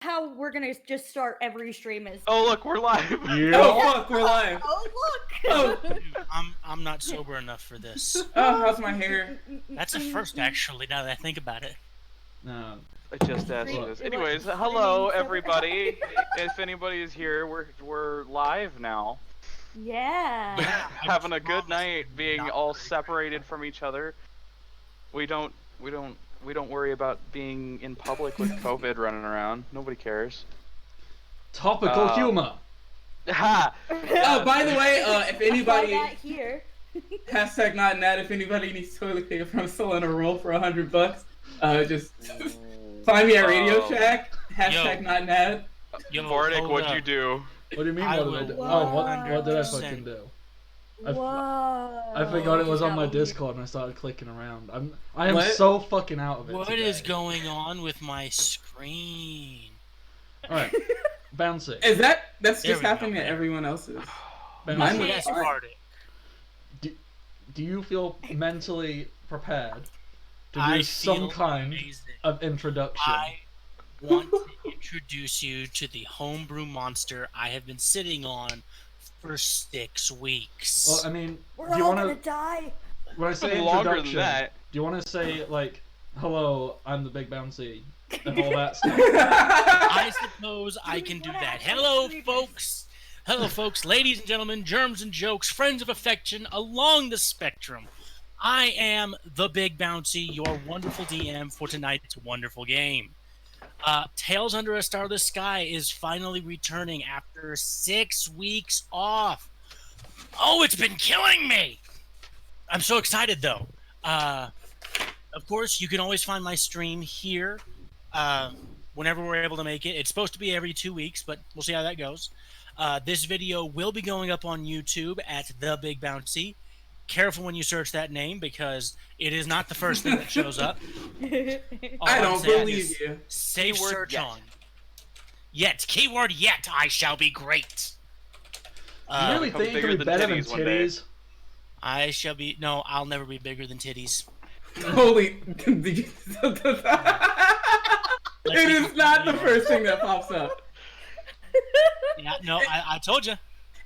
how we're gonna just start every stream is. Oh look, we're live. Oh fuck, we're live. Oh look. Oh, I'm not sober enough for this. oh, how's my hair? That's a first, actually. Now that I think about it. No. I just asked you this. What? Anyways, What? hello What? everybody. If anybody is here, we're live now. Yeah. Having a good night, being all separated from each other. We don't worry about being in public with COVID running around. Nobody cares. Topical humor. Ha! Oh, by the way, if anybody That here. hashtag not Nat, if anybody needs toilet paper, I'm still on a roll for $100. Just find me at Radio Oh. Shack. Hashtag not Nat. Yo, Vortic, hold what'd up. you do? What do you mean? I What did I will do? Whoa. Oh, what did I 100%. fucking do? Whoa. I forgot it was on my That would be- Discord and I started clicking around. I am What? so fucking out of it. What today. is going on with my screen? All right, bouncy. Is that's There just we go. happening to everyone else's? Bouncy. Mine was Yes, fine. Bardic. Do you feel mentally prepared to do I some feel kind amazing. of introduction? I want to introduce you to the homebrew monster I have been sitting on for 6 weeks. Well, I mean, We're do you all want gonna to? die. When I say Longer than introduction, that. do you want to say like, "Hello, I'm the Big Bouncy," and all that stuff? I suppose I can do that. Hello, folks. Hello, folks, ladies and gentlemen, germs and jokes, friends of affection along the spectrum. I am the Big Bouncy, your wonderful DM for tonight's wonderful game. Tales Under a Starless Sky is finally returning after 6 weeks off. Oh, it's been killing me! I'm so excited, though. Of course, you can always find my stream here whenever we're able to make it. It's supposed to be every 2 weeks, but we'll see how that goes. This video will be going up on YouTube at The Big Bouncy. Careful when you search that name because it is not the first thing that shows up. All I I'm don't saying believe is you. Safe Keyword search yet. on. Yet. Keyword yet. I shall be great. You really become think you bigger can be than better than titties one day. titties? I shall be. No, I'll never be bigger than titties. Holy! Did you? It is not the first thing that pops up. Yeah, no, I told you.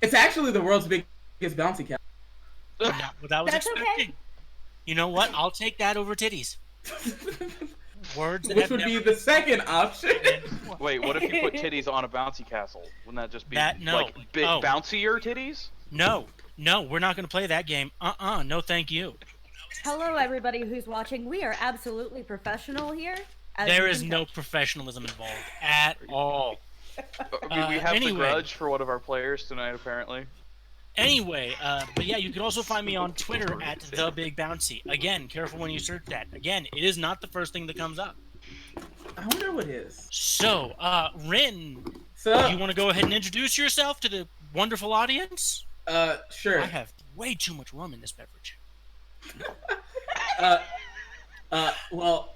It's actually the world's biggest bouncy cat. Not what I was That's okay. expecting. You know what? I'll take that over titties. Words that Which have would be never the second option. been- Wait, what if you put titties on a bouncy castle? Wouldn't that just be No. like big Oh. bouncier titties? No, we're not going to play that game. No, thank you. Hello, everybody who's watching. We are absolutely professional here. as There you is can no tell. professionalism involved at all. I mean, we have anyway. the grudge for one of our players tonight, apparently. Anyway, but yeah, you can also find me on Twitter at The Big Bouncy. Again, careful when you search that. Again, it is not the first thing that comes up. I wonder what is. So, Rin, So, you want to go ahead and introduce yourself to the wonderful audience? sure. I have way too much rum in this beverage. Well,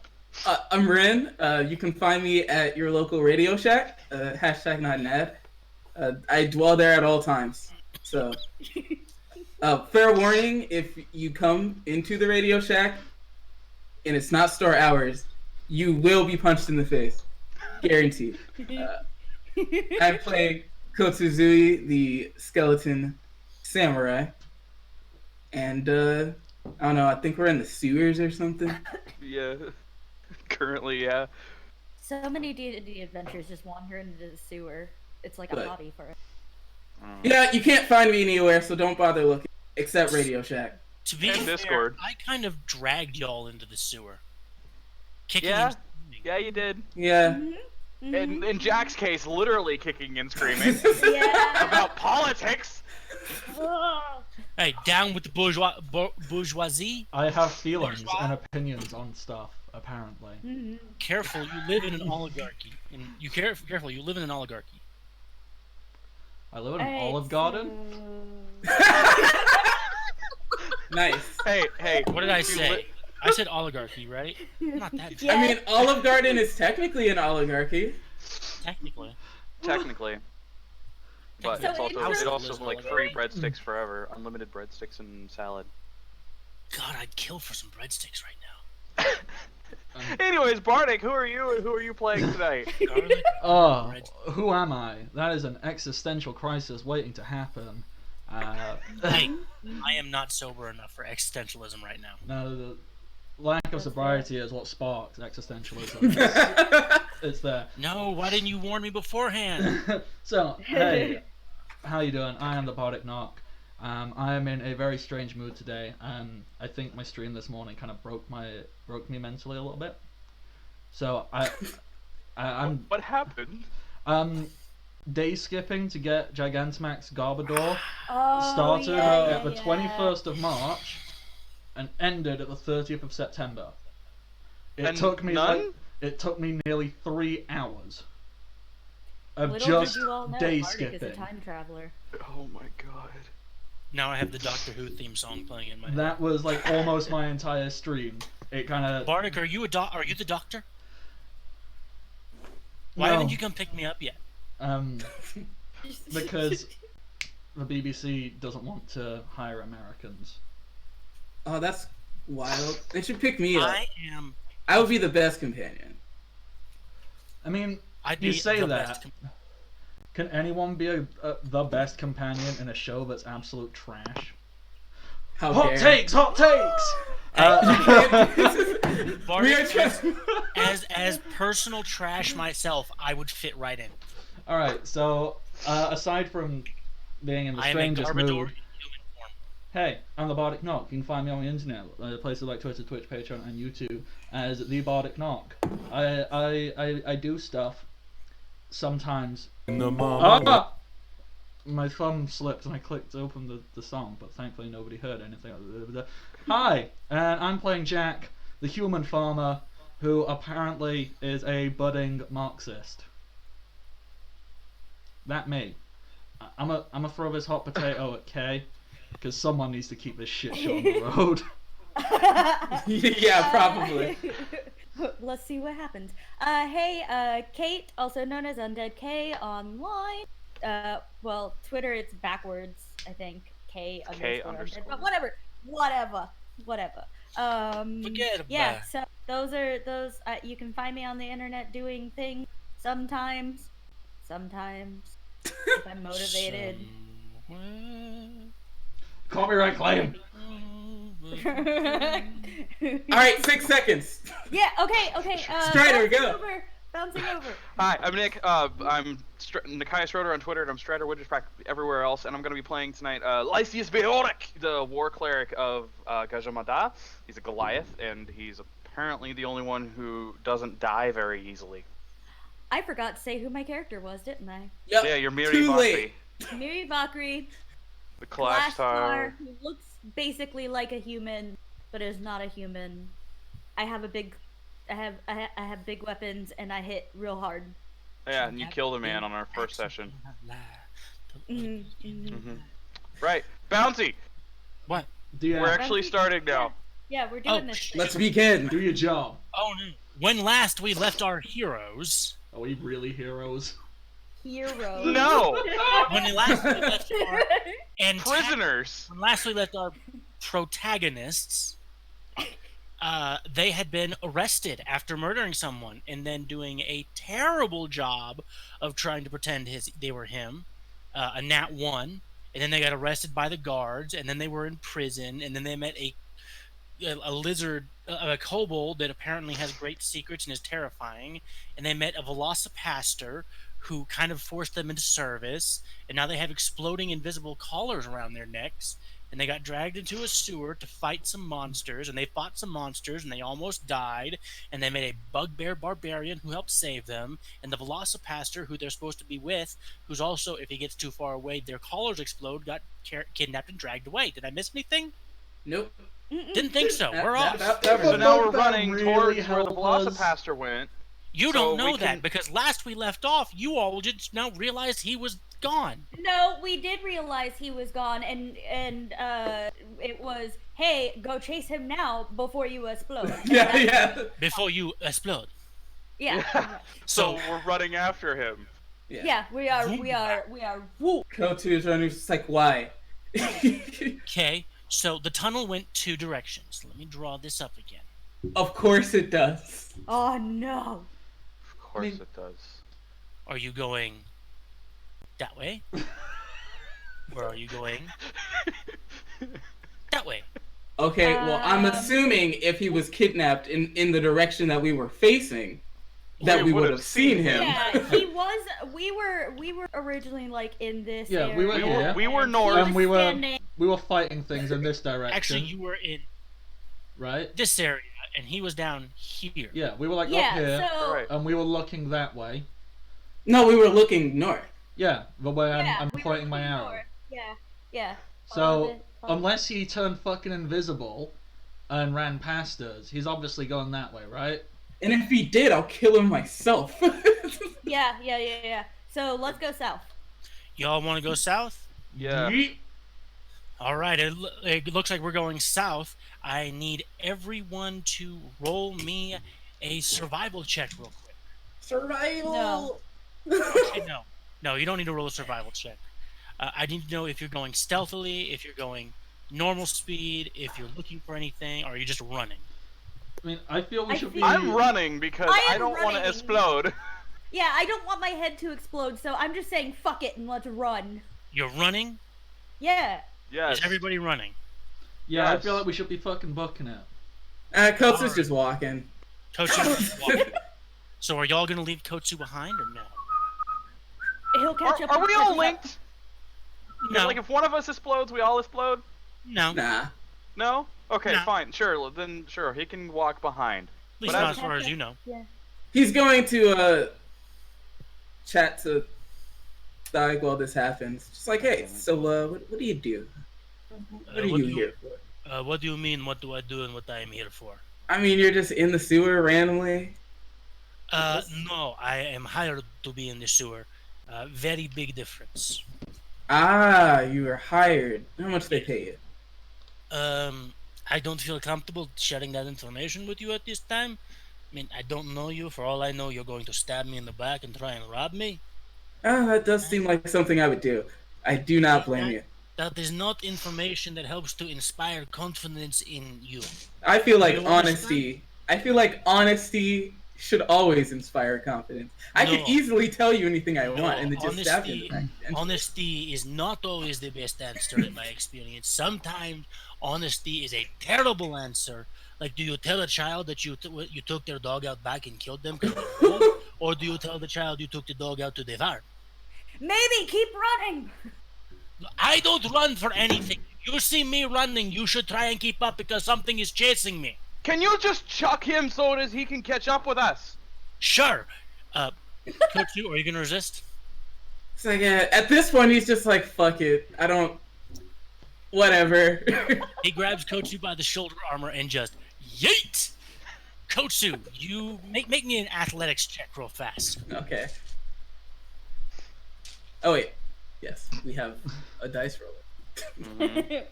I'm Rin. You can find me at your local Radio Shack. Hashtag not Nat. I dwell there at all times. So, fair warning: if you come into the Radio Shack and it's not store hours, you will be punched in the face, guaranteed. I'm playing Kotsuzui, the skeleton samurai, and I don't know. I think we're in the sewers or something. Yeah. Currently, yeah. So many D&D adventures just wander into the sewer. It's like a But- hobby for us. Yeah, you can't find me anywhere, so don't bother looking. Except Radio Shack. To be And fair, Discord. I kind of dragged y'all into the sewer. Kicking Yeah? and screaming. Yeah, you did. Yeah. In Jack's case, literally kicking and screaming Yeah. about politics. Hey, down with the bourgeoisie. I have feelings and opinions on stuff. Apparently, Careful, you live in an oligarchy. And you careful, you live in an oligarchy. I live in an Alright, Olive Garden. Nice. Hey. What did I if you say? I said oligarchy, right? I'm not that Yeah. I mean, Olive Garden is technically an oligarchy. technically. Technically. But So it's also in it terms- also like free breadsticks forever, unlimited breadsticks and salad. God, I'd kill for some breadsticks right now. Anyways, Bardic, who are you and who are you playing tonight? Garlic. Oh, Red. who am I? That is an existential crisis waiting to happen. Hey, I am not sober enough for existentialism right now. No, the lack of sobriety is what sparks existentialism. It's there. No, why didn't you warn me beforehand? So, hey, how you doing? I am the Bardic Knock. I am in a very strange mood today. I think my stream this morning kind of broke me mentally a little bit. So I'm What happened? day skipping to get Gigantamax Garbodor Oh, started yeah, at the yeah. 21st of March and ended at the 30th of September. It And took me none? it took me nearly 3 hours of Little just did you all know, day Bardic skipping. is a time traveler. Oh my god. Now I have the Doctor Who theme song playing in my head. That was like almost my entire stream. It kind of Bardic, are you the Doctor? Why No. haven't you come pick me up yet? because the BBC doesn't want to hire Americans. Oh, that's wild. They should pick me up. I I would be the best companion. I mean, I'd you be say the that. best Can anyone be the best companion in a show that's absolute trash? How Hot dare. takes, hot takes. We are Bardic, just. as personal trash myself, I would fit right in. All right, so aside from being in the I am a strangest Garbodor in mood, human form. hey, I'm the Bardic Knock. You can find me on the internet, places like Twitter, Twitch, Patreon, and YouTube as the Bardic Knock. I do stuff sometimes. Ah! My thumb slipped and I clicked open the song, but thankfully nobody heard anything. Hi, and I'm playing Jack, the human farmer, who apparently is a budding Marxist. That me. I'm a throw this hot potato at Kay, because someone needs to keep this shit show on the road. Yeah, probably. Let's see what happens. Hey, Kate, also known as Undead K online. Well, Twitter it's backwards, I think. K underscore. Undead, but whatever. Forget about Yeah, it. so those are those. You can find me on the internet doing things sometimes. If I'm motivated. Copyright claim. All right, 6 seconds. Yeah. Okay. Strider, go. Bouncing over. Hi, I'm Nick. I'm Nikias Schroeder on Twitter, and I'm Strider Widgetpack everywhere else, and I'm going to be playing tonight Lysias Beoric, the war cleric of Gajamada. He's a Goliath, and he's apparently the only one who doesn't die very easily. I forgot to say who my character was, didn't I? Yep. Yeah, you're Miri Too Bakri, late. Miri Bakri, the Clash Star. who looks basically like a human, but is not a human. I have big weapons, and I hit real hard. Yeah, and you killed a man on our first session. Right, Bounty! What? We're actually starting now. Yeah, we're doing Oh, this. Let's begin. Do your job. Oh no. When last we left our heroes. Are we really heroes? Hero. No! When last we left our Prisoners! When last we left our protagonists, they had been arrested after murdering someone and then doing a terrible job of trying to pretend they were him, a nat 1, and then they got arrested by the guards, and then they were in prison, and then they met a lizard, a kobold that apparently has great secrets and is terrifying, and they met a velocipaster who kind of forced them into service, and now they have exploding invisible collars around their necks, and they got dragged into a sewer to fight some monsters, and they fought some monsters, and they almost died, and they met a bugbear barbarian who helped save them, and the velocipaster who they're supposed to be with, who's also, if he gets too far away, their collars explode, got kidnapped and dragged away. Did I miss anything? Nope. Didn't think so. We're off. So now we're That running really towards where the helped us. Velocipaster went. You So don't know we that can- because last we left off, you all just now realized he was gone. No, we did realize he was gone, and it was, hey, go chase him now before you explode. Yeah. Before you explode. Yeah. So we're running after him. Yeah, we are. Woo. Go2 is running. It's like, why? Okay, so the tunnel went 2 directions. Let me draw this up again. Of course it does. Oh no. Of course it does. Are you going that way? Or are you going that way? Okay, well, I'm assuming if he was kidnapped in the direction that we were facing, that we would have seen him. Yeah, he was. We were originally like in this. Yeah, area, we were here. We were and north. he And we were standing- fighting things in this direction. Actually, you were in right? this area, and he was down here. Yeah, we were like up Yeah, here, so Right. and we were looking that way. No, we were looking north. Yeah, the way yeah, I'm we were pointing my looking arrow. north. Yeah, yeah. So unless he turned fucking invisible and ran past us, he's obviously going that way, right? And if he did, I'll kill him myself. Yeah. So let's go south. Y'all want to go south? Yeah. All right. It looks like we're going south. I need everyone to roll me a survival check real quick. Survival. Okay, no, you don't need to roll a survival check. I need to know if you're going stealthily, if you're going normal speed, if you're looking for anything, or are you just running? I mean, I feel we I should feel- be. I'm running because I I am don't want to running. explode. Yeah, I don't want my head to explode, so I'm just saying fuck it and let's run. You're running? Yeah. Yes. Is everybody running? Yeah, I Yes. feel like we should be fucking bucking it. Kotsu's just walking. Kotsu, walking. So are y'all going to leave Kotsu behind or no? He'll catch up. Are and we catch all us up. linked? No. Like if one of us explodes, we all explode? No. Nah. No? Okay, No. fine. Sure. Then sure, he can walk behind. At least But not I- as far as you know. Yeah. He's going to chat to Dyke while this happens. Just like, hey, so what do you do? What are you here for? What do you mean, what do I do and what I am here for? I mean, you're just in the sewer randomly. No, I am hired to be in the sewer. Very big difference. Ah, you were hired. How much they pay you? I don't feel comfortable sharing that information with you at this time. I mean, I don't know you. For all I know, you're going to stab me in the back and try and rob me. Ah, that does seem like something I would do. I do not blame you. That is not information that helps to inspire confidence in you. I feel like You understand? honesty. I feel like honesty should always inspire confidence. I No. can easily tell you anything I No, want and then just stab you in the back. Honesty is not always the best answer in my experience. Sometimes honesty is a terrible answer. Like, do you tell a child that you took their dog out back and killed them, 'cause they're cold? Or do you tell the child you took the dog out to devour? Maybe keep running. I don't run for anything. You see me running, you should try and keep up because something is chasing me. Can you just chuck him so that he can catch up with us? Sure. Kotsu, are you gonna resist? It's like at this point he's just like, fuck it. I don't. Whatever. He grabs Kotsu by the shoulder armor and just yeet. Kotsu, you make me an athletics check real fast. Okay. Oh wait. Yes, we have a dice roller.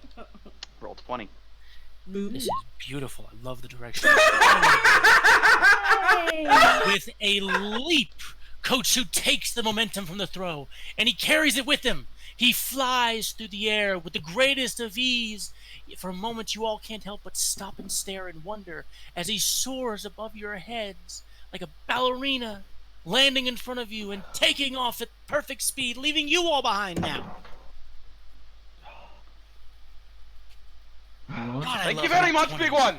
Roll 20. This is beautiful. I love the direction. Hey. With a leap, Kotsu takes the momentum from the throw, and he carries it with him. He flies through the air with the greatest of ease. For a moment, you all can't help but stop and stare and wonder as he soars above your heads like a ballerina, landing in front of you and taking off at perfect speed, leaving you all behind now. God, I Thank love you very that much, 20. big one.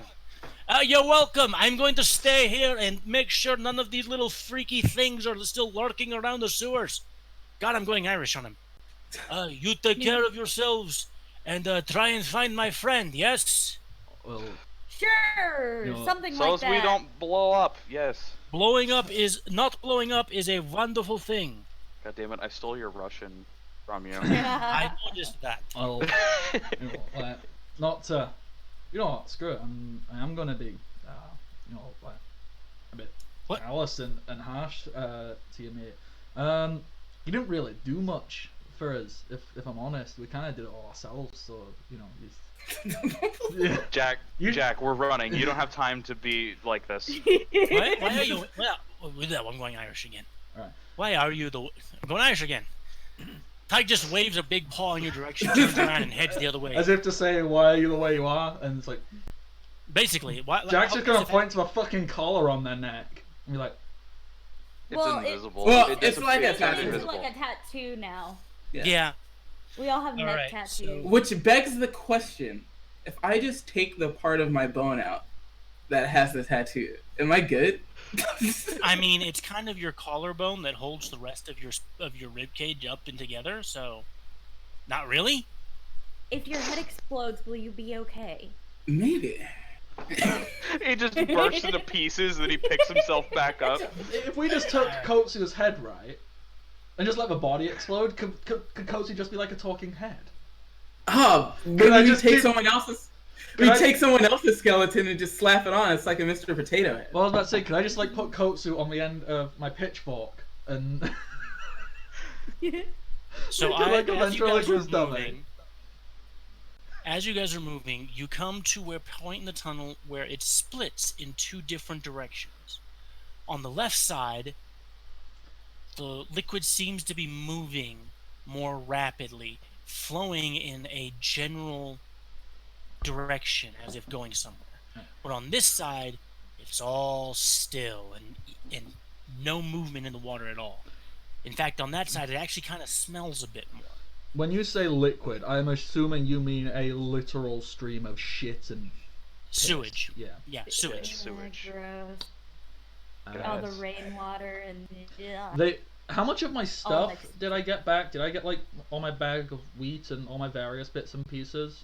You're welcome. I'm going to stay here and make sure none of these little freaky things are still lurking around the sewers. God, I'm going Irish on him. You take care of yourselves and try and find my friend, yes? Well, Sure. No. Something So like as that. we don't blow up. Yes. Not blowing up is a wonderful thing. God damn it! I stole your Russian from you. I noticed that. I'll, like, not to, screw it. I am gonna be, like, a bit What? callous and harsh to you, mate. You didn't really do much for us, if I'm honest. We kind of did it all ourselves, so yeah. Jack, You- Jack, we're running. You don't have time to be like this. Why are you? Well, I'm going Irish again. Alright. Why are you I'm going Irish again? Tyke just waves a big paw in your direction, turns around and heads the other way. As if to say, why are you the way you are? And it's like, Basically, why? Jack's just gonna if- point to a fucking collar on their neck and be like, It's Well, invisible. Well, It it's like a disappears. tattoo. It's invisible. like a tattoo now. Yeah. We all have neck Alright, tattoos. Which begs the question: if I just take the part of my bone out that has the tattoo, am I good? I mean, it's kind of your collarbone that holds the rest of your rib cage up and together. So, not really. If your head explodes, will you be okay? Maybe. He just bursts into pieces, then he picks himself back up. if we just took Kotsu's head, right, and just let the body explode, could Kotsu just be like a talking head? Oh, Can maybe I we just take keep- someone else's. Can I- take someone else's skeleton and just slap it on. It's like a Mr. Potato Head. Well, I was about to say, could I just like put Kotsu on the end of my pitchfork and So Like a as you guys ventriloquist are dummy. moving, as you guys are moving, you come to a point in the tunnel where it splits in two different directions. On the left side, the liquid seems to be moving more rapidly, flowing in a general direction as if going somewhere. But on this side, it's all still and no movement in the water at all. In fact, on that side, it actually kind of smells a bit more. when you say liquid, I'm assuming you mean a literal stream of shit and piss. Sewage. Yeah. Yeah, sewage. Sewage. Gross. Uh, All the rainwater and yeah. How much of my stuff like- did I get back? Did I get like all my bag of wheat and all my various bits and pieces?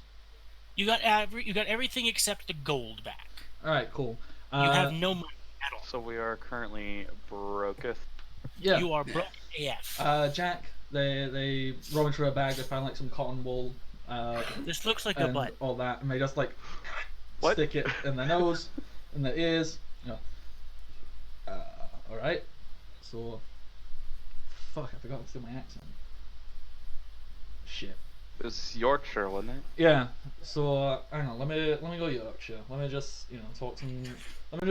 You got everything except the gold back. All right, cool. You have no money at all. So we are currently broketh. Yeah. You are broke AF. Jack, they roaming through a bag. They find like some cotton wool. This looks like a And butt. all that, and they just like What? stick it in their nose, in their ears. You know. All right. So, fuck, I forgot to do my accent. Shit. It was Yorkshire, wasn't it? Yeah. So hang on, let me go Yorkshire. Let me just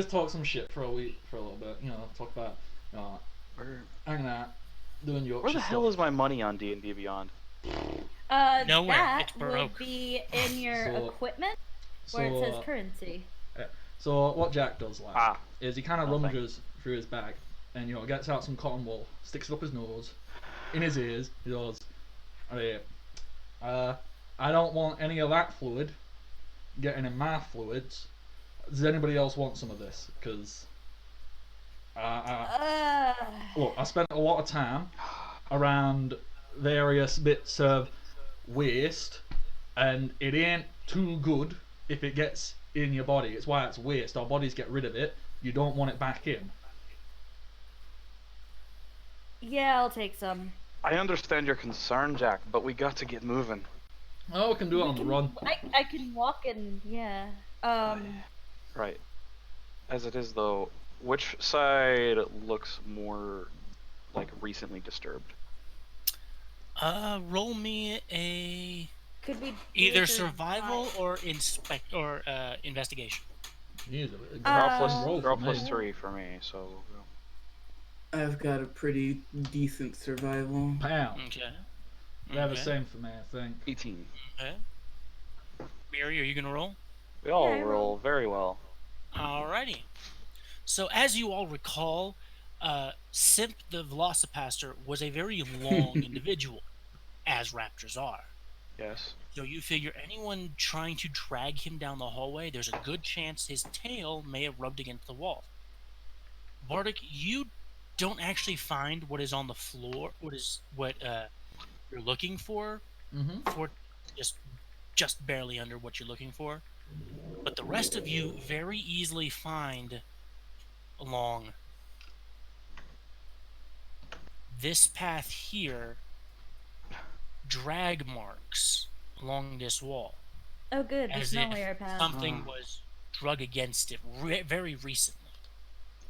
talk some shit for a little bit. You know, talk about Where, hanging out, doing Yorkshire where the hell stuff. is my money on D&D Beyond? Nowhere, That it's broke. would be in your So- equipment where it says currency. So what Jack does like is he kind of Nothing. rummages through his bag and gets out some cotton wool, sticks it up his nose, in his ears. He goes, "Hey, I don't want any of that fluid getting in my fluids. Does anybody else want some of this? Because look, I spent a lot of time around various bits of waste, and it ain't too good if it gets in your body. It's why it's waste. Our bodies get rid of it. You don't want it back in." Yeah, I'll take some. I understand your concern, Jack, but we got to get moving. Oh, we can do it on the run. I can walk and yeah. Right. As it is, though, which side looks more like recently disturbed? Roll me a Could we do either a survival or investigation. Use it. Draw for plus me. 3 for me, so... I've got a pretty decent survival. Pow. Okay. They're the Okay. same for me, I think. 18. Okay. Mary, are you gonna roll? We all Yeah, I roll roll. very well. Alrighty. So as you all recall, Simp the Velocipaster was a very long individual, as raptors are. Yes. So you figure anyone trying to drag him down the hallway, there's a good chance his tail may have rubbed against the wall. Bardic, you don't actually find what is on the floor, what you're looking for, Mm-hmm. for just barely under what you're looking for. But the rest of you very easily find along this path here drag marks along this wall, Oh, good. as There's no if way our path. something was drug against it very recently.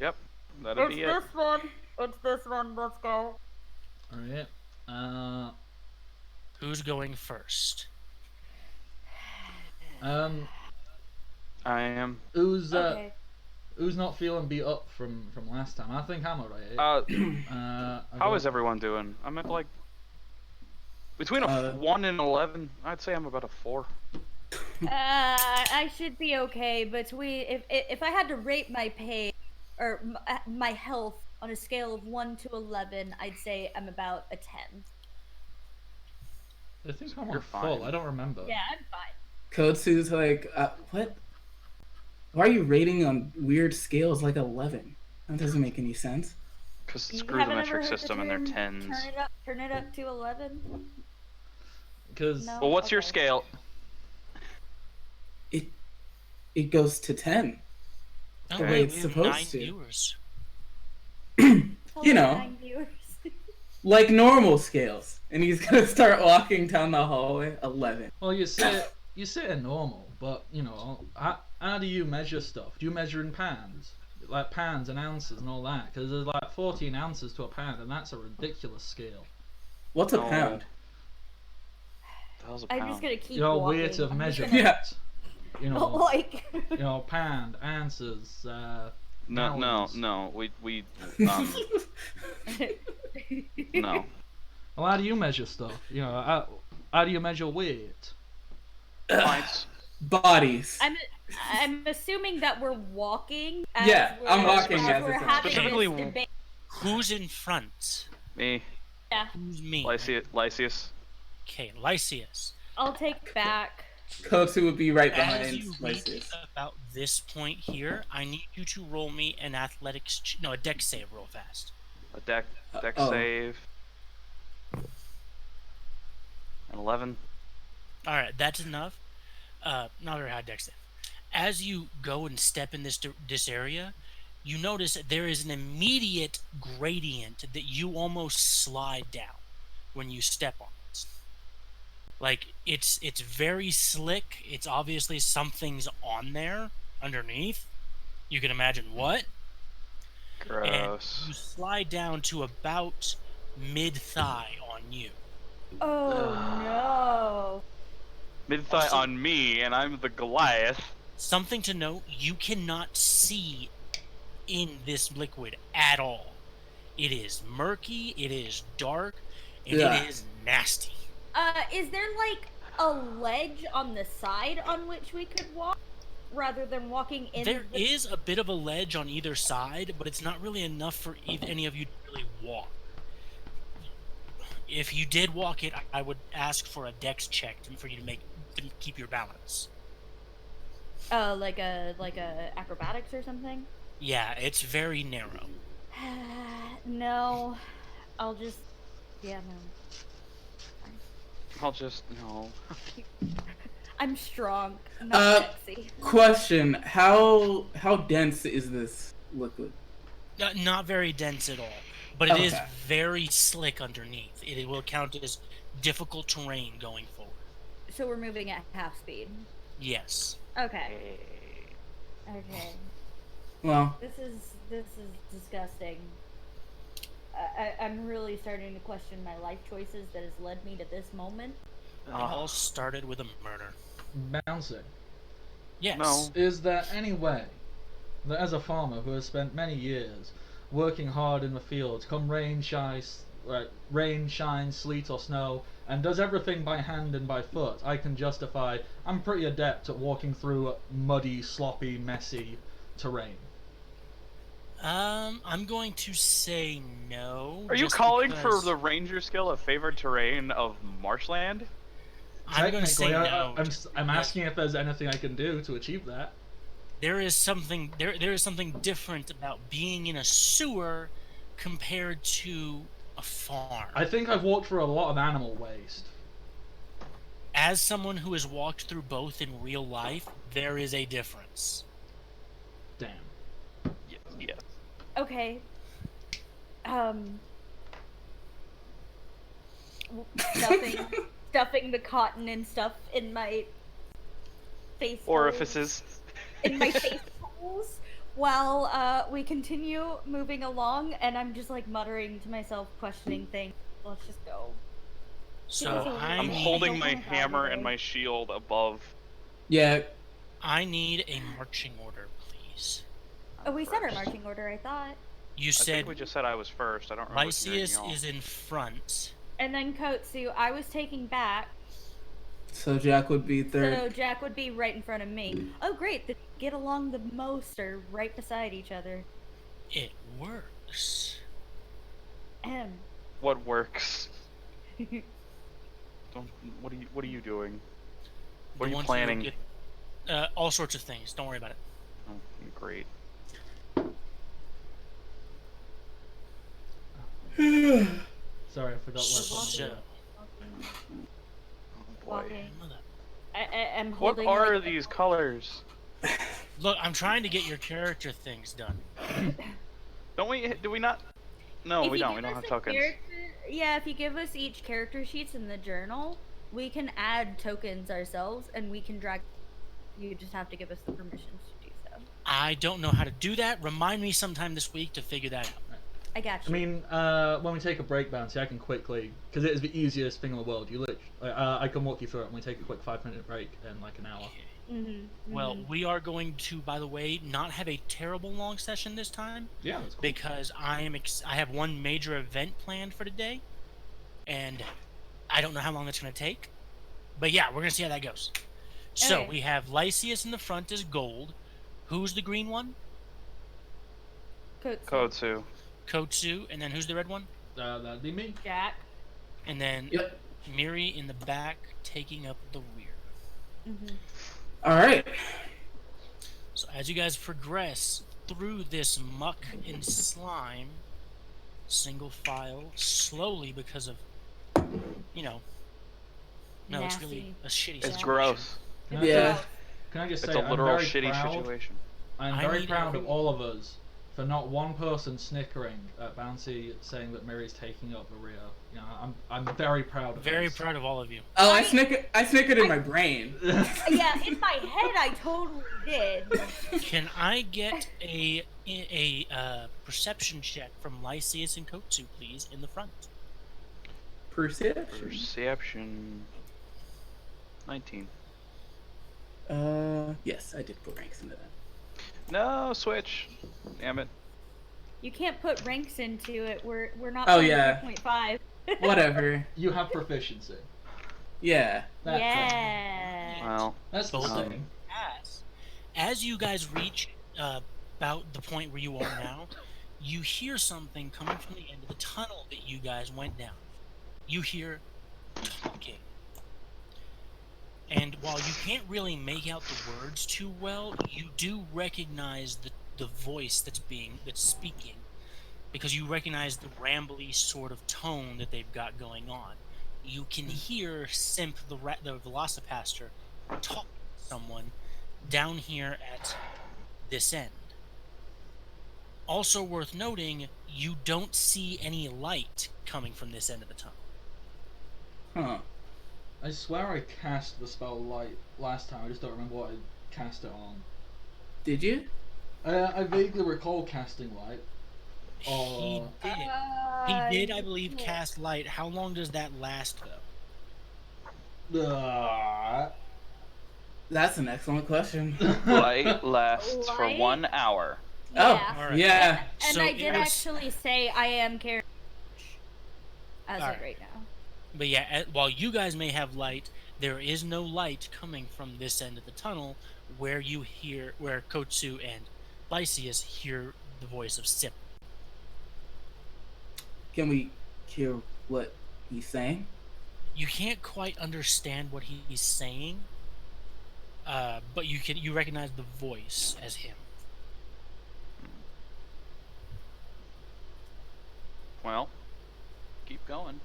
Yep. That'd be it. one. It's this one. Let's go. Alright. Who's going first? I am. Who's Okay. who's not feeling beat up from last time? I think I'm alright. How is everyone doing? I'm at like... Between a 1 and 11, I'd say I'm about a 4. I should be okay, but if I had to rate my pain or my health on a scale of 1 to 11, I'd say I'm about a 10. I think I'm You're on full. fine. I don't remember. Yeah, I'm fine. Kotsu's like, what? Why are you rating on weird scales like 11? That doesn't make any sense. Because it's You screw the haven't ever metric heard the system and they're term, tens. turn it up to 11? Because No? Well, what's your Okay. scale? It goes to 10. Oh, The way wait, it's we have supposed 9 to. viewers. You know. 9 viewers. Like normal scales. And he's gonna start walking down the hallway. 11. well, you say it normal, but you know, how do you measure stuff? Do you measure in pounds, like pounds and ounces and all that? Because there's like 14 ounces to a pound, and that's a ridiculous scale. What's a No. pound? The hell's a I'm pound? just gonna keep Your walking. weight of I'm just measurement. gonna- Yeah. You know, like. you know, pound, ounces. No, pounds. we no. Well, how do you measure stuff? You know, how do you measure weight? Pints. Bodies. I'm assuming that we're walking. As Yeah, I'm we're- walking as as we're it's having Specifically- this debate. Who's in front? Me. Yeah, Who's me? Lysius. Okay, Lysius. I'll take back. Kotsu would be right As behind you Lysius. reach about this point here, I need you to roll me an a dex save real fast. A deck oh. save. An 11. All right, that's enough. Not very high dex save. As you go and step in this area, you notice that there is an immediate gradient that you almost slide down when you step on it. Like it's very slick. It's obviously something's on there underneath. You can imagine what. And Gross. you slide down to about mid-thigh on you. Oh no. Mid-thigh Also- on me, and I'm the Goliath. Something to note, you cannot see in this liquid at all. It is murky, it is dark, and Yeah. it is nasty. Is there like a ledge on the side on which we could walk rather than walking in? There is a bit of a ledge on either side, but it's not really enough for any of you to really walk. If you did walk it, I would ask for a dex check for you to keep your balance. like a acrobatics or something. Yeah, it's very narrow. No, I'll just. Yeah, no. I'll just no. I'm strong. I'm not sexy. Question: How dense is this liquid? Not very dense at all, but it is Okay. very slick underneath. It will count as difficult terrain going forward. So we're moving at half speed. Yes. Okay. Okay. Well, This is disgusting. I'm really starting to question my life choices that has led me to this moment. It all started with a murder. Bouncing. Yes. No. Is there any way that as a farmer who has spent many years working hard in the fields, come rain, shine, sleet or snow, and does everything by hand and by foot, I can justify I'm pretty adept at walking through muddy, sloppy, messy terrain? I'm going to say no. Are you just calling because for the ranger skill of favored terrain of marshland? I'm going to say Technically, no. I'm asking if there's anything I can do to achieve that. There is something different about being in a sewer compared to a farm. I think I've walked through a lot of animal waste. As someone who has walked through both in real life, there is a difference. Damn. Yeah. Okay. Stuffing the cotton and stuff in my face. Orifices. In my face holes while we continue moving along, and I'm just like muttering to myself, questioning things. Let's just go. So I'm holding my hammer and my shield above. yeah. I need a marching order, please. Oh, we said our marching order, I thought. You I said think we just said I was first. I don't remember. Lysias is in front. And then Kotsu, I was taking back. So Jack would be third. So Jack would be right in front of me. Oh, great. The get along the most are right beside each other. It works. What works? Don't. What are you doing? What are you planning? All sorts of things. Don't worry about it. Oh, great. Sorry, I forgot what. So, Oh boy. Walking. I'm What holding. are these colors? look, I'm trying to get your character things done. Don't we? Do we not? No, If we you don't. We give don't us have a tokens. Yeah, if you give us each character sheets in the journal, we can add tokens ourselves, and we can drag. You just have to give us the permissions to do so. I don't know how to do that. Remind me sometime this week to figure that out. I got I you. mean, when we take a break, Bouncy, I can quickly, because it is the easiest thing in the world. I can walk you through it when we take a quick 5-minute break in like an hour. Well, we are going to, by the way, not have a terrible long session this time. Yeah, that's cool. Because I have one major event planned for today, and I don't know how long that's going to take. But yeah, we're going to see how that goes. So Okay. we have Lysias in the front as gold. Who's the green one? Kotsu. Kotsu. And then who's the red one? That'd be me. Jack. And then Yep. Miri in the back taking up the rear. All right. So as you guys progress through this muck and slime, single file, slowly because of, no, it's really a shitty It's situation. gross. Can I Yeah. just- Can I just say, It's a literal I'm very shitty proud. situation. I'm I very need proud every- of all of us for not one person snickering at Bouncy saying that Miri's taking up the rear. You know, I'm very proud of Very us. proud of all of you. Oh, I snickered in my brain. Yeah, in my head, I totally did. Can I get a perception check from Lysias and Kotsu, please, in the front? Perception. Perception. 19. Yes, I did put ranks into that. No, switch. Damn it. You can't put ranks into it. We're not. Oh, playing yeah. 3.5. Whatever. You have proficiency. Yeah. That's Yeah. Well, That's the Both of thing. As you guys reach about the point where you are now, you hear something coming from the end of the tunnel that you guys went down. You hear talking. And while you can't really make out the words too well, you do recognize the voice that's speaking, because you recognize the rambly sort of tone that they've got going on. You can hear Simp, the Velocipaster, talk to someone down here at this end. Also worth noting, you don't see any light coming from this end of the tunnel. Huh. I swear I cast the spell light last time. I just don't remember what I cast it on. Did you? I vaguely recall casting light. He did. He did, I believe, cast light. How long does that last, though? That's an excellent question. light lasts for Light? 1 hour. Oh, Alright. yeah. And So I it did was- actually say I am carrying as Alright. of right now. But yeah, while you guys may have light, there is no light coming from this end of the tunnel where Kotsu and Lysias hear the voice of Sip. Can we hear what he's saying? You can't quite understand what he's saying, but you recognize the voice as him. Well, keep going.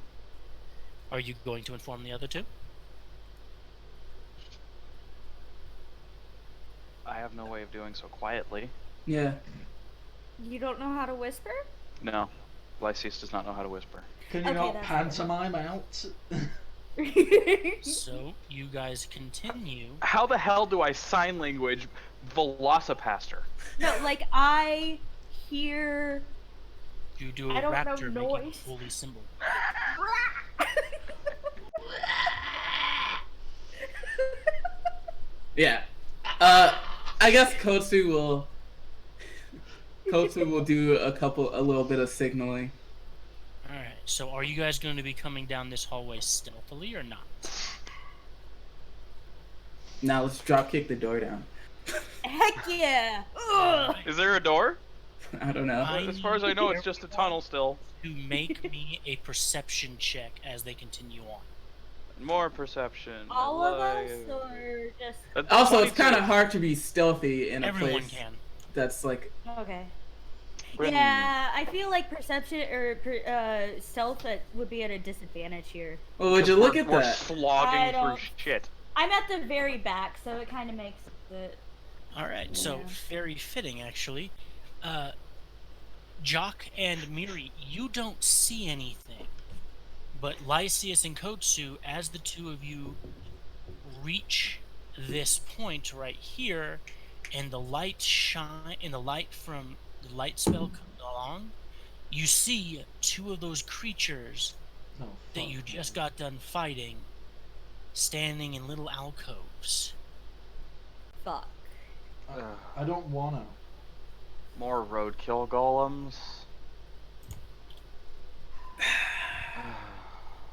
Are you going to inform the other two? I have no way of doing so quietly. Yeah. You don't know how to whisper? No. Lysias does not know how to whisper. Can you Okay, not that's pantomime out? So you guys continue. How the hell do I sign language Velocipaster? No, like I hear. You do a I don't know raptor making a noise. holy symbol. Yeah. I guess Kotsu will do a little bit of signaling. Alright, so are you guys going to be coming down this hallway stealthily or not? Now let's drop kick the door down. Heck yeah! Ugh. Is there a door? I don't know. As far as I know, it's just a tunnel still. To make me a perception check as they continue on. More perception. All of us, or just... Also, it's kind of hard to be stealthy in a Everyone place can. that's like... Okay. Brendan. Yeah, I feel like perception or stealth would be at a disadvantage here. Well, would you look at We're that? slogging through shit. I'm at the very back, so it kind of makes it. Alright, so Yeah. very fitting actually. Jock and Miri, you don't see anything. But Lysias and Kotsu, as the two of you reach this point right here, and the light shine, and the light from the light spell comes along, you see two of those creatures Oh, that fuck. you just got done fighting, standing in little alcoves. Fuck. I don't wanna. More roadkill golems.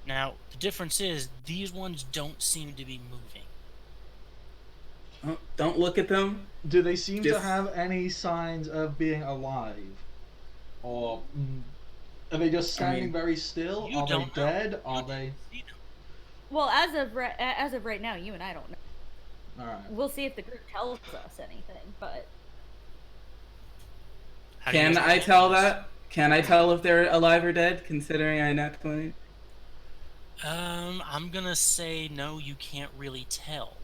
Now, the difference is, these ones don't seem to be moving. Oh, don't look at them. Do they seem to Just- have any signs of being alive? Or are they just standing very still? You Are they don't know. dead? Are they... See them. Well, as of right now, you and I don't know. Alright. We'll see if the group tells us anything, but How do you Can guys I handle tell this? that? Can I tell if they're alive or dead, considering I nat 20? I'm gonna say no, you can't really tell.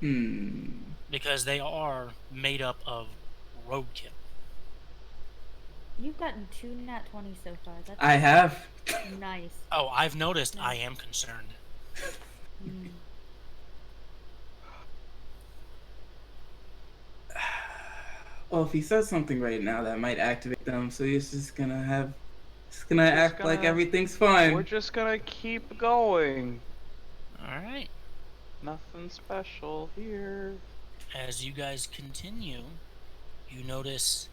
Because they are made up of roadkill. you've gotten 2 nat 20 so far. That's I have. nice. Oh, I've noticed. I am concerned. Mm. Well, if he says something right now, that might activate them, so he's just gonna have... Just gonna act like gonna- everything's fine. We're just gonna keep going. Alright. Nothing special here. As you guys continue, you notice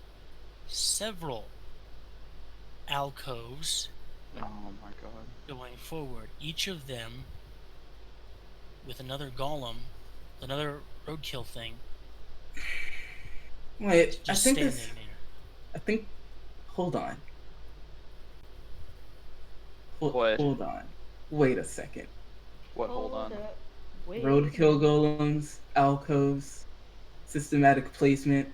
several alcoves Oh my god. going forward. Each of them with another golem, another roadkill thing, Wait, just I think standing this... there. I think... Hold on. What? Hold on. Wait a second. What? Hold on. up. Wait. Roadkill golems, alcoves, systematic placement.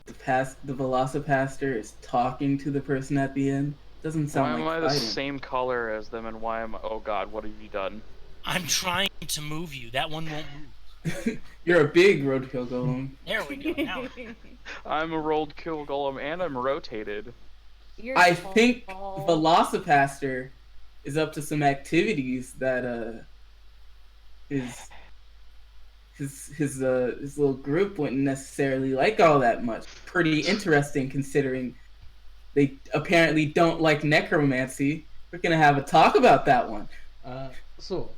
The Velocipaster is talking to the person at the end. Doesn't Why sound am I like the fighting. same color as them, and why am I? Oh god, what have you done? I'm trying to move you. That one won't move. You're a big roadkill golem. There we go. Now I'm a roadkill golem, and I'm rotated. You're I tall. think Velocipaster is up to some activities that his little group wouldn't necessarily like all that much. Pretty interesting considering they apparently don't like necromancy. We're gonna have a talk about that one. So,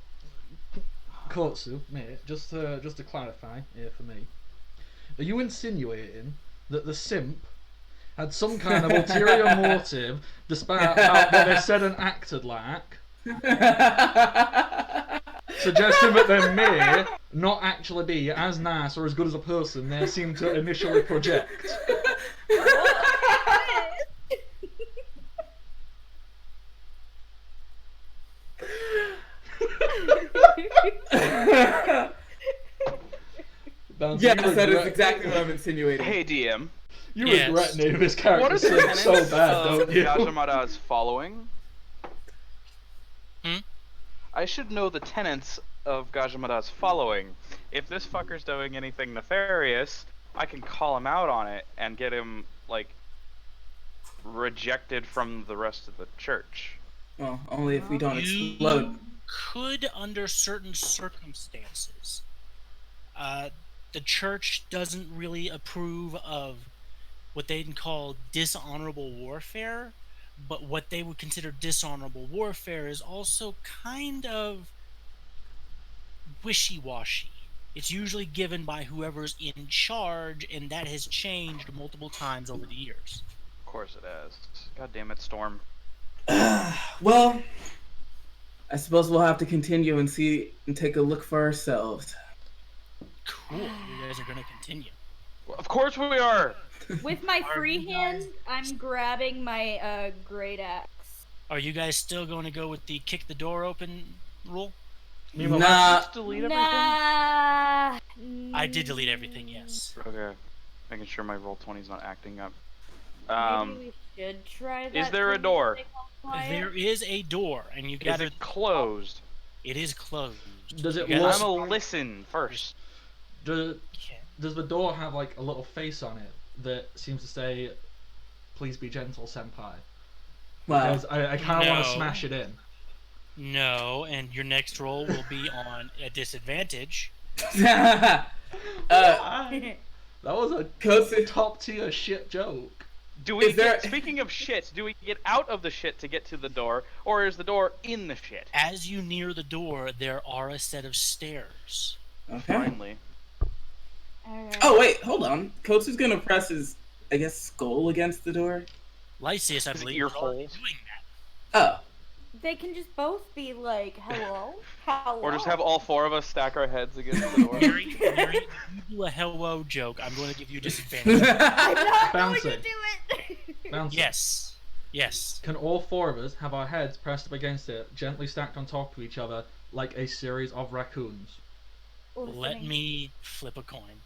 Kotsu, mate, just to clarify here for me, are you insinuating that the simp had some kind of ulterior motive, despite how what they said and acted like, suggesting that they may not actually be as nice or as good as a person they seem to initially project? Bouncy, Yes, you that is regret- exactly what I'm insinuating. Hey DM, You Yes. regret naming this what character are the simp tenets so bad, of don't you? Yajimada's following? Hmm? I should know the tenets of Gajimada's following. If this fucker's doing anything nefarious, I can call him out on it and get him, like, rejected from the rest of the church. Well, only if we don't you explode. could, under certain circumstances. The church doesn't really approve of what they'd call dishonorable warfare, but what they would consider dishonorable warfare is also kind of wishy-washy. It's usually given by whoever's in charge, and that has changed multiple times over the years. Of course it has. God damn it, Storm. Well, I suppose we'll have to continue and see and take a look for ourselves. Cool. You guys are gonna continue. Of course we are. With my Are free you hand, guys- I'm grabbing my great axe. Are you guys still going to go with the kick the door open rule? Meanwhile, Nah, Just delete everything. Nah. I did delete everything. Yes. Okay. Making sure my roll 20's not acting up. Maybe we should try that. Is there a thing door? to stay quiet. There is a door, and you Is gather. it closed? It is closed. Does it You look- guys- I'm gonna listen first. does Okay. the door have like a little face on it that seems to say, "Please be gentle, senpai"? wow. Because I kind of want No. to smash it in. No, and your next roll will be on a disadvantage. uh, That was a Kosu, top tier shit joke. Do we Is there- get, speaking of shit, do we get out of the shit to get to the door, or is the door in the shit? As you near the door, there are a set of stairs. okay. Finally. Alright. Oh wait, hold on. Kosu's gonna press his, I guess, skull against the door. Lysias, I His believe, ear is already holes. doing that. Oh, They can just both be like, hello? Hello? Or just have all four of us stack our heads against the door. Mary, if you do a hello joke, I'm going to give you disadvantage. I'm not going Bouncy. to do it! Bouncy. Yes. Yes. Can all four of us have our heads pressed up against it, gently stacked on top of each other, like a series of raccoons? Let me flip a coin.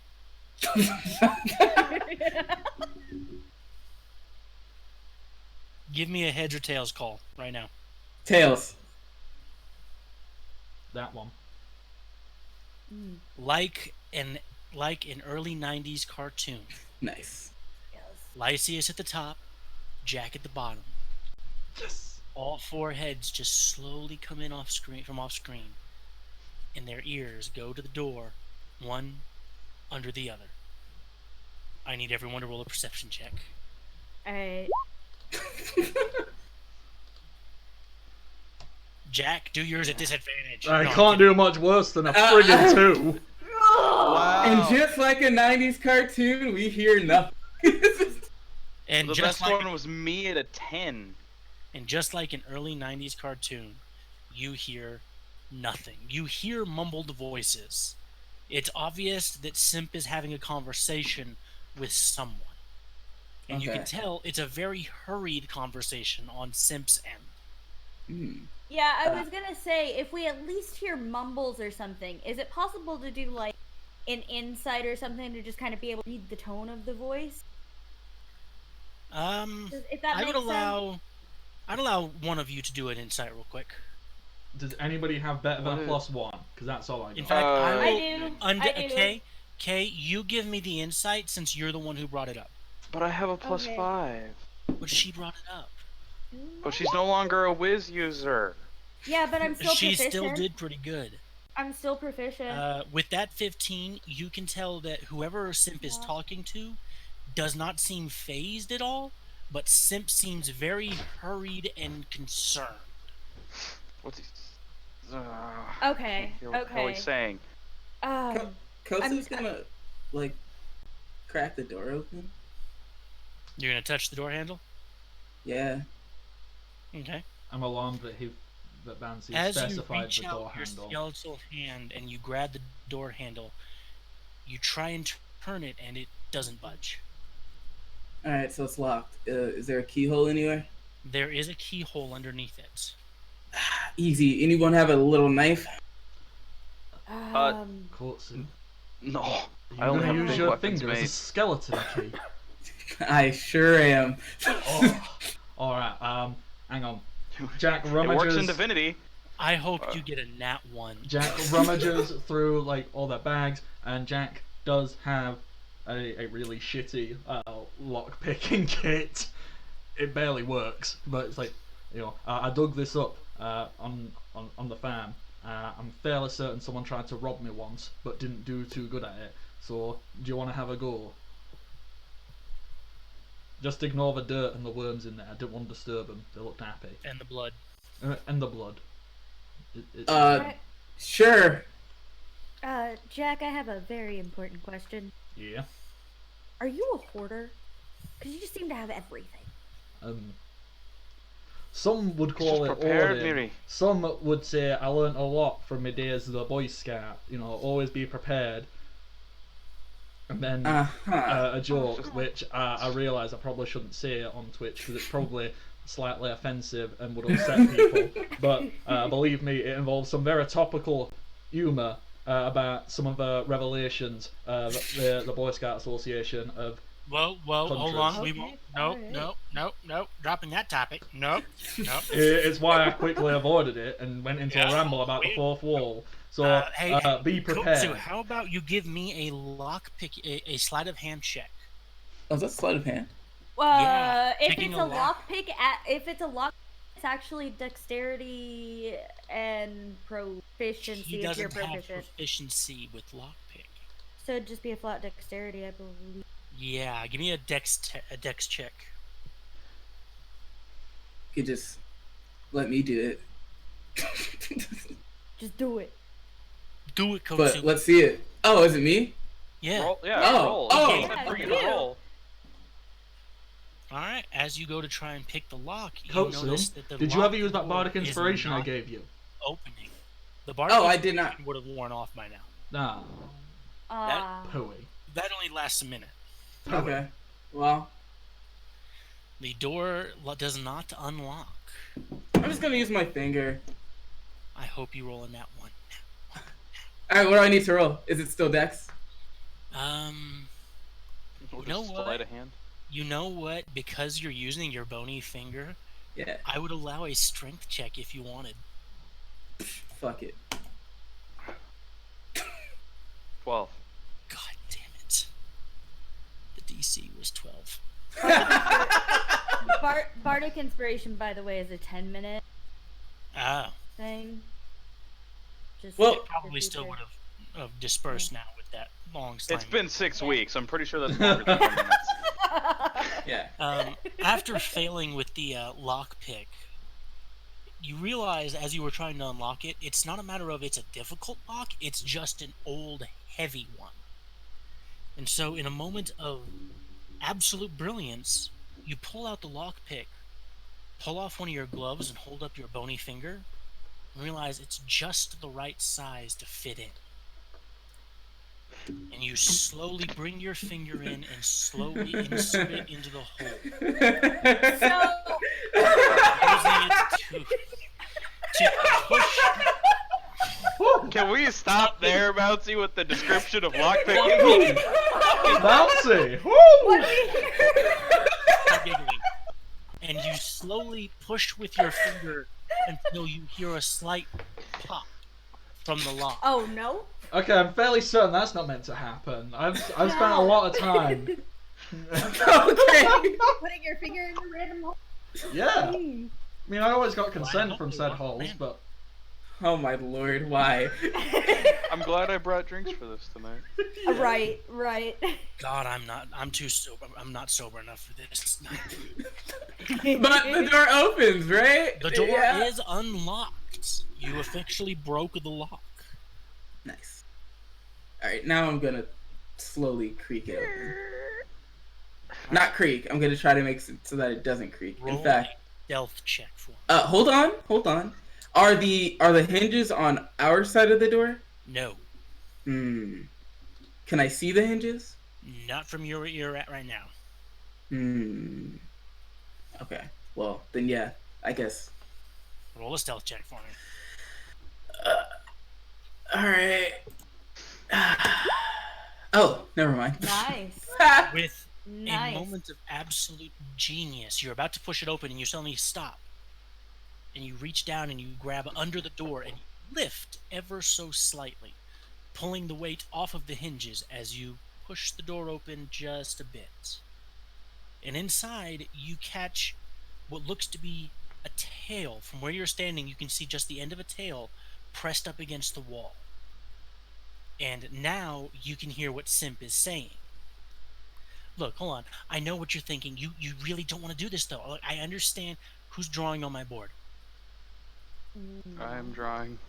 Give me a heads or tails call right now. tails. That one. Like an early 90s cartoon. Nice. Lysias at the top, Jack at the bottom. Yes. All four heads just slowly come in off screen and their ears go to the door, one under the other. I need everyone to roll a perception check. Alright. Jack, do yours at disadvantage. I No, I'm can't kidding. do much worse than a friggin' 2. Wow. And just like a 90s cartoon, we hear nothing. And the just best like one was me at a 10. And just like an early 90s cartoon, you hear nothing. You hear mumbled voices. It's obvious that Simp is having a conversation with someone. And you can Okay. tell it's a very hurried conversation on Simp's end. Hmm. Yeah, I was gonna say, if we at least hear mumbles or something, is it possible to do like an insight or something to just kind of be able to read the tone of the voice? If that I would makes allow I'd allow one of you to do an insight real quick. Does anybody have better than a What? +1? Because that's all I In got. fact, I I will do. Under, I do. Kay, you give me the insight since you're the one who brought it up. But I have a plus Okay. 5. But she brought it up. But she's no longer a whiz user. Yeah, but I'm still She proficient. still did pretty good. I'm still proficient. With that 15, you can tell that whoever Simp is Yeah. talking to does not seem phased at all, but Simp seems very hurried and concerned. What's he? Okay, What the hell okay. he's saying? Kosu's gonna, like, crack the door open. You're gonna touch the door handle? Yeah. Okay. I'm alarmed that Bansi As you specified reach the door out your handle. skeletal hand and you grab the door handle, you try and turn it and it doesn't budge. Alright, so it's locked. Is there a keyhole anywhere? There is a keyhole underneath it. Easy. Anyone have a little knife? Kotsu, No. you're I only gonna have use big your weapons finger as a made. skeleton key. I sure am. Oh. Alright, hang on. Jack It works in rummages. Divinity. I hope you get a nat 1. Jack rummages through like all their bags, and Jack does have a really shitty lock picking kit. It barely works, but it's like, you know, I dug this up on the farm. I'm fairly certain someone tried to rob me once, but didn't do too good at it. So, do you want to have a go? Just ignore the dirt and the worms in there. I didn't want to disturb them. They looked happy. And the blood. And the blood. Sure. Jack, I have a very important question. Yeah. Are you a hoarder? Because you just seem to have everything. Some would call it prepared, Odin. Miri. Some would say I learned a lot from my days as a Boy Scout. You know, always be prepared. And then a joke, which I realise I probably shouldn't say on Twitch because it's probably slightly offensive and would upset people. But believe me, it involves some very topical humour about some of the revelations that the Boy Scout Association of Whoa, hold on. We Okay, won't. No. Dropping that topic. No. It's why I quickly avoided it and went into a ramble about the fourth wall. So be prepared. So how about you give me a lockpick, a sleight of hand check? Oh, is that sleight of hand? Yeah, If picking it's a a lock. lockpick, it's a lock. It's actually dexterity and proficiency. He If you're doesn't have proficient, proficiency with lockpick. so it'd just be a flat dexterity, I believe. Yeah, give me a dex check. You could just let me do it. Just do it. Do it, Kosu. But let's see it. Oh, is it me? Yeah. Roll, yeah, Oh, roll. oh. He said Yeah, for you to you. roll. All right. As you go to try and pick the lock, you Kotsu, notice that the did you lock ever use that bardic is inspiration I not gave you? Opening. The bardic Oh, I did not. inspiration would have worn off by now. Nah, hooey. That only lasts a minute. Okay. Well, The door does not unlock. I'm just gonna use my finger. I hope you roll in that one. Alright, what do I need to roll? Is it still dex? We'll know just what? sleight of hand. You know what? Because you're using your bony finger, Yeah. I would allow a strength check if you wanted. Fuck it. 12. God damn it. The DC was 12. Bardic inspiration, by the way, is a 10-minute Ah, thing. Just Well- it probably still would have dispersed now with that long slime. It's been 6 weeks. I'm pretty sure that's longer than 10 minutes. Yeah. After failing with the lockpick, you realize as you were trying to unlock it, it's not a matter of it's a difficult lock, it's just an old, heavy one. And so in a moment of absolute brilliance, you pull out the lockpick, pull off one of your gloves and hold up your bony finger, and realize it's just the right size to fit in. And you slowly bring your finger in and slowly insert it into the hole. So, Using it to push. Can we stop there, Bouncy, with the description of lockpicking? Bouncy! what Woo! Stop giggling. And you slowly push with your finger until you hear a slight pop from the lock. Oh no! Okay, I'm fairly certain that's not meant to happen. I've spent a lot of time. Okay. Putting your finger in the random hole. Yeah. I mean, I always got consent from said holes, but Oh my lord, why? I'm glad I brought drinks for this tonight. Right. God, I'm too sober. I'm not sober enough for this. But the door opens, right? The door Yeah. is unlocked. You officially broke the lock. Nice. Alright, now I'm gonna slowly creak it open. Not creak, I'm gonna try to make it so that it doesn't creak. Roll In fact, a stealth check for me. hold on. Are the hinges on our side of the door? No, Can I see the hinges? not from where you're at right now. Okay. Well, then yeah, I guess. Roll a stealth check for me. Alright. Oh, never mind. Nice. With Nice. a moment of absolute genius, you're about to push it open and you suddenly stop. And you reach down and you grab under the door and you lift ever so slightly, pulling the weight off of the hinges as you push the door open just a bit. And inside, you catch what looks to be a tail. From where you're standing, you can see just the end of a tail pressed up against the wall. And now you can hear what Simp is saying. Look, hold on. I know what you're thinking. You really don't want to do this, though. Look, I understand who's drawing on my board. I'm drawing.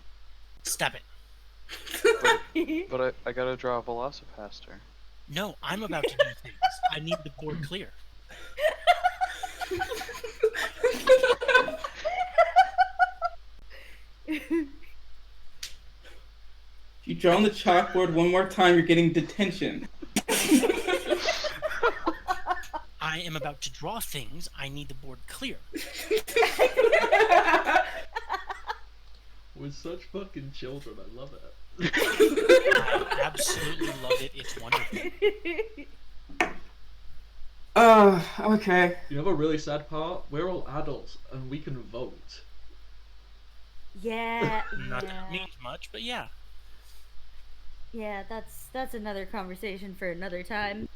Stop it. But I gotta draw a Velocipaster. No, I'm about to do things. I need the board clear. If you draw on the chalkboard one more time, you're getting detention. I am about to draw things. I need the board clear. We're such fucking children. I love it. I absolutely love it. It's wonderful. Okay. You know a really sad part? We're all adults and we can vote. Yeah, Not that yeah. it means much, but yeah. Yeah, that's another conversation for another time.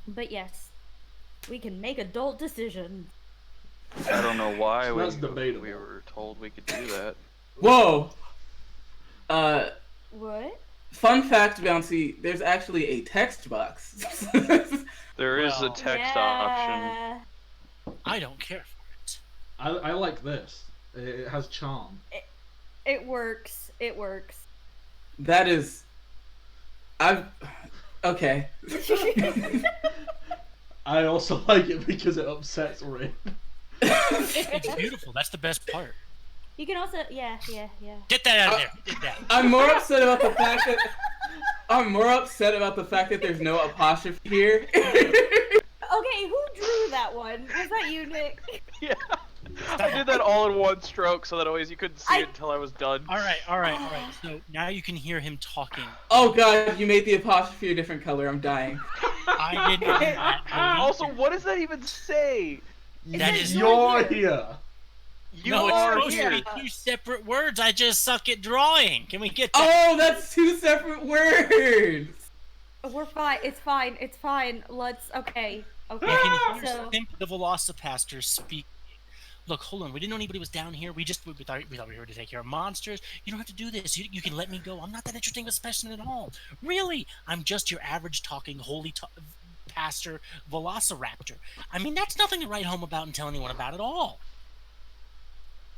But yes, we can make adult decisions. I don't know why So we that's debatable. were told we could do that. Whoa! What? Fun fact, Bouncy, there's actually a text box. There is a Well, text option. Yeah. I don't care for it. I like this. It has charm. It works. It works. That is... Okay. I also like it because it upsets Rin. It's beautiful. That's the best part. You can also, yeah. Get that out of there. Get that. I'm more upset about the fact that... there's no apostrophe here. Okay, who drew that one? Was that you, Nick? Yeah. I did that all in one stroke so that always you couldn't see it until I was done. All right. So now you can hear him talking. Oh god, you made the apostrophe a different color. I'm dying. I didn't do that. Also, what does that even say? That is You're here. You no, it's are supposed here. to be two separate words. I just suck at drawing. Can we get that? Oh, that's two separate words! We're fine. It's fine. It's fine. Let's. Okay. Okay. You can hear So. the Velocipaster speak. Look, hold on. We didn't know anybody was down here. We thought we were here to take care of monsters. You don't have to do this. You can let me go. I'm not that interesting of a specimen at all. Really, I'm just your average talking pastor Velociraptor. I mean, that's nothing to write home about and tell anyone about at all.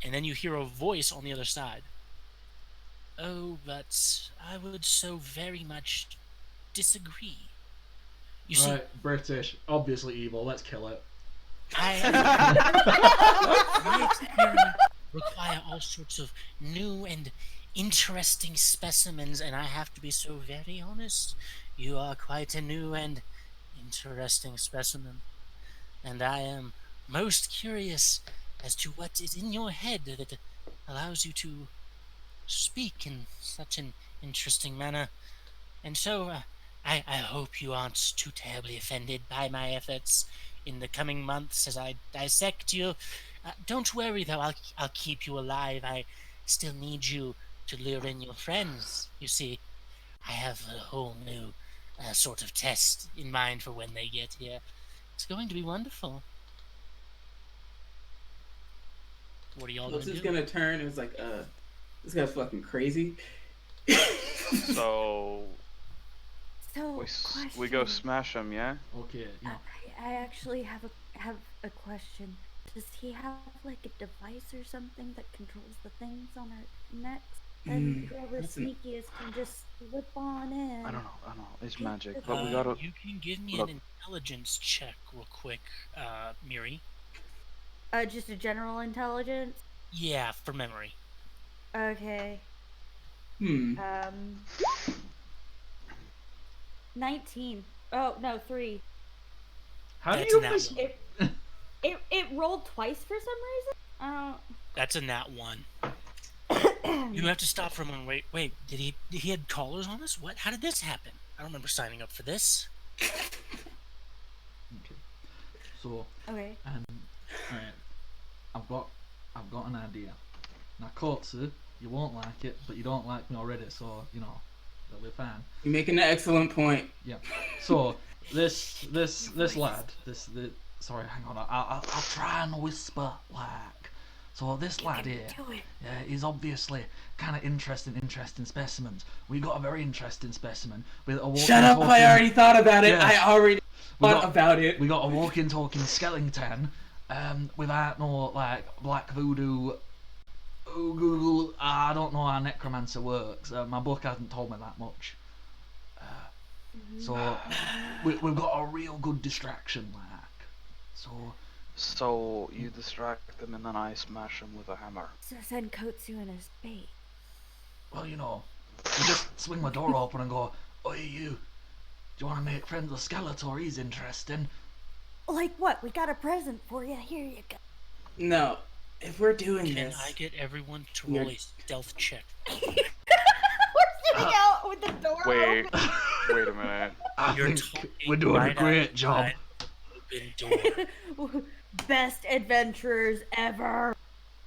And then you hear a voice on the other side. Oh, but I would so very much disagree. You see, Right, British, obviously evil. Let's kill it. my experiments require all sorts of new and interesting specimens, and I have to be so very honest. You are quite a new and interesting specimen, and I am most curious as to what is in your head that allows you to speak in such an interesting manner. And so, I hope you aren't too terribly offended by my efforts in the coming months as I dissect you. Don't worry, though, I'll keep you alive. I still need you to lure in your friends. You see, I have a whole new sort of test in mind for when they get here. It's going to be wonderful. What are y'all What's gonna this do? gonna turn? It was like, this guy's fucking crazy. So So. we go question. smash him, yeah? Okay, yeah. I actually have a question. Does he have like a device or something that controls the things on our necks? And whoever that's an- sneakiest can just slip on in. I don't know. It's Take magic, the but we gotta. You can give me look. an intelligence check real quick, Miri. Just a general intelligence. Yeah, for memory. Okay. 19. Oh no, 3. How do That's you a nat think... one. It rolled twice for some reason. That's a nat 1. You have to stop for a moment. Wait. Did he had collars on us? What? How did this happen? I don't remember signing up for this. Okay. So, Okay. alright. I've got an idea. Now, Kotsu, you won't like it, but you don't like me already, so, you know, that'll be fine. You're making an excellent point. Yeah. So, this lad, sorry, hang on, I'll try and whisper, like. So this lad here, is obviously kind of interesting specimens. We got a very interesting specimen with a walking, Shut up! talking, I already thought about it. Yeah. I already We thought got- about it. We got a walking, talking skeleton, without no like black voodoo. I don't know how necromancer works. My book hasn't told me that much. So we've got a real good distraction, like. So So you distract them and then I smash them with a hammer. So send Kotsu in his bait. Well, you just swing my door open and go, "Oi, you! Do you want to make friends with Skeletor? He's interesting." Like what? We got a present for you. Here you go. No, if we're doing Can this, I get everyone to roll a stealth check? We're sitting out with the door Wait, open. wait a minute. I You're think talking we're doing right a great job. outside open door. Best adventurers ever.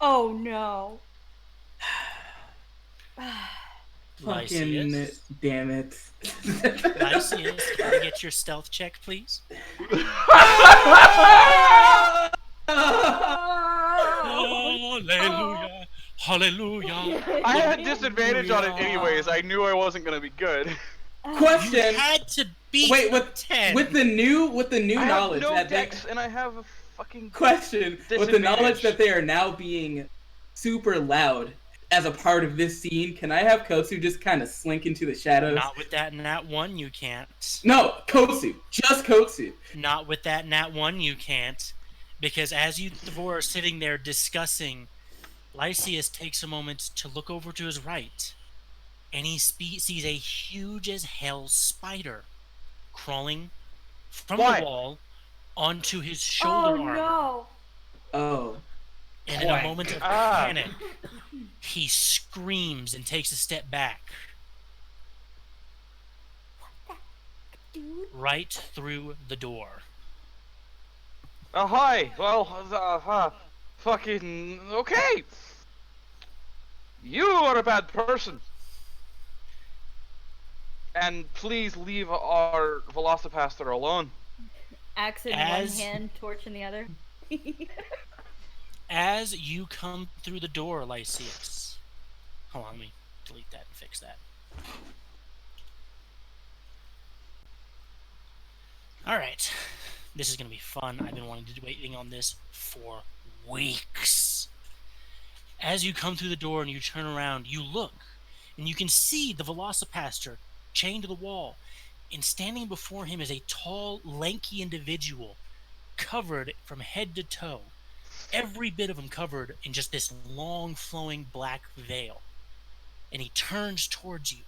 Oh no. fucking Lysias. damn it. Lysias, can I get your stealth check, please? Hallelujah. Hallelujah. I had disadvantage on it anyways. I knew I wasn't gonna be good. Question. You had to beat Wait, with 10. the new I knowledge have no that dex and I have a fucking question with the knowledge disadvantage. that they are now being super loud as a part of this scene, can I have Kotsu just kind of slink into the shadows? Not with that nat 1, you can't. No, Kotsu. Just Kotsu. Not with that nat 1, you can't. Because as you four are sitting there discussing, Lysias takes a moment to look over to his right, and he sees a huge as hell spider crawling from the wall onto his shoulder armor. No. Oh. And in a moment of panic, he screams and takes a step back. Dude. Right through the door. Oh, hi. Well, fucking okay. You are a bad person. And please leave our Velocipaster alone. Axe in one hand, torch in the other. As you come through the door, Lysias. Hold on, let me delete that and fix that. Alright. This is going to be fun. I've been waiting on this for weeks. As you come through the door and you turn around, you look, and you can see the Velocipaster chained to the wall. And standing before him is a tall, lanky individual, covered from head to toe. Every bit of him covered in just this long, flowing black veil. And he turns towards you.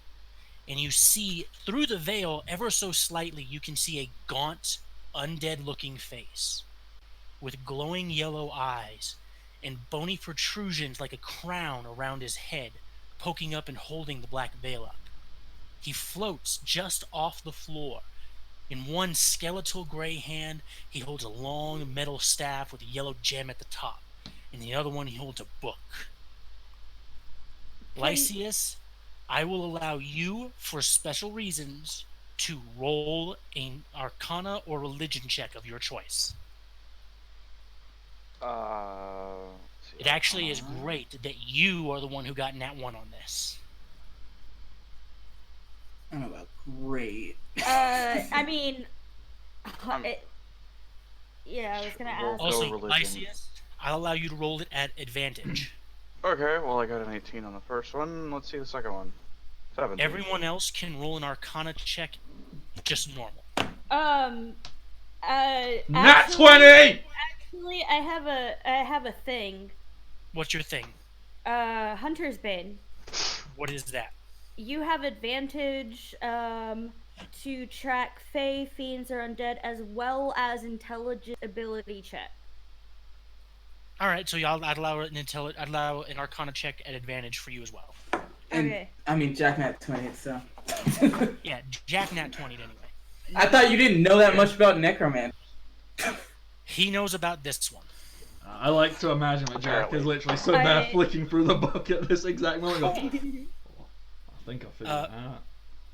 And you see, through the veil, ever so slightly, you can see a gaunt, undead-looking face. With glowing yellow eyes, and bony protrusions like a crown around his head, poking up and holding the black veil up. He floats just off the floor. In one skeletal gray hand, he holds a long metal staff with a yellow gem at the top. In the other one, he holds a book. Lysias, I will allow you, for special reasons, to roll an Arcana or Religion check of your choice. It actually is great that you are the one who got nat 1 on this. I don't know about great. I mean, yeah, I was gonna ask. Also, religion. Lysias, I'll allow you to roll it at advantage. Okay, well I got an 18 on the first one. Let's see the second one. 17. Everyone else can roll an Arcana check just normal. Nat 20! Actually, I have a thing. What's your thing? Hunter's Bane. What is that? You have advantage to track Fae, Fiends, or Undead, as well as Intelligence ability check. All right, so I'd allow an Arcana check at advantage for you as well. And, Okay. I mean, Jack Nat 20, so. Yeah, Jack nat 20 anyway. I thought you didn't know that much about Necroman. He knows about this one. I like to imagine that Jack is literally sitting there flicking through the book at this exact moment. I think I figured it out.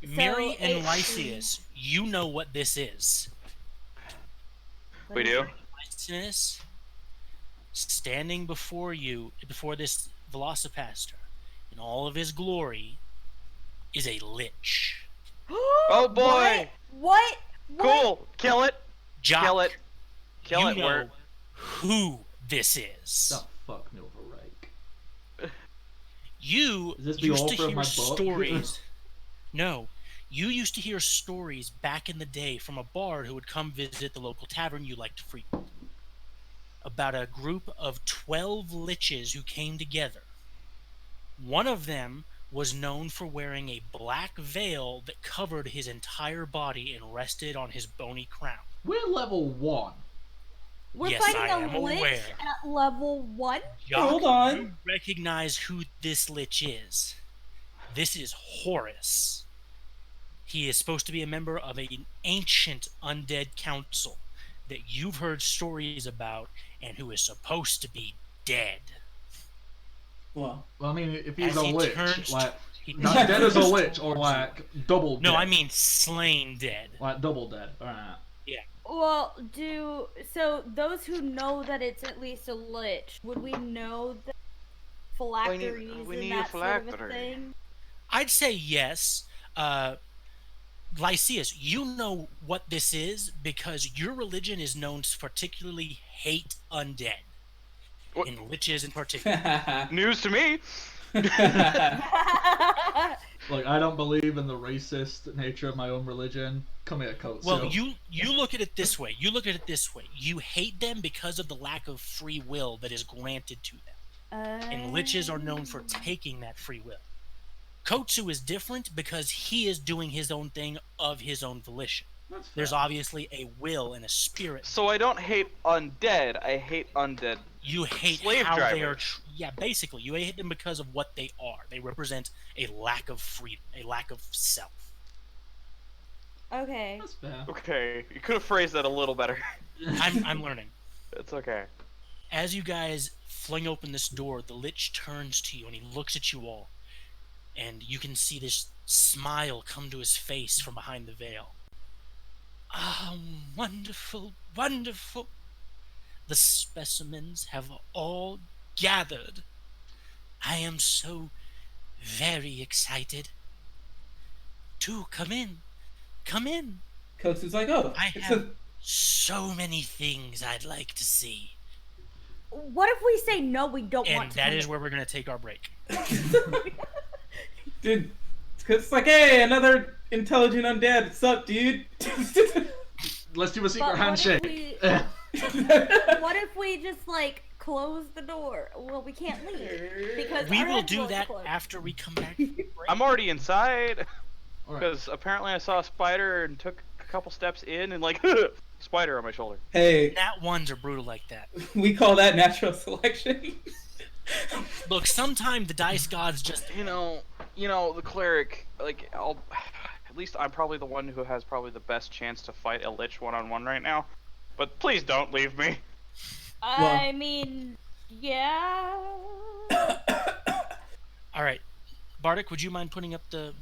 Miri and Lysias, you know what this is. We do? Lysias, standing before you, before this Velocipaster, in all of his glory, is a Lich. Oh boy! What? Cool! Kill it! Jock, Kill it! Kill you it! know Where? who this is. The fuck me over rake. You Is this the used to author of hear my book? stories. No, you used to hear stories back in the day from a bard who would come visit the local tavern you liked to frequent. about a group of 12 liches who came together. One of them was known for wearing a black veil that covered his entire body and rested on his bony crown. We're level 1. We're Yes, fighting I am a lich aware. at level 1? Jock, Hold on. you recognize who this lich is. This is Horus. He is supposed to be a member of an ancient undead council that you've heard stories about and who is supposed to be dead. Well, Well, I mean, if he's As a he lich, turns- like, he not turns dead as a lich, towards or you. like double dead. No, I mean slain dead. like double dead. Alright. Well, so those who know that it's at least a lich, would we know the phylacteries we and need a that sort of a phylactery. thing? I'd say yes. Lycius, you know what this is because your religion is known to particularly hate undead. What? And liches in particular. News to me. Like, I don't believe in the racist nature of my own religion. Come here, Coat. Well, you look at it this way. You hate them because of the lack of free will that is granted to them. And liches are known for taking that free will. Kotsu is different because he is doing his own thing of his own volition. That's fair. There's obviously a will and a spirit. So I don't hate undead. I hate undead. You hate Slave how they are. drivers. Yeah, basically, you hate them because of what they are. They represent a lack of freedom, a lack of self. Okay. That's fair. Okay, you could have phrased that a little better. I'm learning. It's okay. As you guys fling open this door, the Lich turns to you and he looks at you all. And you can see this smile come to his face from behind the veil. Ah, wonderful, wonderful. The specimens have all gathered. I am so very excited. Do come in. Come in. Coates is like, oh, I it's have so many things I'd like to see. What if we say no, we don't want And to? that come is in? where we're going to take our break. dude. It's like, hey, another intelligent undead. What's up, dude? Let's do a secret But handshake. What if we just like close the door? Well, we can't leave because We our will heads do won't that close. after we come back from the break. I'm already inside Alright. because apparently I saw a spider and took a couple steps in and like spider on my shoulder. Hey, Nat ones are brutal like that. we call that natural selection. Look, sometimes the dice gods just You know, the cleric. Like, at least I'm probably the one who has probably the best chance to fight a lich one-on-one right now. But please don't leave me. I mean, yeah. All right, Bardic, would you mind putting up the?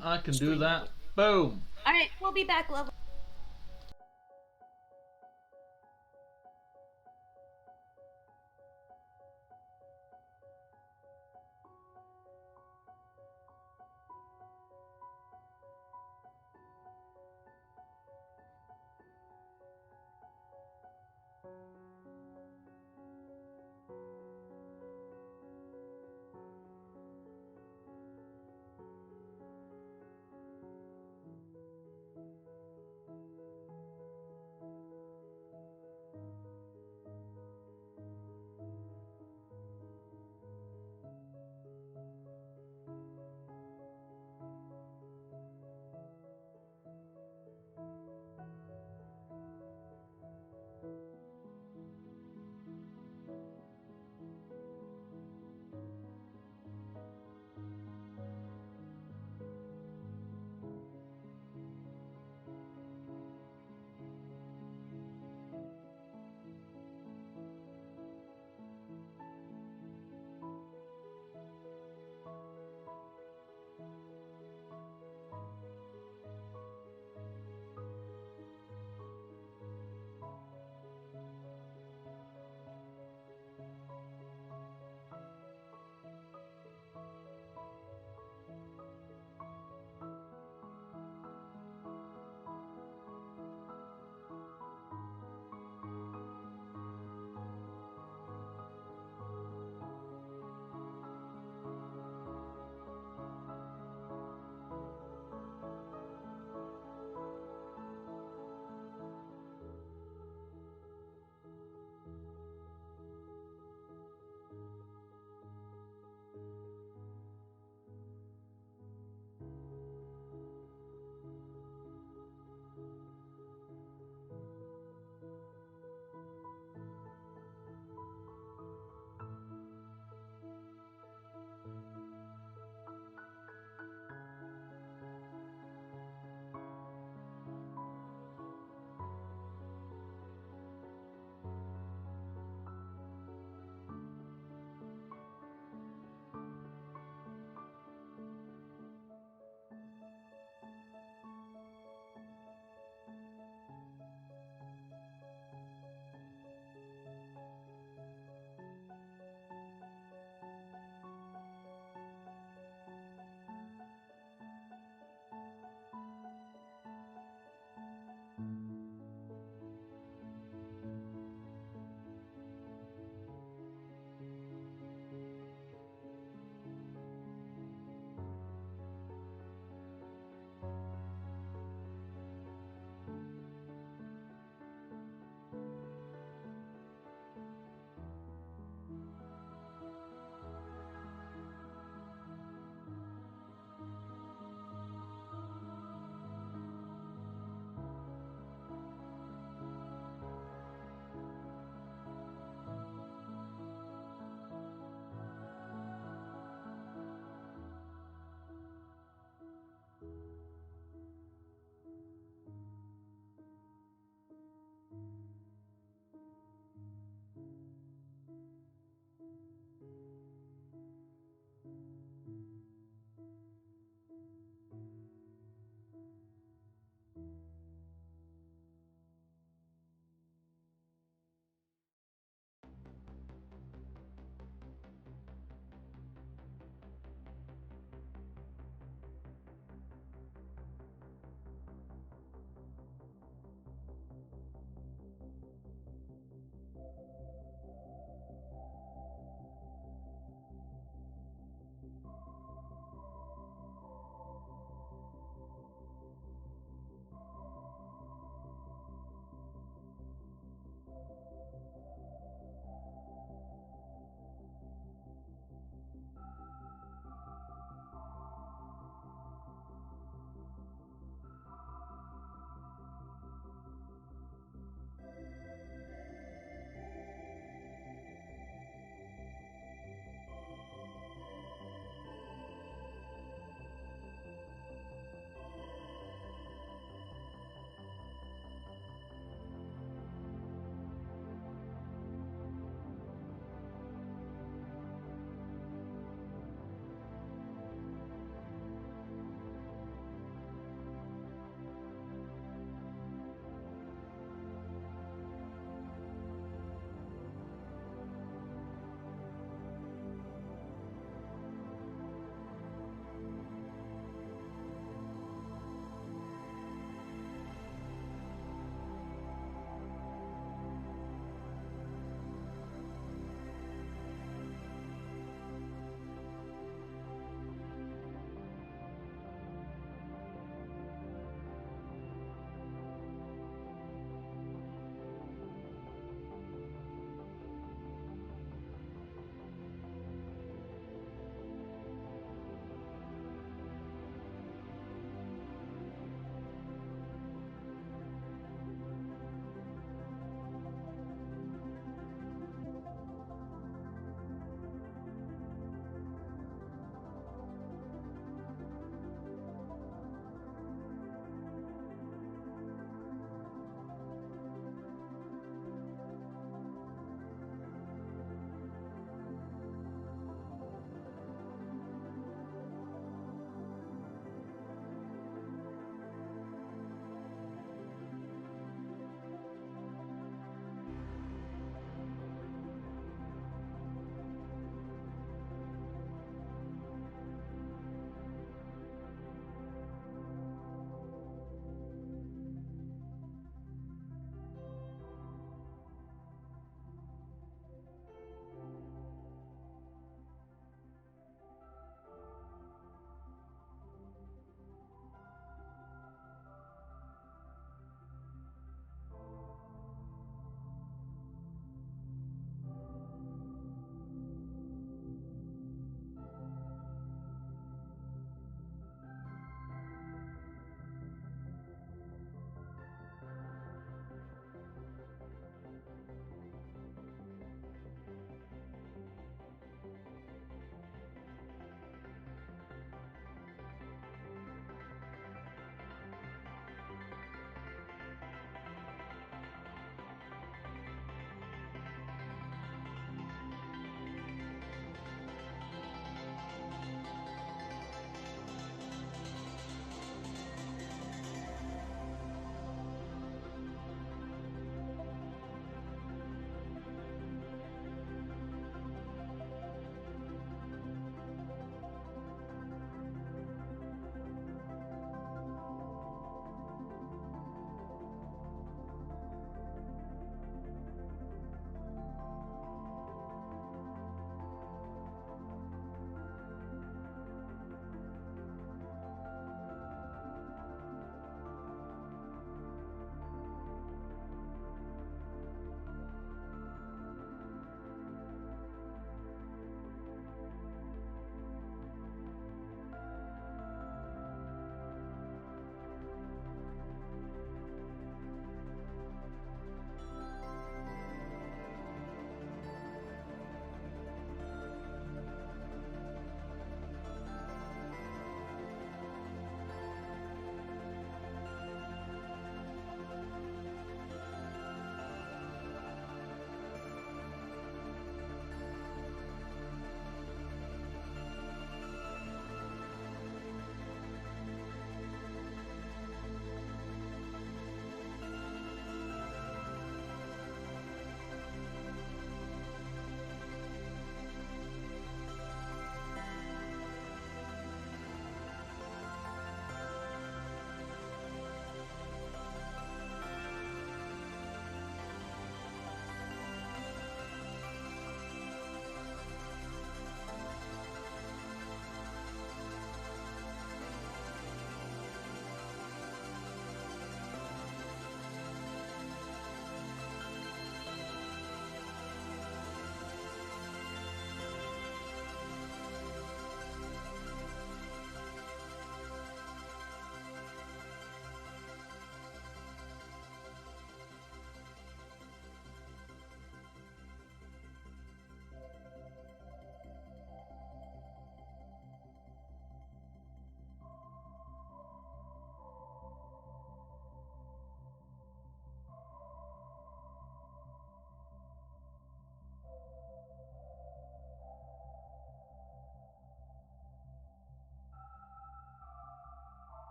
I can do that. Boom. All right, we'll be back level.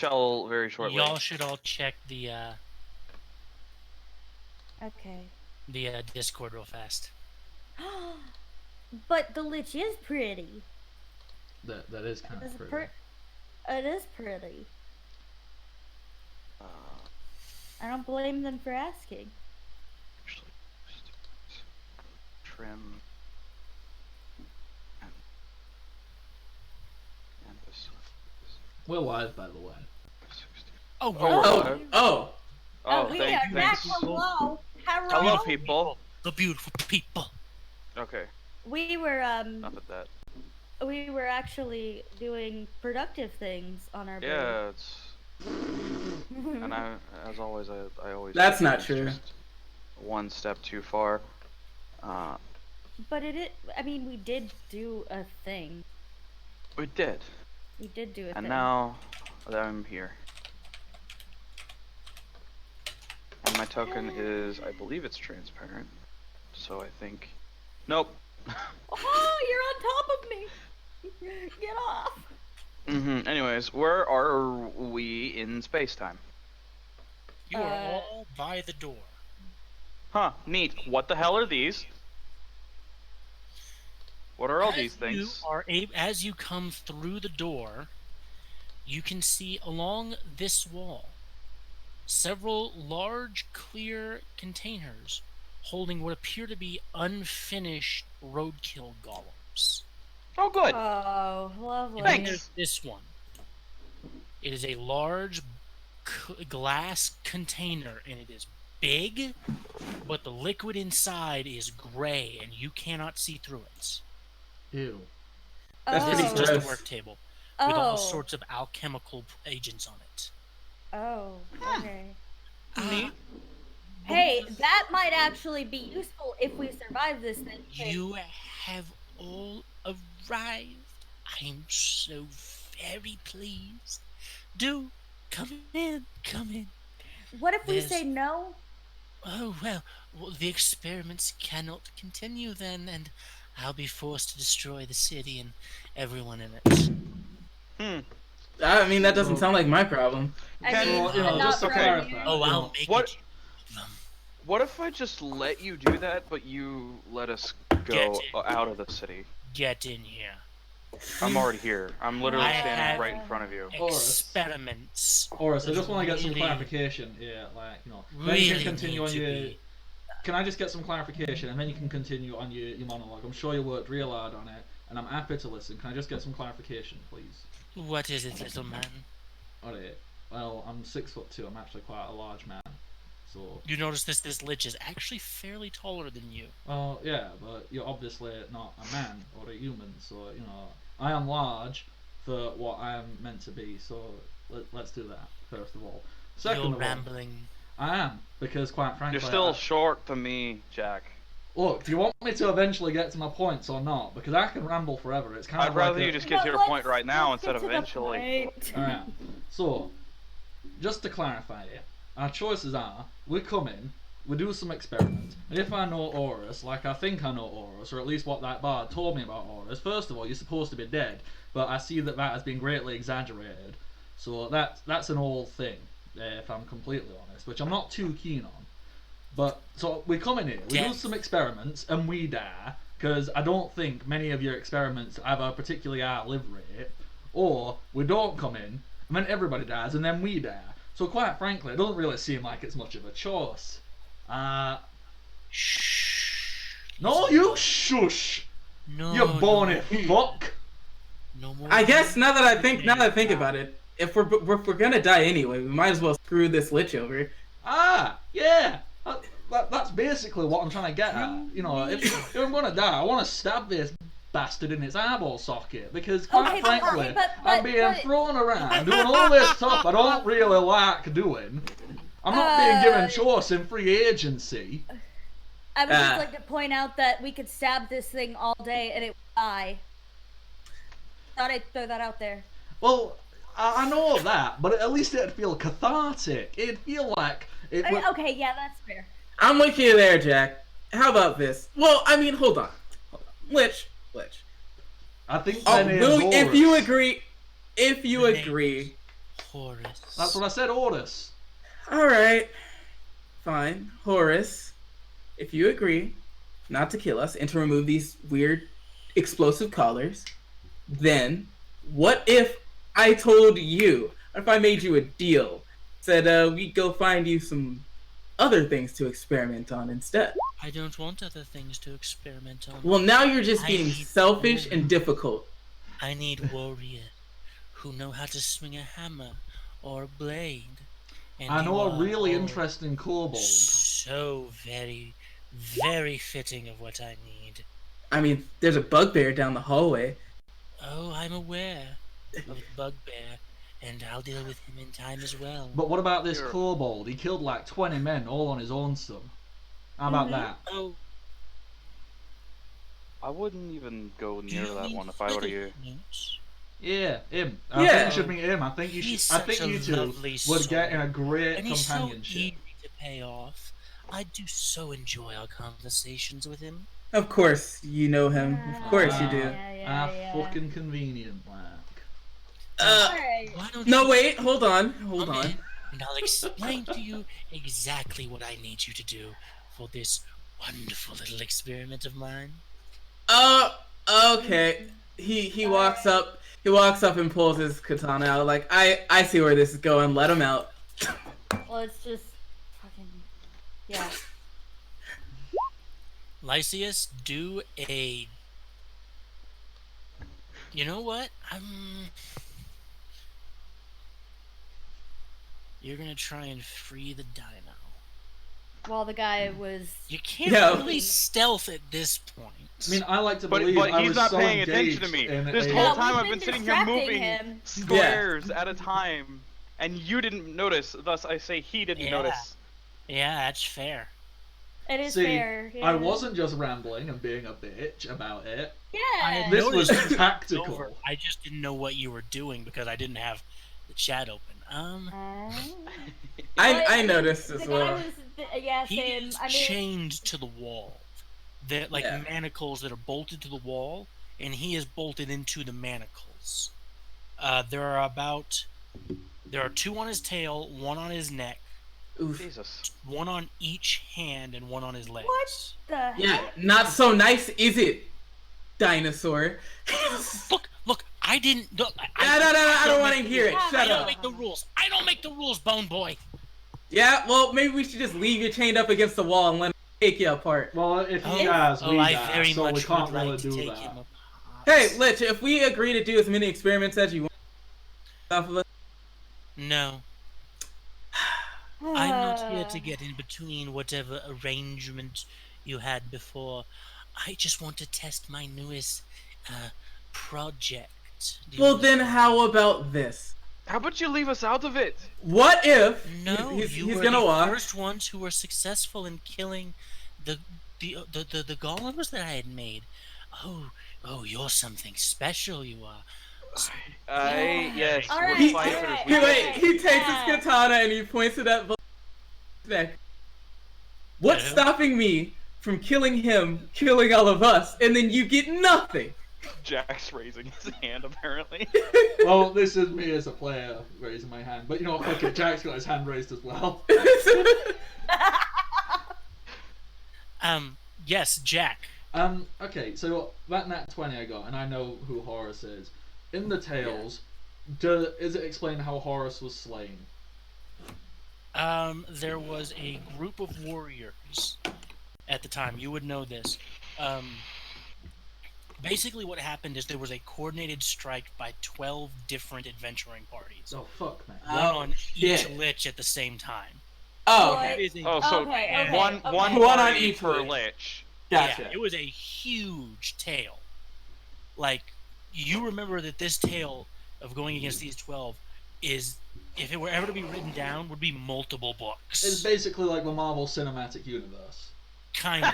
shell very shortly. Y'all should all check the Okay. Discord real fast. But the Lich is pretty. That is kind of pretty. It is pretty. Uh, I don't blame them for asking. actually, trim. And this. We're live, by the way. Oh, Oh, Oh. Oh, we thanks. are back. Hello. Hello, people. the beautiful people. Okay, We were enough of that. we were actually doing productive things on our Yeah, it's. And as always, I always. That's think not it's true. just one step too far. But I mean, we did do a thing. We did, We did do a and thing. now that I'm here. And my token is, I believe it's transparent. So I think. Nope. Oh, you're on top of me. Get off. Anyways, where are we in space time? You are all by the door. Huh, neat. What the hell are these? What are all these things? As you come through the door, you can see along this wall several large clear containers holding what appear to be unfinished roadkill golems. Oh, good. Oh, lovely. Thanks. There's this one. It is a large glass container, and it is big, but the liquid inside is gray, and you cannot see through it. Ew. That's This pretty is just a gross. work table with all sorts of alchemical agents on it. Oh, okay. Neat. Hey, that might actually be useful if we survive this thing. You have all arrived. I'm so very pleased. Do come in, come in. What if we There's- say no? Oh, well, the experiments cannot continue then, and I'll be forced to destroy the city and everyone in it. I mean, that doesn't sound like my problem. I mean, Well, you know, not just to for clarify. you. Oh, I'll What- make what- it. What if I just let you do that, but you let us go out of the city? Get in here. I'm already here. I'm literally I standing have- right in front of you. Experiments. Horus, I just want to get some Really- clarification. Yeah, like, you know. Then you Really can continue need on to your. be. Can I just get some clarification and then you can continue on your monologue? I'm sure you worked real hard on it and I'm happy to listen. Can I just get some clarification, please? What is it, little man? Alright. Well, I'm 6'2". I'm actually quite a large man. So. You notice this Lich is actually fairly taller than you. Well, yeah, but you're obviously not a man or a human, so, you know, I am large for what I am meant to be, so let's do that, first of all. Second You're of all, rambling. I am, because quite frankly... You're still short to me, Jack. Look, do you want me to eventually get to my points or not? Because I can ramble forever, it's kind I'd of rather like you just get to your point right now instead of eventually. Alright, so, just to clarify it, our choices are, we come in, we do some experiments, and if I know Horus, like I think I know Horus, or at least what that bard told me about Horus, first of all, you're supposed to be dead, but I see that has been greatly exaggerated, so that's an old thing, if I'm completely honest, which I'm not too keen on. But, so, we come in here, we do some experiments, and we die, because I don't think many of your experiments have a particularly high live rate, or we don't come in, and then everybody dies, and then we die. So quite frankly, it doesn't really seem like it's much of a choice. Shh. No, you shush! No. You bony fuck! No more. I guess now that I think about it, if we're gonna die anyway, we might as well screw this Lich over. Yeah! That's basically what I'm trying to get at. You know, if I'm gonna die, I want to stab this bastard in its eyeball socket, because quite frankly, I'm being thrown around, doing all this stuff I don't really like doing. I'm not being given choice in free agency. I would just like to point out that we could stab this thing all day and it would die. Thought I'd throw that out there. Well, I know that, but at least it'd feel cathartic. It'd feel like it would... Okay, yeah, that's fair. I'm with you there, Jack. How about this? Well, I mean, hold on. Lich. I think Oh, my name's Horus. if you agree, Horus. That's what I said, Horus. All right, fine, Horus. If you agree not to kill us and to remove these weird explosive collars, then what if I told you? What if I made you a deal? Said we'd go find you some other things to experiment on instead. I don't want other things to experiment on. Well, now you're just I being need selfish warriors. and difficult. I need warriors who know how to swing a hammer or a blade. And I know you a are really all interesting kobold. So very, very fitting of what I need. I mean, there's a bugbear down the hallway. Oh, I'm aware of the bugbear, and I'll deal with him in time as well. But what about this Sure. kobold? He killed like 20 men all on his own, son. How about that? Oh, I wouldn't even go do near you that mean one if I were you. footnotes? Yeah, him. I Yeah. think you should meet him. I think you He's should. I think such a you two lovely would get in a soul. great And he's so companionship. easy to pay off. I do so enjoy our conversations with him. Of course, you know him. Of course you do. Yeah. Fucking convenient, like. Alright. Why don't No, you wait, hold on. Hold come on. in and I'll explain to you exactly what I need you to do for this wonderful little experiment of mine. Okay. He walks up. He walks up and pulls his katana out. Like, I see where this is going. Let him out. Well, it's just fucking. Yeah. Lysias, do a. You know what? You're gonna try and free the dino. While the guy was. You can't Yeah. really stealth at this point. I mean, I like to But believe I he's was not so paying attention to engaged me. in This a- whole Yeah, time we've I've been been sitting here distracting moving him. squares at a time, and you didn't notice. Thus, I say he didn't Yeah. notice. Yeah, that's fair. It is See, fair. Yeah. I wasn't just rambling and being a bitch about it. Yeah. This was noticed it tactical. over. I just didn't know what you were doing because I didn't have the chat open. I noticed as The guy well. was. Yeah, He same. is I mean. chained to the wall. They're like Yeah. manacles that are bolted to the wall, and he is bolted into the manacles. There are two on his tail, one on his neck, Oof. Jesus. one on each hand, and one on his legs. What the Yeah, heck? not so nice, is it, dinosaur? Look! I didn't. Look, No, I don't want to hear it. Yeah, Shut I don't up. make the rules. I don't make the rules, Bone Boy. Yeah, well, maybe we should just leave you chained up against the wall and let him take you apart. Well, if he Oh, dies, we I die, very so we much can't would really like to do take that. him apart. Hey, Lich, if we agree to do as many experiments as you want, off of us, No, I'm not here to get in between whatever arrangement you had before. I just want to test my newest project. Do you well, then understand? how about this? How about you leave us out of it? What if No, he's you were gonna the walk? first ones who were successful in killing the golems that I had made. Oh, you're something special. You are. Yes, All we're right, fighters. all right, We He all get wait, it. he takes Yeah. his katana and he points it at neck. What's Yeah. stopping me from killing him, killing all of us, and then you get nothing? Jack's raising his hand apparently. Well, this is me as a player raising my hand, but you know what? Fuck it, Jack's got his hand raised as well. Yes, Jack. Okay, so that nat 20 I got, and I know who Horus is. In the tales, is it explained how Horus was slain? There was a group of warriors at the time. You would know this. Basically, what happened is there was a coordinated strike by 12 different adventuring parties. Oh, fuck, man. One on each shit. lich at the same time. Oh, What? okay. It is a, Oh, so Okay, one okay. one One on party each per lich. lich. Gotcha. Yeah, it was a huge tale. Like, you remember that this tale of going against these 12 is, if it were ever to be written down, would be multiple books. It's basically like the Marvel Cinematic Universe. Kind of.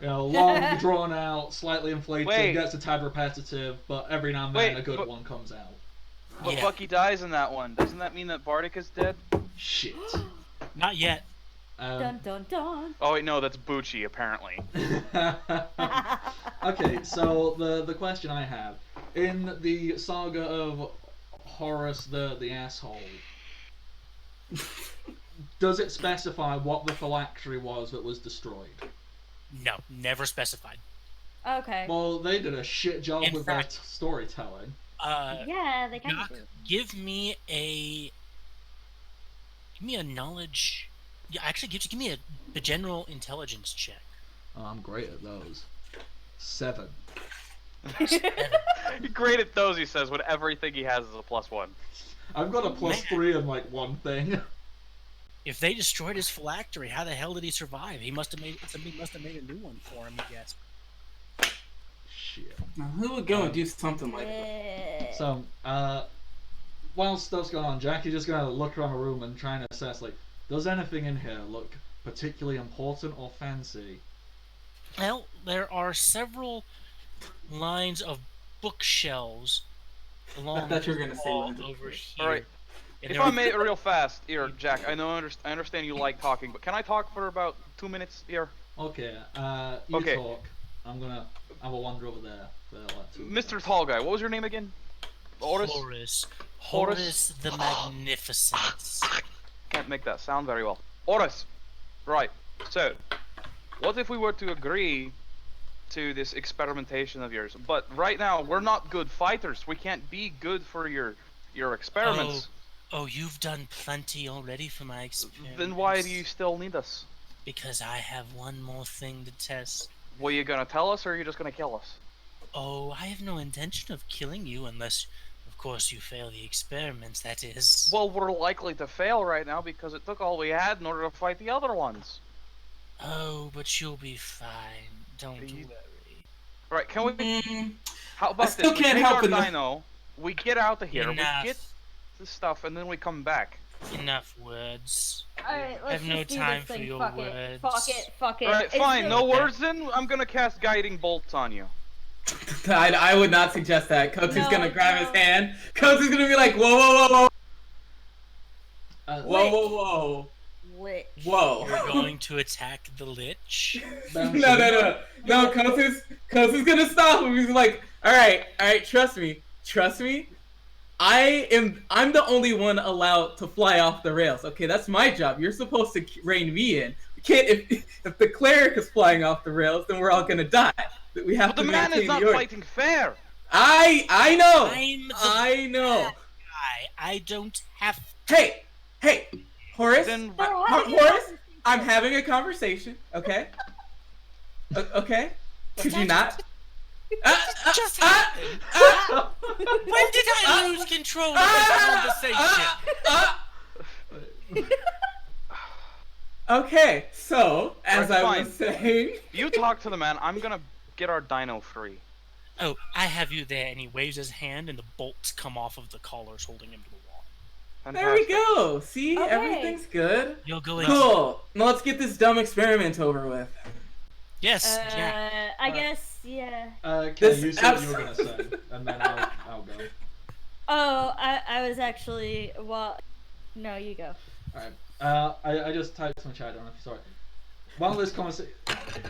You know, long, drawn out, slightly inflated, Wait. gets a tad repetitive, but every now and then Wait, a good but- one comes out. But Yeah. Bucky dies in that one. Doesn't that mean that Bardic is dead? Shit. Not yet. Dun dun dun. Oh wait, no, that's Bucci apparently. Okay, so the question I have, in the saga of Horus the asshole, does it specify what the phylactery was that was destroyed? No, never specified. Okay. Well, they did a shit job In with fact- their storytelling. Yeah, they kind of Doc, do. give me a knowledge. Yeah, actually, give me a general intelligence check. Oh, I'm great at those. 7. You're great at those, he says, when everything he has is a +1. I've got a +3 in like one thing. If they destroyed his phylactery, how the hell did he survive? Somebody must have made a new one for him, I guess. Shit. Now, who would go and do something like that? So, while stuff's going on, Jackie's just gonna look around the room and try and assess, like, does anything in here look particularly important or fancy? Well, there are several lines of bookshelves along thought you were the gonna say wall lines of over books. here. Alright. And If there I are- may real fast here, Jack, I understand you like talking, but can I talk for about 2 minutes here? Okay, you Okay. talk. I will wander over there for like 2 Mr. Tall Guy, what was your name again? Horus? Horus. Horus? Horus the Magnificent. Can't make that sound very well. Horus! Right, so, what if we were to agree to this experimentation of yours? But right now, we're not good fighters. We can't be good for your experiments. Oh, you've done plenty already for my experience. Then why do you still need us? Because I have one more thing to test. Were you gonna tell us, or are you just gonna kill us? Oh, I have no intention of killing you unless, of course, you fail the experiments, that is. Well, we're likely to fail right now because it took all we had in order to fight the other ones. Oh, but you'll be fine. Don't You- worry. Right, can we... Mm, How about still this? We can't take help our enough. dino, we get out of here, Enough. we get the stuff, and then we come back. Enough words. Alright, I let's have no just do time this for thing. your Fuck words. it. Fuck it. Fuck it. Alright, It's fine, no really- words then? I'm gonna cast Guiding Bolts on you. I would not suggest that. Kotu's No, gonna grab no. his hand. Kotu's gonna be like, whoa, whoa, whoa, Uh, whoa, whoa, whoa, Lich. whoa. You're going to attack the Lich? No, Kotu's gonna stop him. He's like, all right, trust me. I'm the only one allowed to fly off the rails. Okay, that's my job. You're supposed to rein me in. You can't. If the cleric is flying off the rails, then we're all gonna die. We have But the to man maintain is not the order. fighting fair! I know. I'm the I know. bad guy. I don't have. Hey, Horace. Then... No, how did you Horace, know? I'm having a conversation. Okay. Okay. Could you not? Just happened? When did I lose control of the conversation? Okay, so as Alright, I was saying, You talk to the man, I'm gonna get our dino free. Oh, I have you there, and he waves his hand, and the bolts come off of the collars holding him to the wall. there we Fantastic. go. See, Okay. everything's good. You'll go in. Cool. Now let's get this dumb experiment over with. Yes, Jack. I guess, yeah. Okay, This you said what you were gonna say, and then I'll go. Oh, I was actually, well, no, you go. Alright. I just typed some chat, I don't know if you saw it. While this conversation,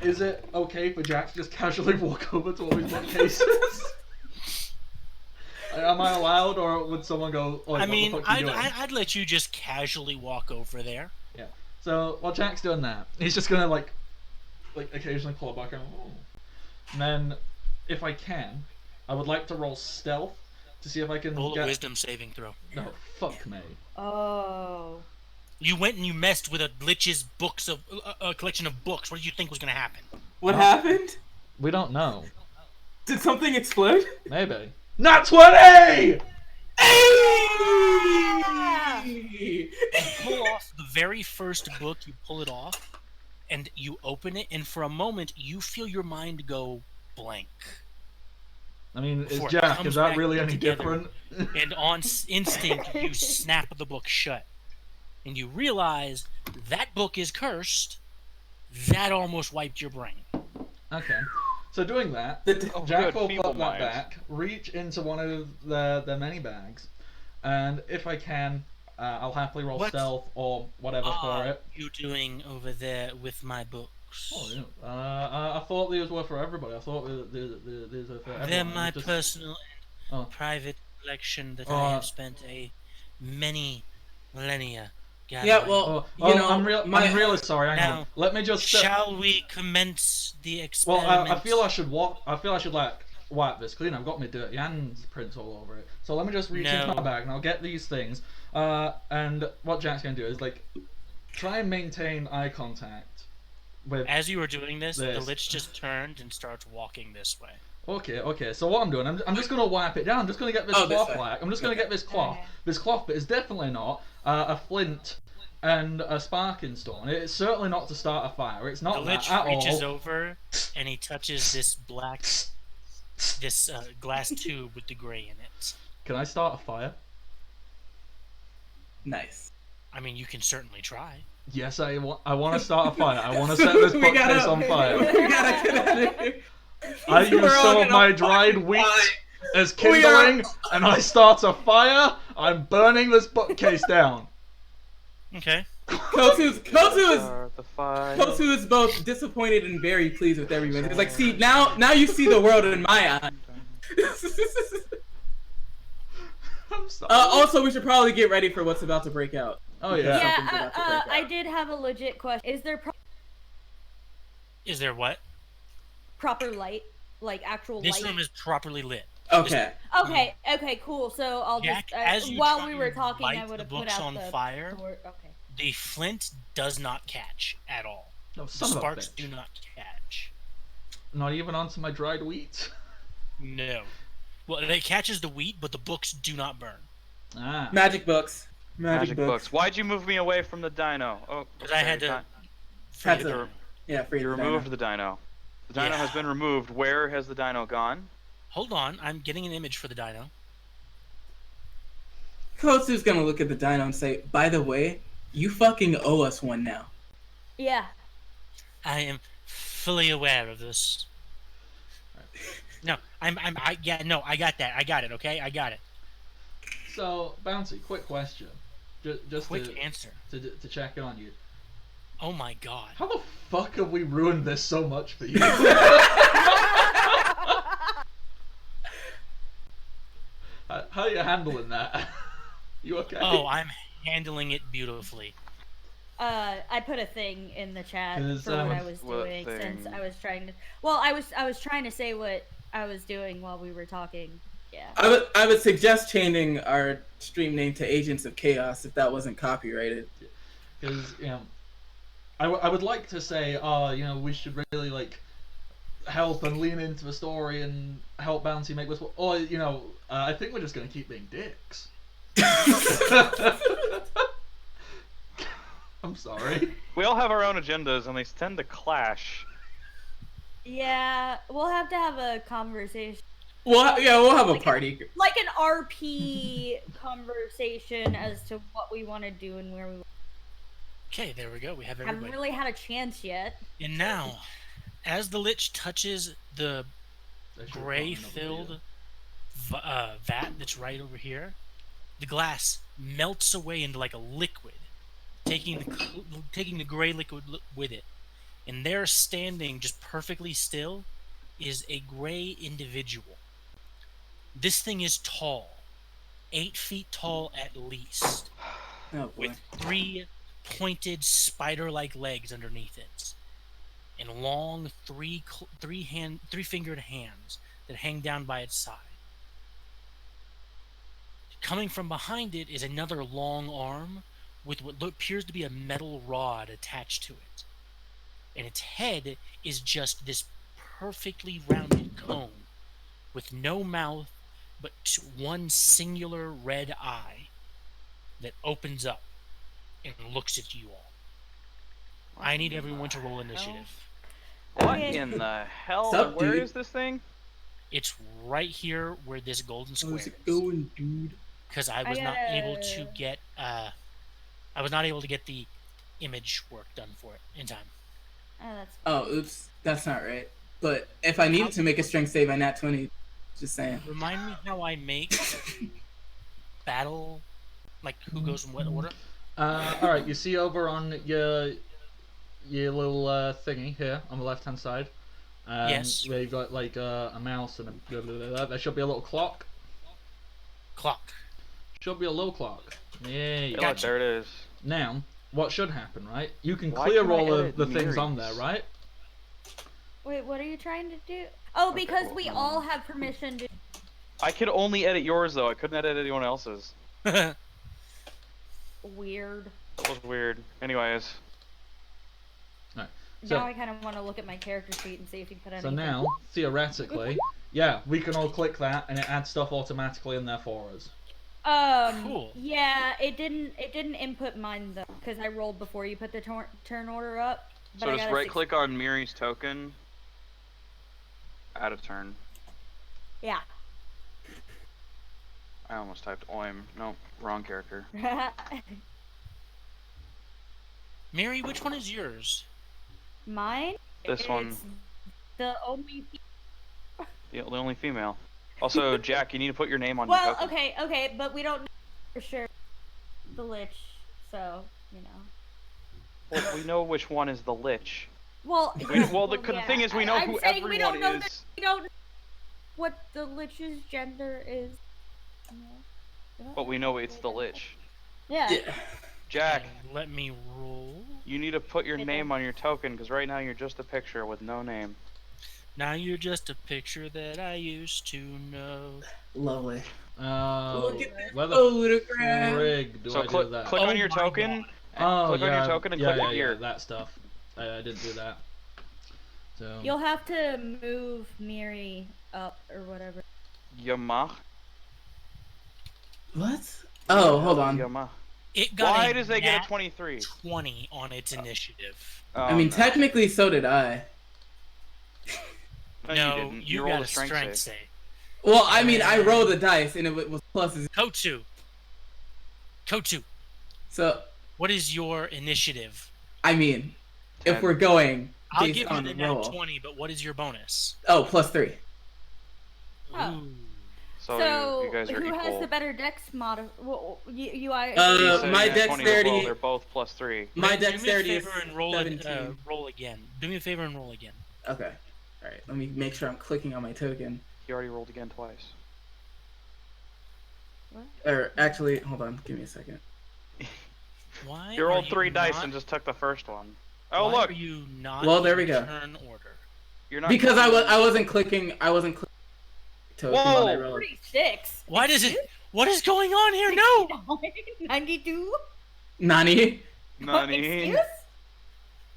is it okay for Jack to just casually walk over to all these bookcases? Am I allowed, or would someone go, oh, I mean, what the fuck you doing? I'd let you just casually walk over there. Yeah. So while Jack's doing that, he's just gonna like occasionally pull a bucket. And then, if I can, I would like to roll stealth to see if I can Roll a get. wisdom saving throw. No, fuck me. Oh. You went and you messed with a Lich's books of a collection of books. What did you think was gonna happen? What Huh? happened? We don't know. Did something explode? Maybe. Not 20! You pull off the very first book. You pull it off, and you open it. And for a moment, you feel your mind go blank. I mean, is Before it Jack, comes is that back really any together. different? And on instinct, you snap the book shut, and you realize that book is cursed. That almost wiped your brain. Okay. So doing that, Oh, Jack good, will feeble put that minds. back, reach into one of the many bags, and if I can, I'll happily roll What stealth or whatever for are it. you doing over there with my books? Oh, yeah. I thought these were for everybody. I thought these are for everyone. They're my Just- personal Oh. and private collection that I have spent many millennia gathering. Yeah, well, I'm really sorry. Hang on. Now, Let me just. Shall we commence the Well, experiment? I feel I should like wipe this clean. I've got my dirty hands prints all over it. So let me just reach into my bag and I'll get these things. And what Jack's gonna do is like try and maintain eye contact with. As you were doing this, the Lich just turned and starts walking this way. Okay. So what I'm doing, I'm just gonna wipe it down. I'm just gonna get this cloth back. I'm just gonna get this cloth. This cloth, but it's definitely not a flint and a sparking stone. It's certainly not to start a fire. It's not the Lich that at reaches all. over and he touches this glass tube with the gray in it. Can I start a fire? Nice. I mean, you can certainly try. Yes, I want to start a fire. I want to set this bookcase on fire. We gotta get out of here. I use some of my dried wheat as kindling, and I start a fire. I'm burning this bookcase down. Okay. Kotu is both disappointed and very pleased with everyone. He's like, see, now you see the world in my eyes. I'm sorry. Also, we should probably get ready for what's about to break out. Oh yeah. Yeah, I did have a legit question. Is there what? proper light, like actual light? This room is properly lit. Okay. Okay, cool. So I'll Jack, just as you while try we were and talking, light I would the have put books out on the fire. Okay. The flint does not catch at all. No, The son of a sparks bitch. do not catch. Not even onto my dried wheat. No. Well, it catches the wheat, but the books do not burn. Ah. Magic books. Magic books. Why'd you move me away from the dino? Oh, Because I had to. Had free to- the- Yeah, free You the removed the dino. The dino has been removed. Where has the dino gone? Hold on, I'm getting an image for the dino. Kotu's gonna look at the dino and say, by the way, you fucking owe us one now. Yeah. I am fully aware of this. No, I got that. I got it. Okay, I got it. So, Bouncy, quick question. Just Quick answer. to check in on you. Oh my god. How the fuck have we ruined this so much for you? How are you handling that? You okay? Oh, I'm handling it beautifully. I put a thing in the chat for what I was What doing since thing? I was trying to. Well, I was trying to say what I was doing while we were talking. Yeah. I would suggest changing our stream name to Agents of Chaos if that wasn't copyrighted. Because I would like to say, we should really like help and lean into the story and help Bouncy make this. Or I think we're just gonna keep being dicks. I'm sorry. We all have our own agendas, and they tend to clash. Yeah, we'll have to have a conversation. We'll have a party. Like an RP conversation as to what we want to do and where we Okay, there we go. We have everybody. haven't really had a chance yet. And now, as the Lich touches the gray-filled vat that's right over here, the glass melts away into like a liquid, taking the gray liquid with it. And there, standing just perfectly still, is a gray individual. This thing is tall, 8 feet tall at least, Oh boy. with 3 pointed spider-like legs underneath it, and long three-fingered hands that hang down by its side. Coming from behind it is another long arm with what appears to be a metal rod attached to it. And its head is just this perfectly rounded cone with no mouth but one singular red eye that opens up and looks at you all. I need everyone to roll initiative. What Okay. in the hell? Sup, Where dude? is this thing? It's right here where this golden square How's is. it going, dude? Because I was not able to get the image work done for it in time. Oh, that's Oh, oops. That's not right. But if I needed to make a strength save on nat 20, just saying. Remind me how I make battle, like who goes in what order? Alright, you see over on your little thingy here on the left hand side. Yes. Where you've got like a mouse and there should be a little clock. Clock. Should be a low clock. Yay. Hey, look, Gotcha. there it is. Now, what should happen, right? You can Why clear can't I all of edit the things on there, Miri's? right? Wait, what are you trying to do? Oh, Okay, because well, we no. all have permission to. I could only edit yours though. I couldn't edit anyone else's. Weird. That was weird. Anyways, Right. Now So, I kind of want to look at my character sheet and see if you put anything. so now, theoretically, yeah, we can all click that and it adds stuff automatically in there for us. Cool. Yeah, it didn't input mine though, because I rolled before you put the turn order up. But so I just got a right click on Miri's token. Add a turn. Yeah. I almost typed OIM. No, wrong character. Miri, which one is yours? Mine. This one. It's the only. The only female. Also, Jack, you need to put your name on your Well, token. okay, but we don't know for sure the Lich, so you know. Well, we know which one is the Lich. Well, The yeah. thing is, we know I'm who saying we don't everyone know is. we don't know what the Lich's gender is. But we know it's the Lich. Yeah. Jack, And let me roll. you need to put your name on your token, because right now you're just a picture with no name. Now you're just a picture that I used to know. Lovely. Oh, Look at this where the photograph. frig do So I click do that? on Oh your my token. Oh, Click yeah, on your token and yeah, click yeah, it here. yeah, that stuff. I didn't do that. So. You'll have to move Miri up or whatever. Yamah. What? Oh, hold on. Yamah. It got Why a does they get nat a 23? 20 on its initiative. Oh, I mean, no. technically, so did I. No, No, you didn't. you rolled got a strength save. Well, I mean, I rolled the dice and it was pluses. Kotu, So, what is your initiative? I mean, if 10. we're going I'll based give you on the the nat roll. 20, but what is your bonus? Oh, +3. Oh. Ooh. So, you guys are who equal. has the better dex mod? Well, you are. You said my you had 20 as well, dexterity- They're both +3. My Do me a dexterity is favor and roll, 17. roll again. Do me a favor and roll again. Okay. Alright, let me make sure I'm clicking on my token. You already rolled again twice. Or, actually, hold on, give me a second. Why? You are rolled 3 dice not- and just took the first one. Oh, why look! Are you not Well, there we in go. Turn order. You're not. Because I wasn't clicking token when I Whoa! rolled. 46. Why does it? What is going on here? No. 92. Nani? Nani. Excuse?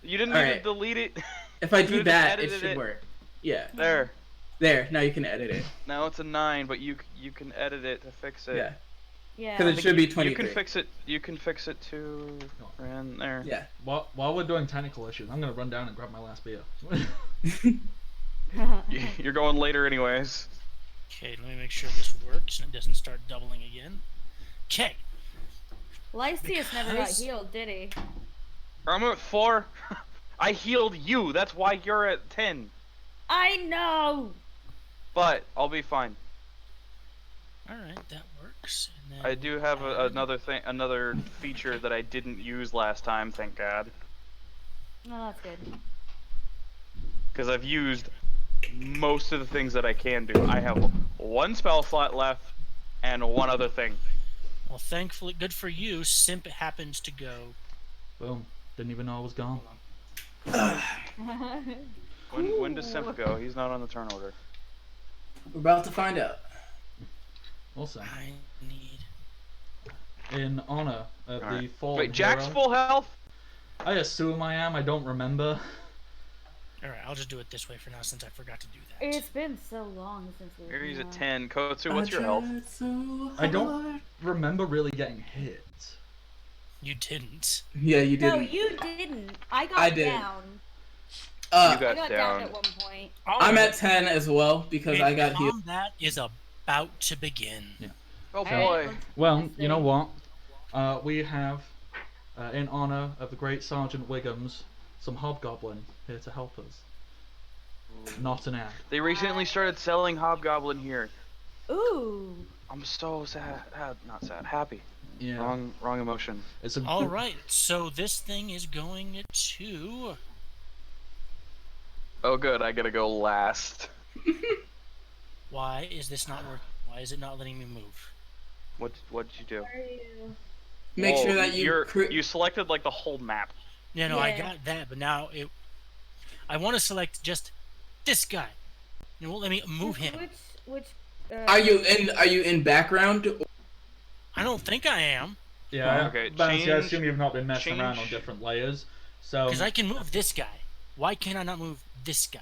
You didn't need to Alright. delete it. If I You do could've that, it edited should it. work. Yeah. There. There, now you can edit it. Now it's a 9, but you can edit it to fix it. Yeah. Yeah. Because it should be 23. You can fix it. You can fix it to and there. Yeah. While we're doing technical issues, I'm gonna run down and grab my last beer. You're going later anyways. Okay, let me make sure this works and it doesn't start doubling again. Okay. Lysias never got Because- healed, did he? I'm at 4. I healed you. That's why you're at 10. I know. But I'll be fine. All right, that works. And then I do have another feature that I didn't use last time. Thank God. No, that's good. Because I've used most of the things that I can do. I have 1 spell slot left and 1 other thing. Well, thankfully, good for you. Simp happens to go. Boom. Didn't even know I was gone. When does Simp go? He's not on the turn order. We're about to find out. Also, I need. in honor of the Alright. fallen Wait, Jack's hero, full health? I assume I am. I don't remember. All right, I'll just do it this way for now since I forgot to do that. It's been so long since we. Aries at 10. Kotsu, what's your health? I don't remember really getting hit. You didn't. Yeah, you No, didn't. you didn't. I got I did. down. You I got got down. down at one point. I'm at 10 as well because I got healed. Combat is about to begin. Oh Alright, boy. let's- Well, let's you know see. what? We have, in honor of the great Sergeant Wiggums, some hobgoblin here to help us. Not an ad. They recently started selling Hobgoblin here. Ooh. I'm so sad. Not sad. Happy. Yeah. Wrong emotion. It's a All right, so this thing is going to. Oh good, I gotta go last. Why is this not working? Why is it not letting me move? What'd you do? Where are you? Make sure that you selected like the whole map. Yeah, no, I Yeah. got that, but now I want to select just this guy. It won't let me move him. Which Are you in background? I don't think I am, Yeah, Okay, Bouncy, I assume change- you've not been messing around on change- different layers. So because I can move this guy. Why can I not move this guy?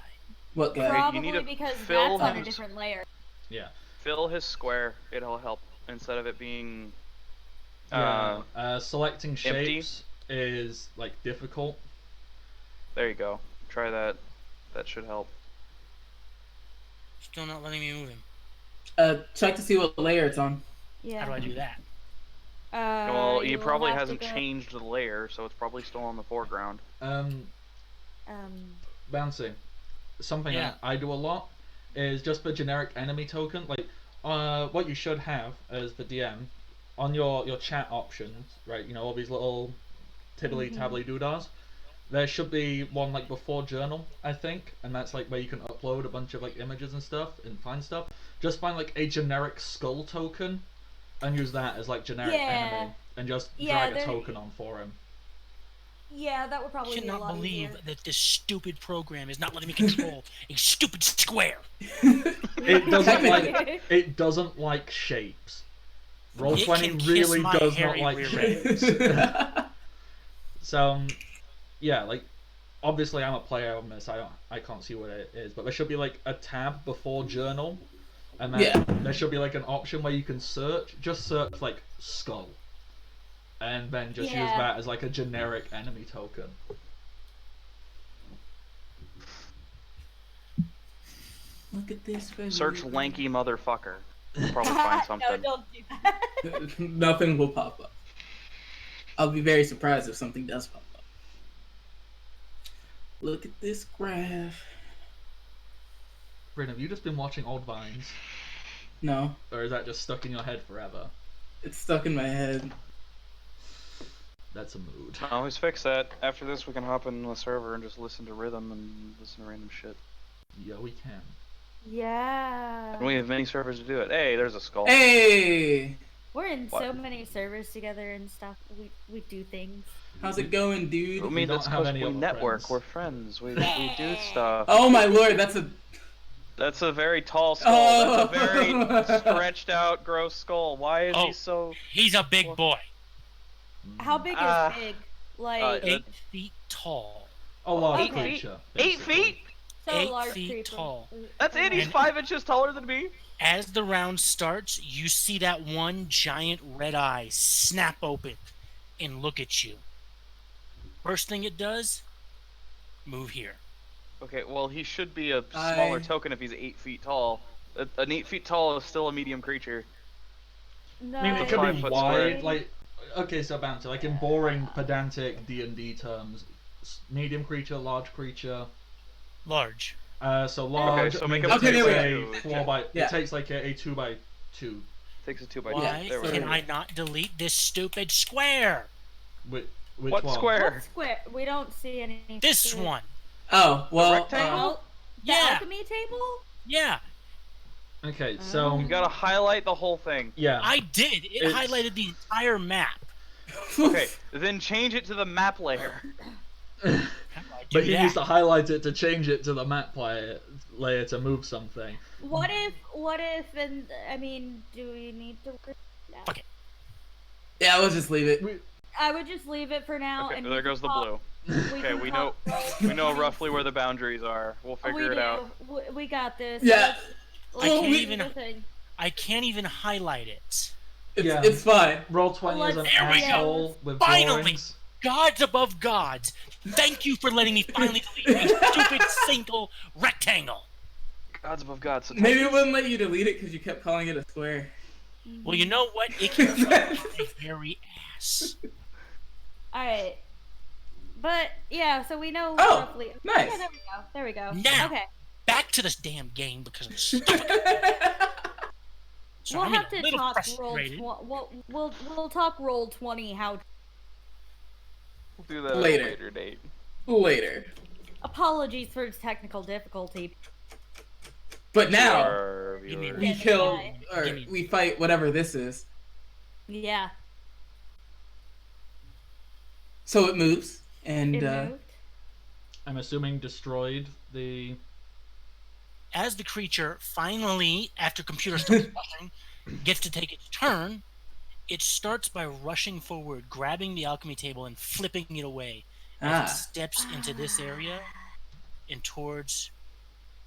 What guy? Probably you need to because fill that's on a his- different layer. yeah. Fill his square. It'll help instead of it being. Selecting shapes is like difficult. There you go. Try that. That should help. Still not letting me move him. Check to see what layer it's on. Yeah. How do I do that? Well, he you'll probably have to hasn't go- changed the layer, so it's probably still on the foreground. Bouncy. Something Yeah. that I do a lot is just the generic enemy token. Like, what you should have as the DM on your chat options, right? You know, all these little tiddly tabbly doodahs. There should be one like before journal, I think, and that's like where you can upload a bunch of like images and stuff and find stuff. Just find like a generic skull token and use that as like generic enemy and just drag a token on for him. Yeah, that would I probably be a cannot lot believe easier. that this stupid program is not letting me control a stupid square. It doesn't like shapes. Roll It 20 can kiss really my does not hairy like rear shapes. So, yeah, like obviously I'm a player on this. I can't see what it is, but there should be like a tab before journal, and then there should be like an option where you can search. Just search like skull, and then just use that as like a generic enemy token. Look at this. Search lanky motherfucker. You'll probably find something. No, don't do that. Nothing will pop up. I'll be very surprised if something does pop up. Look at this graph. Bryn, have you just been watching old vines, No, or is that just stuck in your head forever? it's stuck in my head. That's a mood. I always fix that. After this, we can hop in the server and just listen to rhythm and listen to random shit. Yeah, we can. Yeah. And we have many servers to do it. Hey, there's a skull. Hey, We're in What? so many servers together and stuff. We do things. how's it going, I dude? mean, don't that's have because any we other network. friends. We're friends. We do stuff. Oh my lord, that's a. That's a very tall skull. Oh. That's a very stretched out, gross skull. Why is he so? He's a big boy. How big Ah. is big? Like 8 feet tall. A large 8 feet? creature. 8 basically. feet? so 8 large feet creature. tall. That's it. He's And- 5 inches taller than me. As the round starts, you see that one giant red eye snap open and look at you. First thing it does, move here. Okay, well, he should be a smaller token if he's 8 feet tall. An 8 feet tall is still a medium creature. No, I mean, it could 5 be foot wide, square. like, okay, so Bounty, like in boring, pedantic D&D terms, medium creature, large creature, Large. so large, so I make mean, it it Okay, takes there we a go. 4 by, Yeah. it takes like a 2 by 2, Takes a 2 by 2. Why There we can go. I not delete this stupid square? which What one? square? What square? We don't see any. This one. Oh well. rectangle? The Yeah. alchemy table? Yeah, Okay, so, You gotta highlight the whole thing. yeah. I did. It It's- highlighted the entire map. Okay, then change it to the map layer. How do I do But he that? needs to highlight it to change it to the map layer to move something. What if, and I mean, do we need to? Fuck it. Yeah, we'll just leave it. I would just leave it for now. Okay, and there goes the blue. Okay, can we talk- We know roughly where the boundaries are. We'll We figure it do. out. We got this. Yeah. Let's Oh, do we- the thing. I can't even highlight it. Yeah. It's fine. Roll 20 as an There we go. asshole with Finally! drawings. Gods above gods, thank you for letting me finally delete a stupid single rectangle. Gods above gods. Maybe it wouldn't let you delete it because you kept calling it a square. Well, you know what? It can suck my hairy ass. All right. But yeah, so we know Oh, roughly. nice. Okay, there we go. There we go. Now. Okay. Back to this damn game because I'm stupid. So We'll I'm have a to little talk frustrated. we'll talk roll 20 how. We'll do that at a Later. later date. Later. Apologies for technical difficulty. But now Our Give me viewers. we Yeah, kill yeah. or Gimme. we fight whatever this is. Yeah. So it moves, and It moved. I'm assuming destroyed the. As the creature finally, after computer starts rushing, gets to take its turn, it starts by rushing forward, grabbing the alchemy table and flipping it away as it steps into this area and towards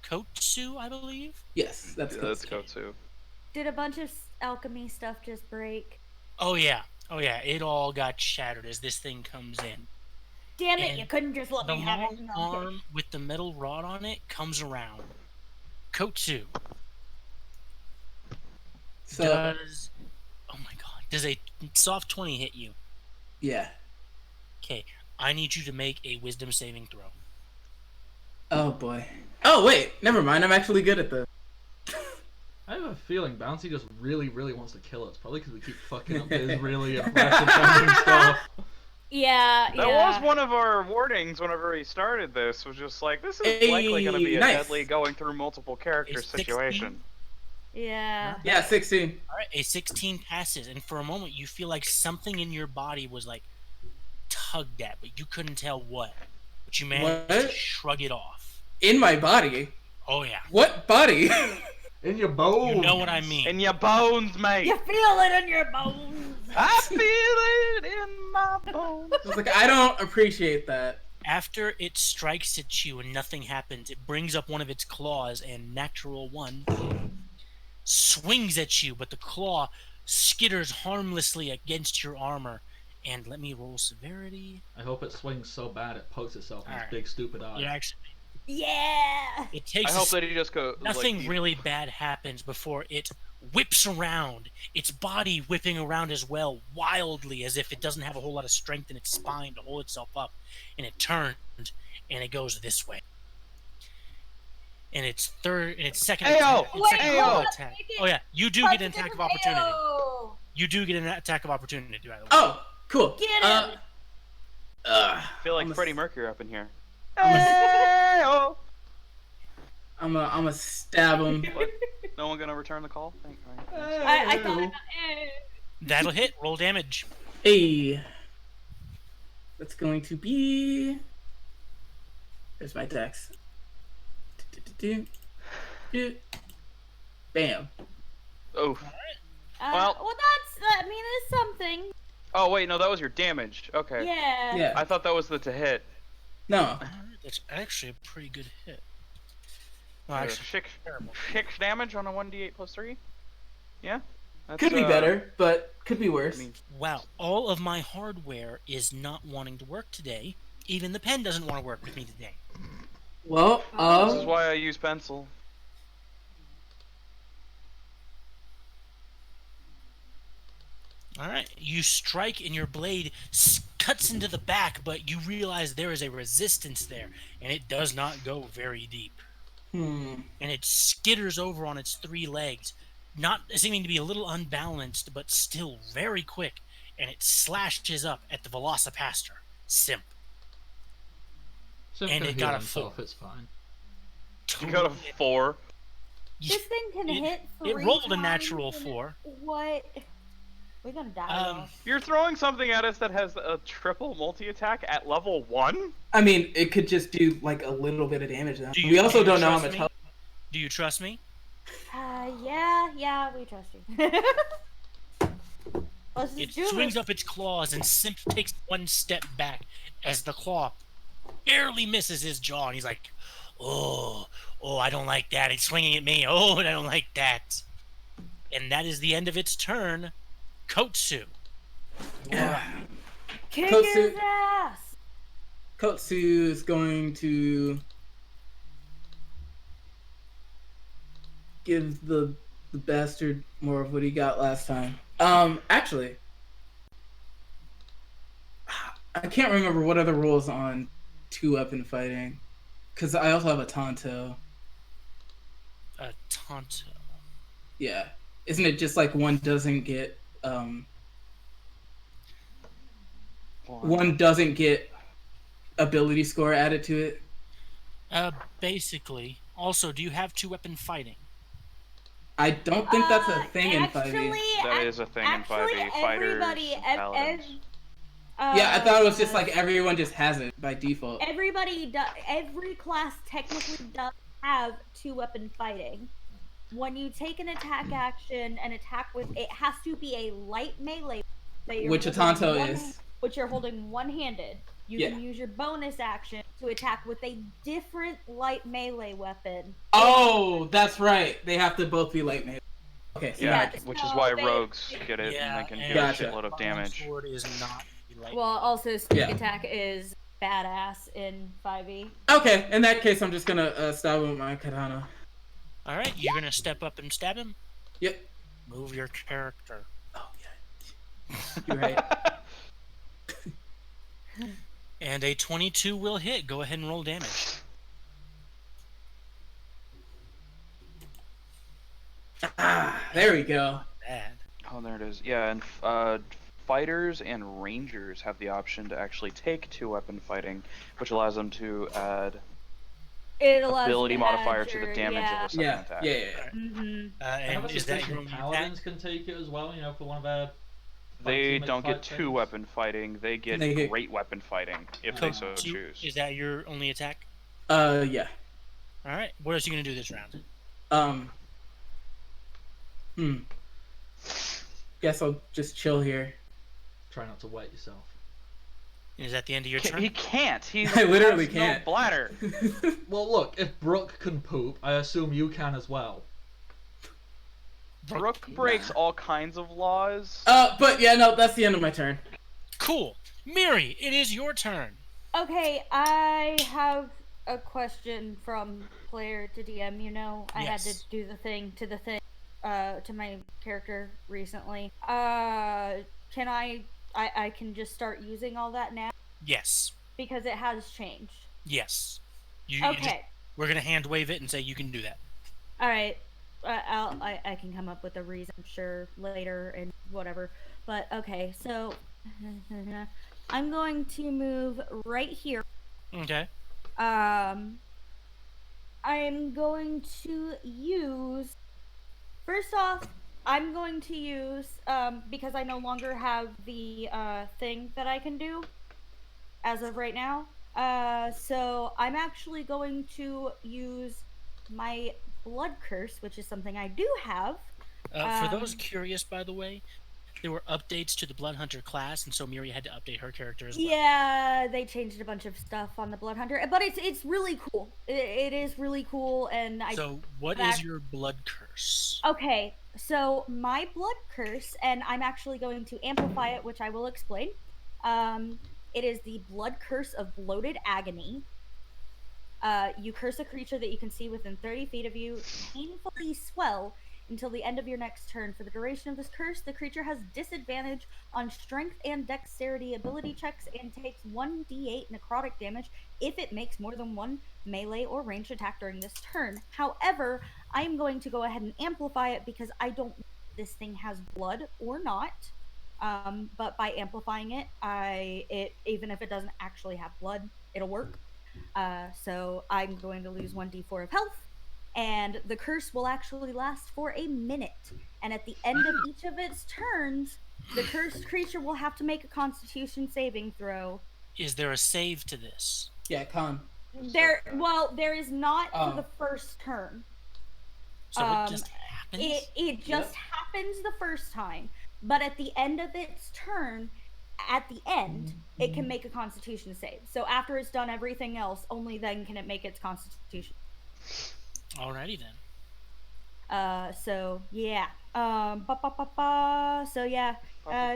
Kotsu, I believe. yes, that's Yeah, good. let's go too. Did a bunch of alchemy stuff just break? Oh yeah, it all got shattered as this thing comes in. Damn it! And You couldn't just let The me have long it. No, I'm kidding. arm with the metal rod on it comes around. Kotsu So does. Oh my god! Does a soft 20 hit you? yeah. Okay, I need you to make a wisdom saving throw. Oh boy. Oh wait, never mind. I'm actually good at this. I have a feeling Bouncy just really, really wants to kill us. Probably because we keep fucking up his really impressive finding stuff. Yeah, That was one of our warnings whenever we started this, was just like, this is likely going to be a nice. deadly going through multiple character A 16? situation. Yeah. Yeah, 16. All right, a 16 passes, and for a moment you feel like something in your body was like tugged at, but you couldn't tell what. But you managed to What? shrug it off. In my body. Oh yeah, What body? In your bones. you know what I mean. In your bones, mate. You feel it in your bones. I feel it in my bones. I was like, I don't appreciate that. After it strikes at you and nothing happens, it brings up one of its claws and natural one swings at you, but the claw skitters harmlessly against your armor. And let me roll severity. I hope it swings so bad it pokes itself in its Alright. big stupid eye. It actually Yeah. it takes I hope that he just go. nothing like, really bad happens before it whips around, its body whipping around as well, wildly, as if it doesn't have a whole lot of strength in its spine to hold itself up. And it turns and it goes this way. And its second Ayo! attack. Its second Ayo! roll attack. Oh yeah, you do get an attack of opportunity. Ayo. You do get an attack of opportunity, by the way. Oh, cool. Get him. I feel like I'm a- Freddie Mercury up in here. I'm a stab him. What? No one gonna return the call? Thank you. I thought about That'll hit. Roll damage. Hey. That's going to be. There's my dex. Bam. Oh. well, Well- that's, I mean, it's something. Oh wait, no, that was your damage. Okay. Yeah. Yeah. I thought that was the to hit. No. Alright, that's actually a pretty good hit. Well, actually, terrible. 6 damage on a 1d8 plus 3. Yeah. That's, Could be better, but could be worse. I mean, Wow, all of my hardware is not wanting to work today. Even the pen doesn't want to work with me today. Well, this is why I use pencil. Alright, you strike and your blade cuts into the back, but you realize there is a resistance there, and it does not go very deep. And it skitters over on its 3 legs, not seeming to be a little unbalanced, but still very quick, and it slashes up at the Velocipaster, Simp. Simp And can it heal got a himself, 4. it's fine. You got a 4. This thing can hit It 3 rolled a times natural and it- 4. What? We're gonna die. You're throwing something at us that has a triple multi-attack at level 1? I mean, it could just do like a little bit of damage now. Do you- We also do you don't know how trust much me? health. Do you trust me? Yeah, we trust you. Let's just It do swings this. up its claws and Simp takes 1 step back as the claw barely misses his jaw, and he's like, oh, I don't like that. It's swinging at me. Oh, I don't like that. And that is the end of its turn. Kotsu. Kick Kotsu- his ass. Kotsu is going to give the bastard more of what he got last time. Actually, I can't remember what are the rules on 2-weapon fighting, because I also have a Tonto. A Tonto. Yeah, isn't it just like one doesn't get one doesn't get ability score added to it? Basically. Also, do you have 2-weapon fighting? I don't think that's a thing in 5e. Actually, That is a thing in 5e. Fighters, paladins. Yeah, I thought it was just like everyone just has it by default. Every class technically does have 2-weapon fighting. When you take an attack action and attack with, it has to be a light melee. Which a Tonto is. Which you're holding one-handed. You Yeah. can use your bonus action to attack with a different light melee weapon. Oh, that's right. They have to both be light melee. Okay. So Yeah, Yeah, which so is why they- rogues get it Yeah, and they can and do a Gotcha. shitload of damage. Sword is not light. Well, also sneak Yeah. attack is badass in 5e. Okay, in that case, I'm just gonna stab him with my katana. All right, you're gonna step up and stab him. Yep. Move your character. Oh yeah. You're right. And a 22 will hit. Go ahead and roll damage. There we go. Bad. Oh, there it is. Yeah, and fighters and rangers have the option to actually take 2-weapon fighting, which allows them to add It allows ability you to add modifier to the your- damage yeah. of the second Yeah. attack. Yeah. Mhm. And is that your only paladins attack? can take it as well? You know, for one of their. They teammates don't get fight things? 2-weapon fighting. They get They get- great weapon fighting if they so choose. Is that your only attack? Yeah. All right. What else are you gonna do this round? Guess I'll just chill here. Try not to wet yourself. Is that the end of your He turn? can't. He I literally has can't. no bladder. Well, look, if Brooke can poop, I assume you can as well. Brooke breaks all kinds of laws. But yeah, no, that's the end of my turn. Cool. Miri, it is your turn. Okay, I have a question from player to DM. You know, I had Yes. to do the thing to my character recently. Can I can just start using all that now Yes. because it has changed. Yes. You Okay. just, we're gonna hand wave it and say you can do that. All right. I can come up with a reason, I'm sure, later and whatever. But okay, so I'm going to move right here. Okay. I'm going to use. First off, I'm going to use because I no longer have the thing that I can do as of right now. So I'm actually going to use my blood curse, which is something I do have. For those curious, by the way, there were updates to the Blood Hunter class, and so Miri had to update her character as well. Yeah, they changed a bunch of stuff on the Blood Hunter, but it's really cool. It is really cool, and So, what is your blood curse? Okay, so my blood curse, and I'm actually going to amplify it, which I will explain. It is the blood curse of bloated agony. You curse a creature that you can see within 30 feet of you, painfully swell until the end of your next turn. For the duration of this curse, the creature has disadvantage on strength and dexterity ability checks and takes 1d8 necrotic damage if it makes more than one melee or ranged attack during this turn. However, I am going to go ahead and amplify it because I don't know if this thing has blood or not. But by amplifying it, even if it doesn't actually have blood, it'll work. So I'm going to lose 1d4 of health, and the curse will actually last for a minute. And at the end of each of its turns, the cursed creature will have to make a Constitution saving throw. Is there a save to this? Yeah, con. There is not for the first turn. So it just happens? It just happens the first time, but at the end of its turn, at the end, it can make a Constitution save. So after it's done everything else, only then can it make its Constitution. Alrighty then. So yeah. So yeah.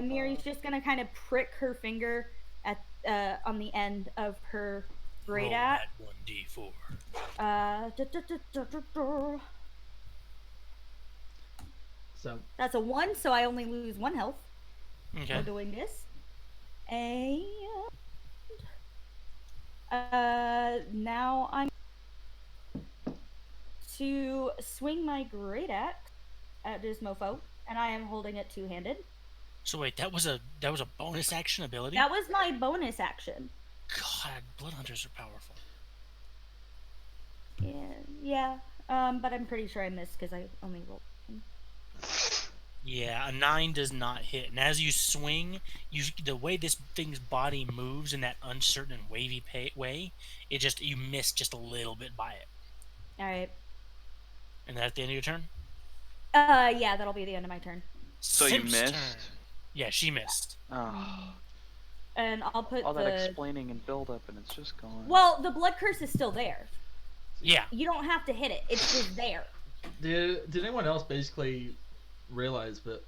Miri's just gonna kind of prick her finger at on the end of her great Roll axe. that 1d4. So That's a 1, so I only lose 1 health Okay. for doing this. And now I'm to swing my great axe at this mofo, and I am holding it two-handed. So wait, that was a bonus action ability? That was my bonus action. God, blood hunters are powerful. Yeah, but I'm pretty sure I missed because I only rolled Yeah, a 9 does not hit. And as you swing, the way this thing's body moves in that uncertain and wavy way, you miss just a little bit by it. All right. And that's the end of your turn? Yeah, that'll be the end of my turn. So you Simp's missed? turn. Yeah, she missed. Oh, And I'll put all that explaining and build up, and it's just gone. Well, the blood curse is still there. Yeah. You don't have to hit it. It's just there. Did anyone else basically realize that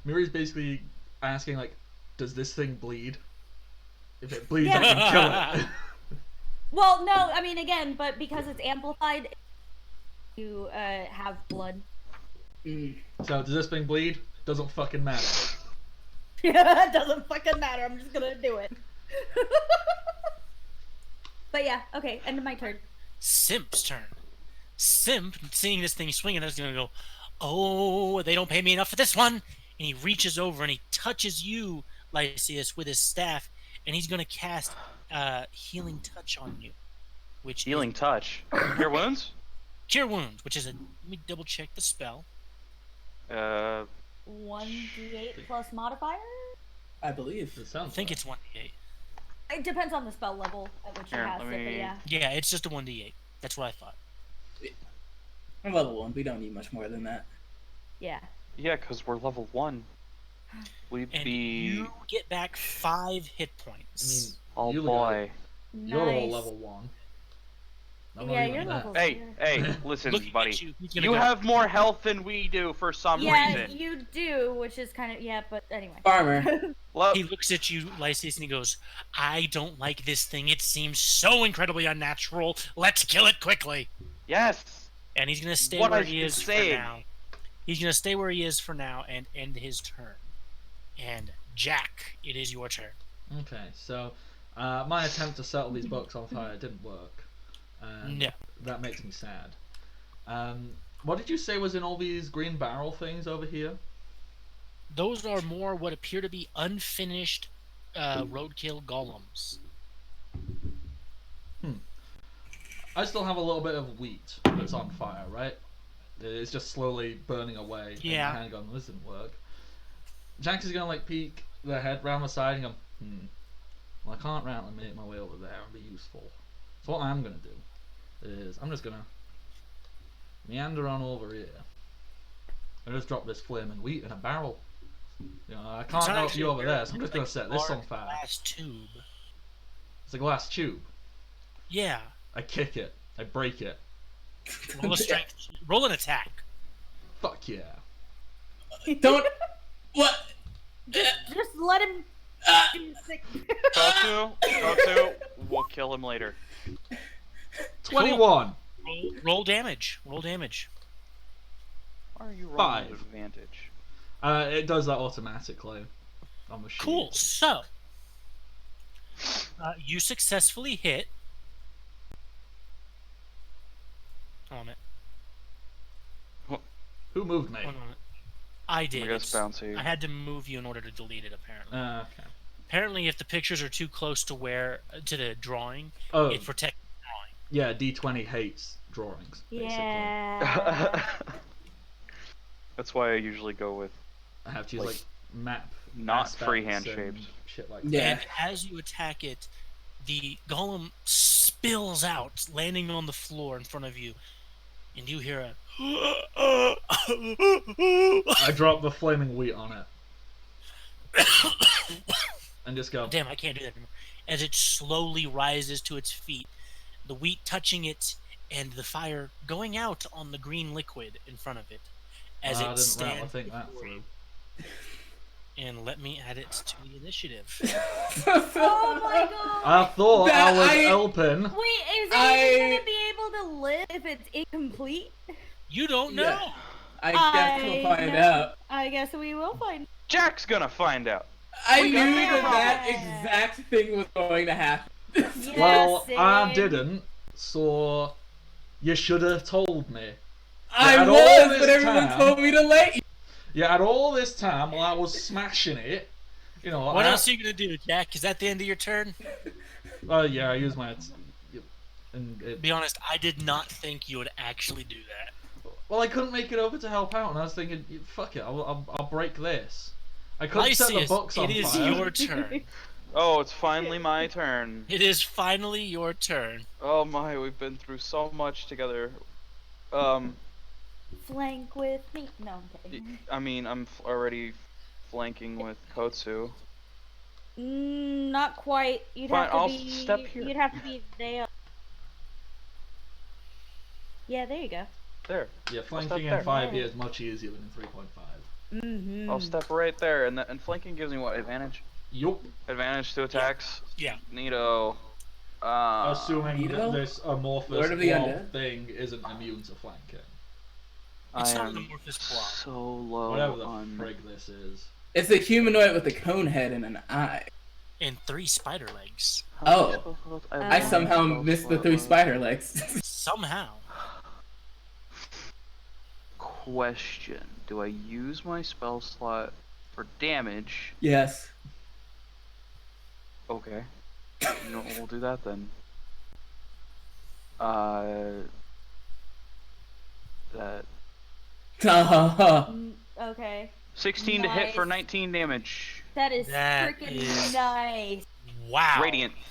Miri's basically asking, like, does this thing bleed? If it bleeds, I can kill it. Well, no, I mean, again, but because it's amplified, you have blood. So, does this thing bleed? Doesn't fucking matter. Yeah, it doesn't fucking matter. I'm just gonna do it. But yeah, okay, end of my turn. Simp's turn. Simp, seeing this thing swinging, is gonna go, oh, they don't pay me enough for this one. And he reaches over and he touches you, Lysias, with his staff, and he's gonna cast Healing Touch on you. Which Healing Touch? Cure wounds? Cure Wounds, which is let me double check the spell. 1d8 plus modifier? I believe. It I sounds think right. it's 1d8. It depends on the spell level at which you Here, cast let it, but me- yeah. Yeah, it's just a 1d8. That's what I thought. I'm level 1. We don't need much more than that. Yeah. Yeah, because we're level 1. We'd And be... you get back 5 hit I mean, points. Oh you boy. You're all Nice. level 1. I'm not Yeah, even you're there. level Hey, zero. hey, listen, Looking buddy. at you, he's gonna You go, have more health than we do for some Yeah, reason. you do, which is kind of, yeah, but anyway. Farmer. Look, He looks at you, Lysias, and he goes, I don't like this thing. It seems so incredibly unnatural. Let's kill it quickly. yes. And he's going to stay What where I've he been is saying. for now. He's going to stay where he is for now and end his turn. And Jack, it is your turn. Okay, so my attempt to settle these books on fire didn't work. No. That makes me sad. What did you say was in all these green barrel things over here? Those are more what appear to be unfinished roadkill golems. I still have a little bit of wheat that's on fire, right? It's just slowly burning away. Yeah. And my handgun, this didn't work. Jack is gonna like peek their head round the side and go, well, I can't round make my way over there and be useful. So what I'm gonna do is I'm just gonna meander on over here and just drop this flaming wheat in a barrel. You know, I can't It's help actually you over very- there, so I'm just gonna set this on large fire. glass tube. It's a glass tube. Yeah. I kick it. I break it. Roll a strength. Roll an attack. Fuck yeah. Don't. What? Just let him. Goku, we'll kill him later. 21. Roll damage. Roll damage. Why are you rolling 5. with advantage? It does that automatically on the sheet. Cool. So, you successfully hit. On it. Who moved me? One moment. I did. I guess bouncy. I had to move you in order to delete it. Apparently. Okay. Apparently, if the pictures are too close to the drawing, Oh, it protects the drawing. yeah, D20 hates drawings, basically. Yeah. That's why I usually go with I have to use, like, map not aspects freehand and shapes. shit like Yeah. And as you attack it, the golem spills out, landing on the floor in front of you, and you hear a. that. I drop the flaming wheat on it. And just go, Damn, I can't do that anymore. As it slowly rises to its feet, the wheat touching it, and the fire going out on the green liquid in front of it. As I it didn't stands think that before you. through. And let me add it to the initiative. Oh my god. I thought I That was I- helping. Wait, is I- anyone gonna be able to live if it's incomplete? You don't know. Yeah. I guess we'll find know. out. I guess we will find. Jack's gonna find out. I We knew got that bigger exact thing was going to happen. Yeah, Well, I same. didn't, so you should have told me. I had all was, this but everyone time. told me to let you. You had all this time while I was smashing it. You know, What else are you gonna do, Jack? Is that the end of your turn? Yeah, I used my. And it, To be honest, I did not think you would actually do that. Well, I couldn't make it over to help out, and I was thinking, fuck it, I'll break this. I couldn't set the Lysias, box on it is fire. your turn. Oh, it's finally my turn. It is finally your turn. Oh my, we've been through so much together. Flank with me. No, I'm kidding. I mean, I'm already flanking with Kotsu. Not quite. You'd Fine, have to I'll be. step here. You'd have to be there. Yeah, there you go. There. Yeah, flanking step in there. 5 years much easier than in 3.5. Mm-hmm. I'll step right there, and flanking gives me what, advantage? Yup. Advantage to attacks? Yeah. Neato. Assuming Neato? that this amorphous Lord of the blob Undead? thing isn't immune to flanking. It's I not an am amorphous blob. so low Whatever the on... frig this is. It's a humanoid with a cone head and an eye. And 3 spider legs. Oh. I have somehow missed the 3 spider legs. Somehow. Question. Do I use my spell slot for damage? Yes. Okay. You know what, we'll do that then. That... Okay. 16 to hit for Nice. 19 damage. That is That freaking is- nice. Wow.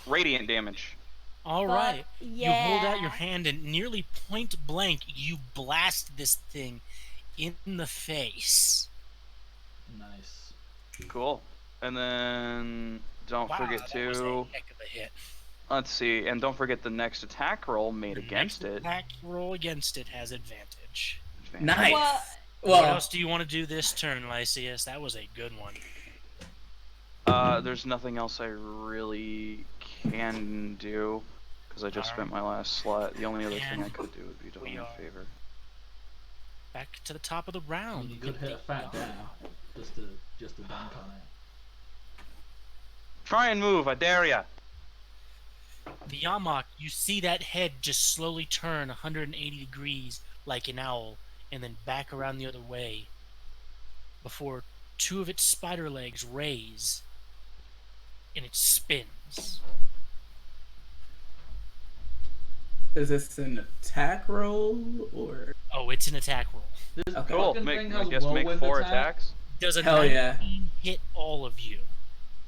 Radiant damage. All Fuck right. yeah. You hold out your hand and nearly point blank, you blast this thing in the face. Nice. Cool. And then don't Wow, forget that was a to... heck of a hit. Let's see, and don't forget the next attack roll made against Next it. attack roll against it has advantage. Nice. Well- What Well, else do you want to do this turn, Lysias? That was a good one. There's nothing else I really can do, because I just spent my last slot. The only other thing I And could do would be to we win a are- favor. Back to the top of the round. You could hit a fat down just to dunk on it. Try and move, I dare ya! The Yamok, you see that head just slowly turn 180 degrees like an owl, and then back around the other way, before 2 of its spider legs raise, and it spins. is this an attack roll or? Oh, it's an attack roll. This Okay. Cool, fucking make, thing I has guess make whirlwind 4 attack. attacks. Does a Hell 19 yeah. hit all of you?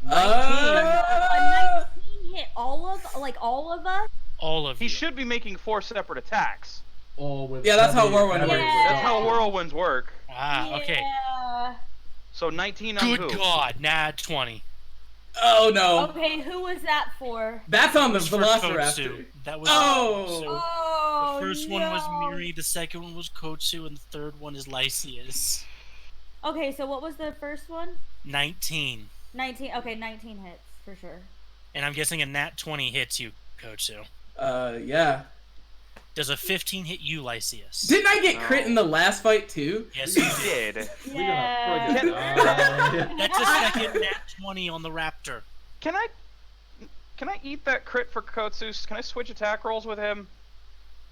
A 19 hit all of us? All of He you. should be making 4 separate attacks. Or with Yeah, that's how heavy- whirlwind heavy works. Yeah. That's how whirlwinds work. Ah, okay. Yeah. So 19 on Good who? God, nat 20. Oh no. Okay, who was that for? That's on the For Velociraptor. Kotsu. That was Oh. Kotsu. Oh, The first one was no. Miri, the second one was Kotsu, and the third one is Lysias. Okay, so what was the first one? 19. 19. Okay, 19 hits for sure. And I'm guessing a nat 20 hits you, Kotsu. Yeah. Does a 15 hit you, Lysias? Didn't I get crit in the last fight too? Yes, He you did. did. We're Yeah. gonna friggin' die. That's a second nat 20 on the Raptor. Can I eat that crit for Kotsu? Can I switch attack rolls with him?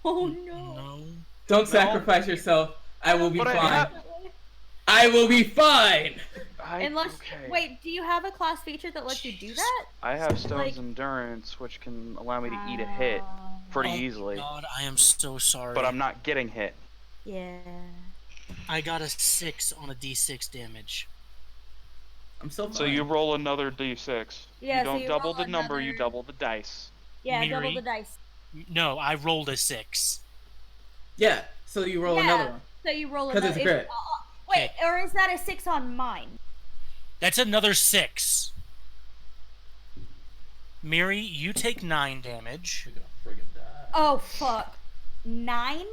Oh no. No. Don't sacrifice yourself. I will be But I fine. have- I will be fine. Unless, okay. wait, do you have a class feature that lets you do that? I have Stone's like- Endurance, which can allow me to eat a hit pretty Oh, easily. God, I am so sorry. But I'm not getting hit. Yeah. I got a 6 on a d6 damage. I'm so fine. So you roll another d6. Yeah, You so don't you double roll the number, you another- double the dice. Yeah, double Miri. the dice. No, I rolled a 6. Yeah. So you roll Yeah. another one. So you roll 'Cause another. it's a crit. Wait, or is that a 6 on mine? That's another 6. Miri, you take 9 damage. You're gonna friggin' die. Oh fuck. 9?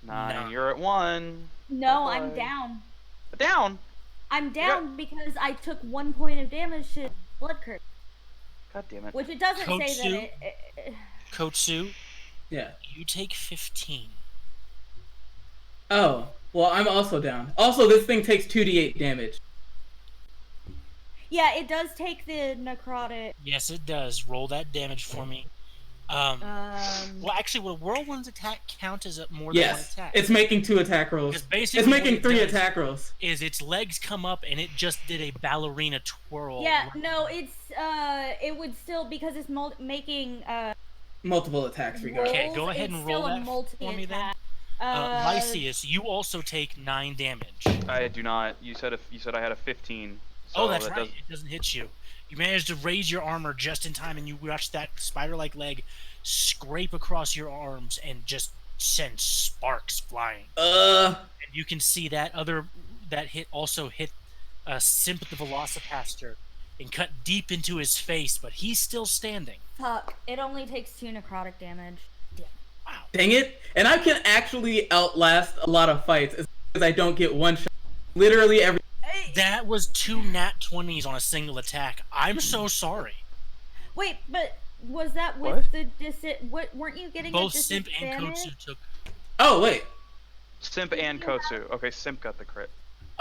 9, No. you're at 1. No, Bye-bye. I'm down. Down! I'm down because I took 1 point of damage to blood curse, God damn it. which it doesn't say Kotsu? that it Kotsu, Yeah. you take 15. Oh. Well, I'm also down. Also, this thing takes 2d8 damage. Yeah, it does take the necrotic. Yes, it does. Roll that damage for me. Well, actually, will Whirlwind's attack count as more than one Yes. attack? It's making 2 attack rolls. Because basically It's what making it 3 does attack rolls. Is its legs come up and it just did a ballerina twirl. Yeah, no, it's it would still because it's making Multiple attacks regardless. Okay, go rolls, ahead it's and roll still a that multi for me then. attack. Lysias, you also take 9 damage. I do not. You said I had a 15. So Oh, that's that right. It doesn't hit you. You managed to raise your armor just in time, and you watch that spider-like leg scrape across your arms and just send sparks flying. And you can see that hit also hit Simp the Velocipaster and cut deep into his face, but he's still standing. Fuck. It only takes 2 necrotic damage. Yeah. Wow. Dang it. And I can actually outlast a lot of fights as long as I don't get one shot. Literally every... That was 2 nat 20s on a single attack. I'm so sorry. Wait, but was that with What? the what weren't you getting Both a Simp and disadvantage? Kotsu took... Oh, wait. Simp and Kotsu. Okay, Simp got the crit.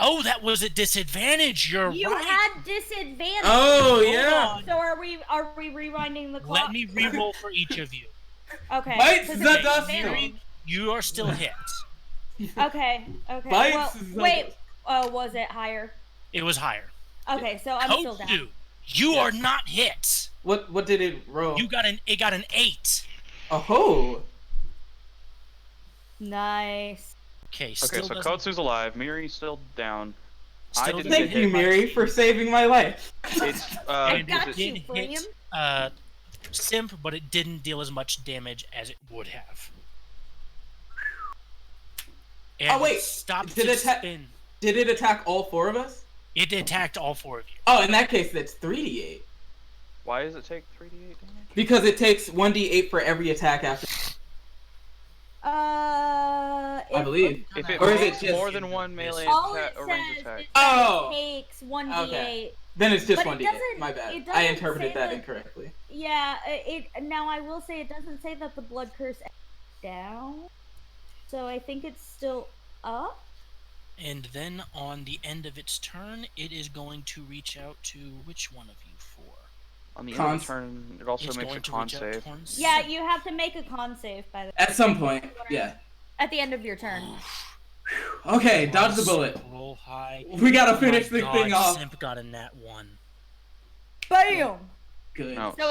Oh, that was a disadvantage. You're You right. had disadvantage. Oh, Hold yeah. on. So are we rewinding the clock? Let me re-roll for each of you. Okay. Bites 'cause the it's dust disadvantage. You are still hit. Okay. Okay. Bites well, the wait. dust. Was it higher? It was higher. Okay, so I'm still down. Kotsu, you are not hit. What did it roll? It got an 8. Oh. Nice. Okay, Okay, still so doesn't- Kotsu's alive. Miri's still down. I Still didn't doesn't Thank get you, hit. Miri, for saving my life. It's I And got it you, did William. hit Simp, but it didn't deal as much damage as it would have. And Oh, wait. Stop Did to it ta- spin. Did it attack all 4 of us? It attacked all 4 of you. Oh, in that case, that's 3d8. Why does it take 3d8 damage? Because it takes 1d8 for every attack after. I believe. If it Or is it makes just- more than one melee All it attack or range says attack. is Oh! that it takes 1d8. Okay. Then it's just But it 1d8. doesn't- My bad. it I doesn't interpreted say that that- incorrectly. Yeah, now I will say it doesn't say that the blood curse is down. So I think it's still up. And then on the end of its turn, it is going to reach out to which one of you 4? On the end Con- of the turn, it also It's makes a going to con reach out save. towards Yeah, Simp. you have to make a con save by the At some point, yeah. at the end of your turn. Okay, dodge the bullet. Roll high. We gotta Oh my finish the God, thing off. Simp got a nat 1. Bam! Good. No, So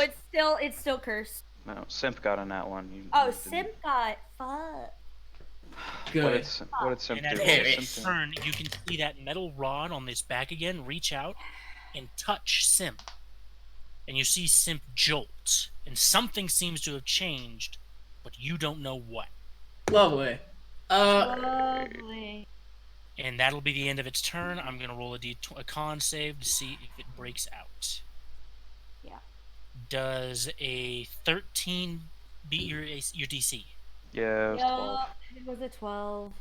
it's still cursed. no, Simp got on that one. You Oh, didn't. Simp got fuck. What Good. did Simp And do? at What Hey, did its Simp do? turn, you can see that metal rod on this back again reach out and touch Simp. And you see Simp jolt. And something seems to have changed, but you don't know what. Lovely. Lovely. And that'll be the end of its turn. I'm going to roll a con save to see if it breaks out. Yeah. Does a 13 beat your DC? Yeah, it was 12. It was a 12.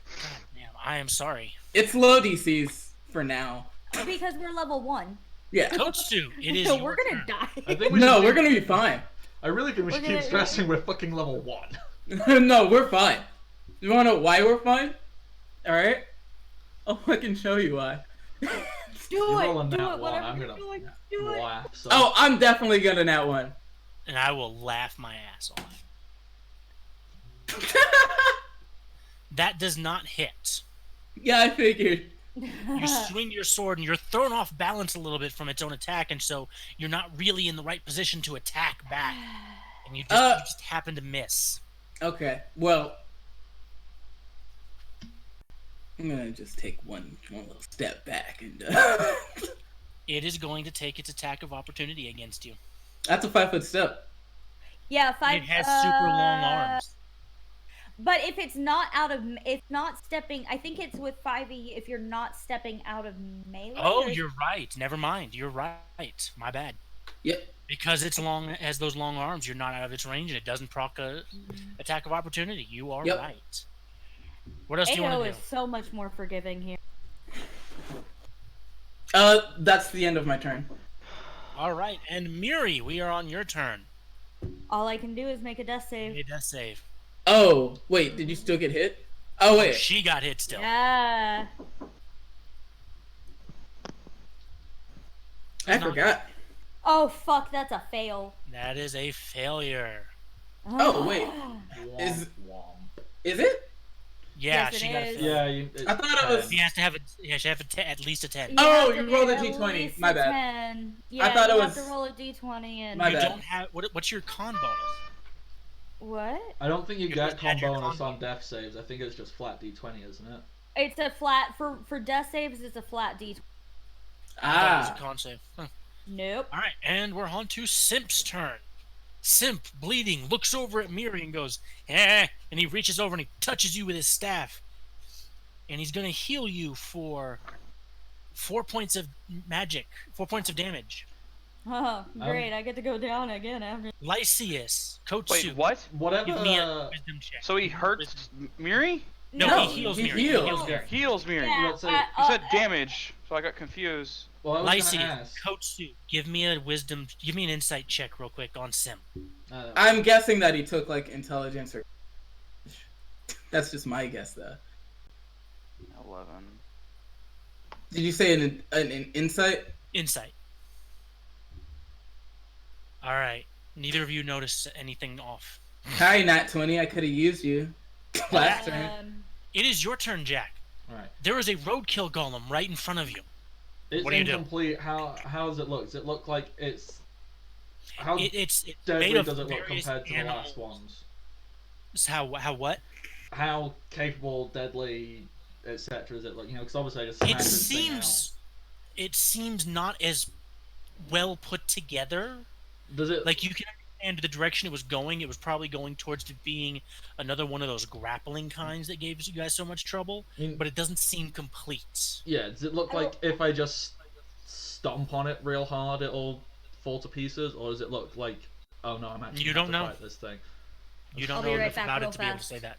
God damn, I am sorry. It's low DCs for now. Because we're level 1. Yeah. Kotsu, it is So your we're gonna turn. die. I think we No, should we're keep- gonna be fine. I really think we should We're keep gonna- stressing we're fucking level 1. No, we're fine. You wanna know why we're fine? Alright? I'll fucking show you why. Do You're it. rolling Do that it. one. Whatever I'm you're gonna doing, do it. laugh. So. Oh, I'm definitely gonna nat one. And I will laugh my ass off. That does not hit. Yeah, I figured. You swing your sword and you're thrown off balance a little bit from its own attack, and so you're not really in the right position to attack back. And you just happen to miss. Okay, well, I'm gonna just take one little step back and. It is going to take its attack of opportunity against you. That's a 5-foot step. Yeah, 5. It has super long arms. But if it's not it's not stepping. I think it's with 5e if you're not stepping out of melee. Oh, or- you're right. Never mind. You're right. My bad. Yep. Because it's has those long arms, you're not out of its range, and it doesn't proc a attack of opportunity. You are Yep. right. What else do you AO want to is do? so much more forgiving here. That's the end of my turn. All right, and Miri, we are on your turn. All I can do is make a death save. Made death save. Oh, wait, did you still get hit? Oh, wait. She got hit still. Yeah. I forgot. Oh fuck, that's a fail. That is a failure. Oh, wait. Is- Is it? Yeah, Yes, she it got a is. failure. Yeah, you, I thought it was- She has to have at least a 10. Oh, have you to rolled get a at D20. least My a bad. 10. Yeah, I thought you it have was- to roll a d20 and My You bad. don't have what's your con bonus? What? I don't think you You get just add your bonus combo. on death saves. I think it's just flat d20, isn't it? It's a flat for death saves. It's a flat D. I thought it was a Ah. con save. Huh. Nope. All right, and we're on to Simp's turn. Simp, bleeding, looks over at Miri and goes, eh, and he reaches over and he touches you with his staff. And he's going to heal you for 4 points of magic, 4 points of damage. Oh, great! I get to go down again after. Lysias, Kotsu, Wait, what? Whatever. give me a wisdom check. So he hurts Miri? No, he heals he Miri. heals. He heals Miri. Heals Miri. Yeah, Let's say- You said damage, so I got confused. Well, I was gonna Lysias, ask. Kotsu, give me an insight check real quick on Simp. I'm guessing that he took like intelligence or. That's just my guess, though. 11. Did you say an insight? Insight. All right. Neither of you notice anything off. Hi, Nat 20. I could have used you last turn. It is your turn, Jack. All right. There is a roadkill golem right in front of you. It's What do you do? incomplete. How does it look? Does it look like it's? How It's made deadly of does it look various compared to the last animals. ones? How what? How capable, deadly, etc. Is it look? You know, because obviously I just It seems not as well put together. Does it? Like, you can understand the direction it was going. It was probably going towards it being another one of those grappling kinds that gave you guys so much trouble. I mean, But it doesn't seem complete. yeah. Does it look like if I just stomp on it real hard, it'll fall to pieces, or does it look like? Oh no, I'm actually. You gonna don't have know. to fight this thing. You don't I'll know be right enough back about real it to be able to fast. say that.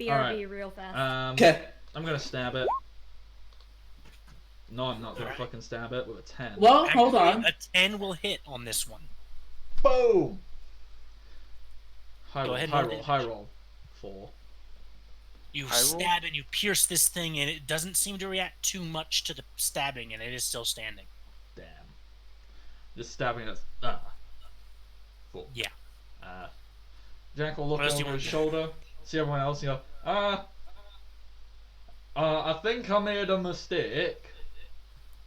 BRB Alright. real fast. Okay. I'm gonna stab it. No, I'm not gonna Alright. fucking stab it with a 10. Well, hold Actually, on. A 10 will hit on this one. Boom! High Go roll, ahead and high roll roll, damage. high roll. 4. You I roll? stab and you pierce this thing, and it doesn't seem to react too much to the stabbing, and it is still standing. Damn. Just stabbing it. 4. Yeah. Jack will look What else do you over want his to do? shoulder, see everyone else, and go, I think I made a mistake.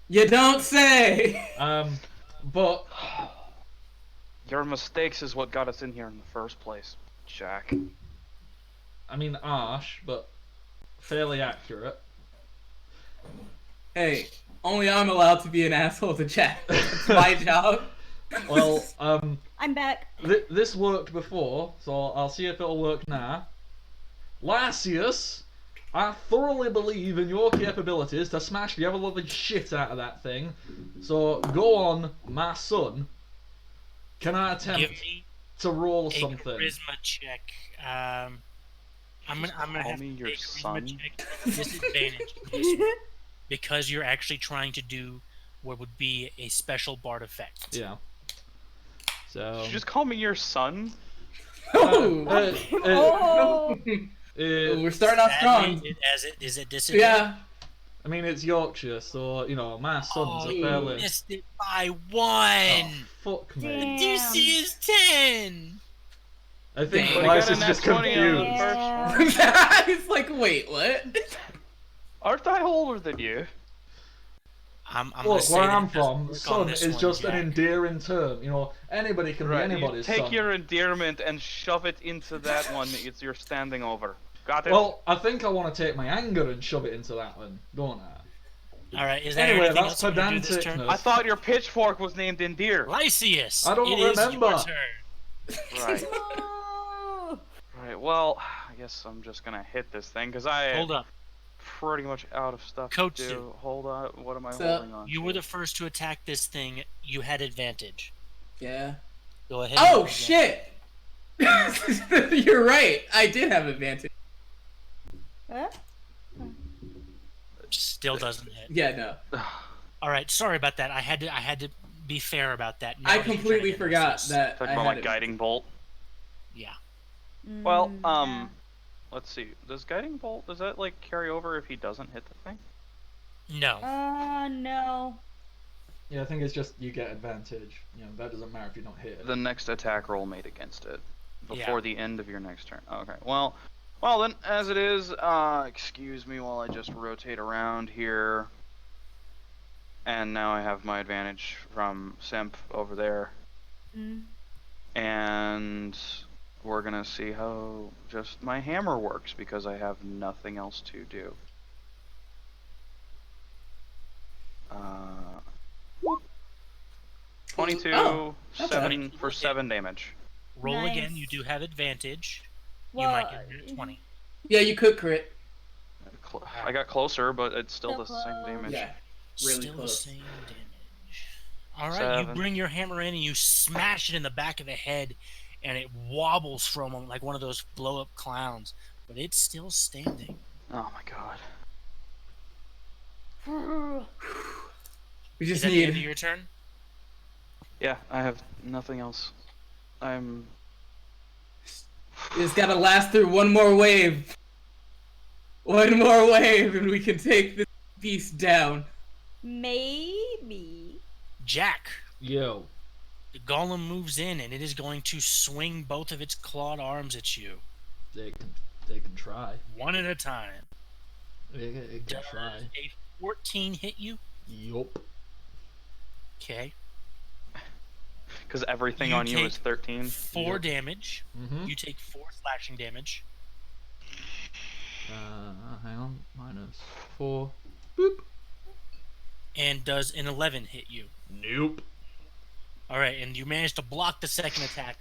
You don't say. But Your mistakes is what got us in here in the first place, Jack. I mean, harsh, but fairly accurate. Hey, only I'm allowed to be an asshole to chat. It's my job. Well, I'm back. this worked before, so I'll see if it'll work now. Lysias, I thoroughly believe in your capabilities to smash the ever-loving shit out of that thing. So go on, my son. Can I attempt Give me to roll a something? charisma check. I'm gonna Call have me to your take a charisma son? check disadvantage for this one, because you're actually trying to do what would be a special bard effect. Yeah. So. Did you just call me your son? Oh, Oh. we're starting off strong. Is it disadvantage? Yeah. I mean, it's Yorkshire, so, you know, my sons Oh, are you fairly... missed it by 1. Oh, fuck me. Damn. DC is 10. I think Damn. Lysias We is got a just nat 20 on the confused. first Yeah. It's like, wait, what? Aren't I older than you? I'm gonna Look, say where that I'm it doesn't from, work on son this is one, just Jack. an endearing term. You know, anybody can be You anybody's take son. your endearment and shove it into that one that you're standing over. Got it? Well, I think I want to take my anger and shove it into that one, don't I? All right, is there Anyway, anything that's else you want to do this turn? pedanticness. I thought your pitchfork was named Endear. Lysias, I don't it is remember. your turn. Right. No. Right. Well, I guess I'm just gonna hit this thing because I Hold up. pretty much out of stuff Kotsu. to do. Hold on. What am I So, holding on You to? were the first to attack this thing. You had advantage. Yeah. Go ahead. and Oh, roll again. shit! You're right. I did have advantage. Huh? Still doesn't hit. Yeah, no. All right, sorry about that. I had to be fair about that. Now I that you're completely trying to forgot resist. that Talking I about had my it. guiding bolt. Yeah. Well, Yeah. let's see. Does guiding bolt does that like carry over if he doesn't hit the thing? No. No. Yeah, I think it's just you get advantage. You know, that doesn't matter if you don't hit it. The next attack roll made against it before Yeah. the end of your next turn. Okay. Well then, as it is, excuse me while I just rotate around here. And now I have my advantage from Simp over there. Mm. And we're gonna see how just my hammer works because I have nothing else to do. 22, Oh, not 7 for 7 damage. Roll Nice. again. You do have advantage. Well, you might get a 20. Yeah, you could crit. I got closer, but it still Still does the same close. damage. Yeah, really Still close. the same damage. All right, 7. you bring your hammer in and you smash it in the back of the head, and it wobbles from him like one of those blow-up clowns, but it's still standing. Oh my god. We Is just that the end of need. your turn? Yeah, I have nothing else. I'm. It's gotta last through one more wave. One more wave, and we can take this beast down. Maybe. Jack, Yo. the golem moves in, and it is going to swing both of its clawed arms at you, They can try. one at a time. They can Does try. a 14 hit you? Yup. Okay. Because everything You on you take is 13. 4 Yep. damage. Mm-hmm. You take 4 slashing damage. Hang on. -4. Boop. And does an 11 hit you? Nope. All right, and you manage to block the second attack.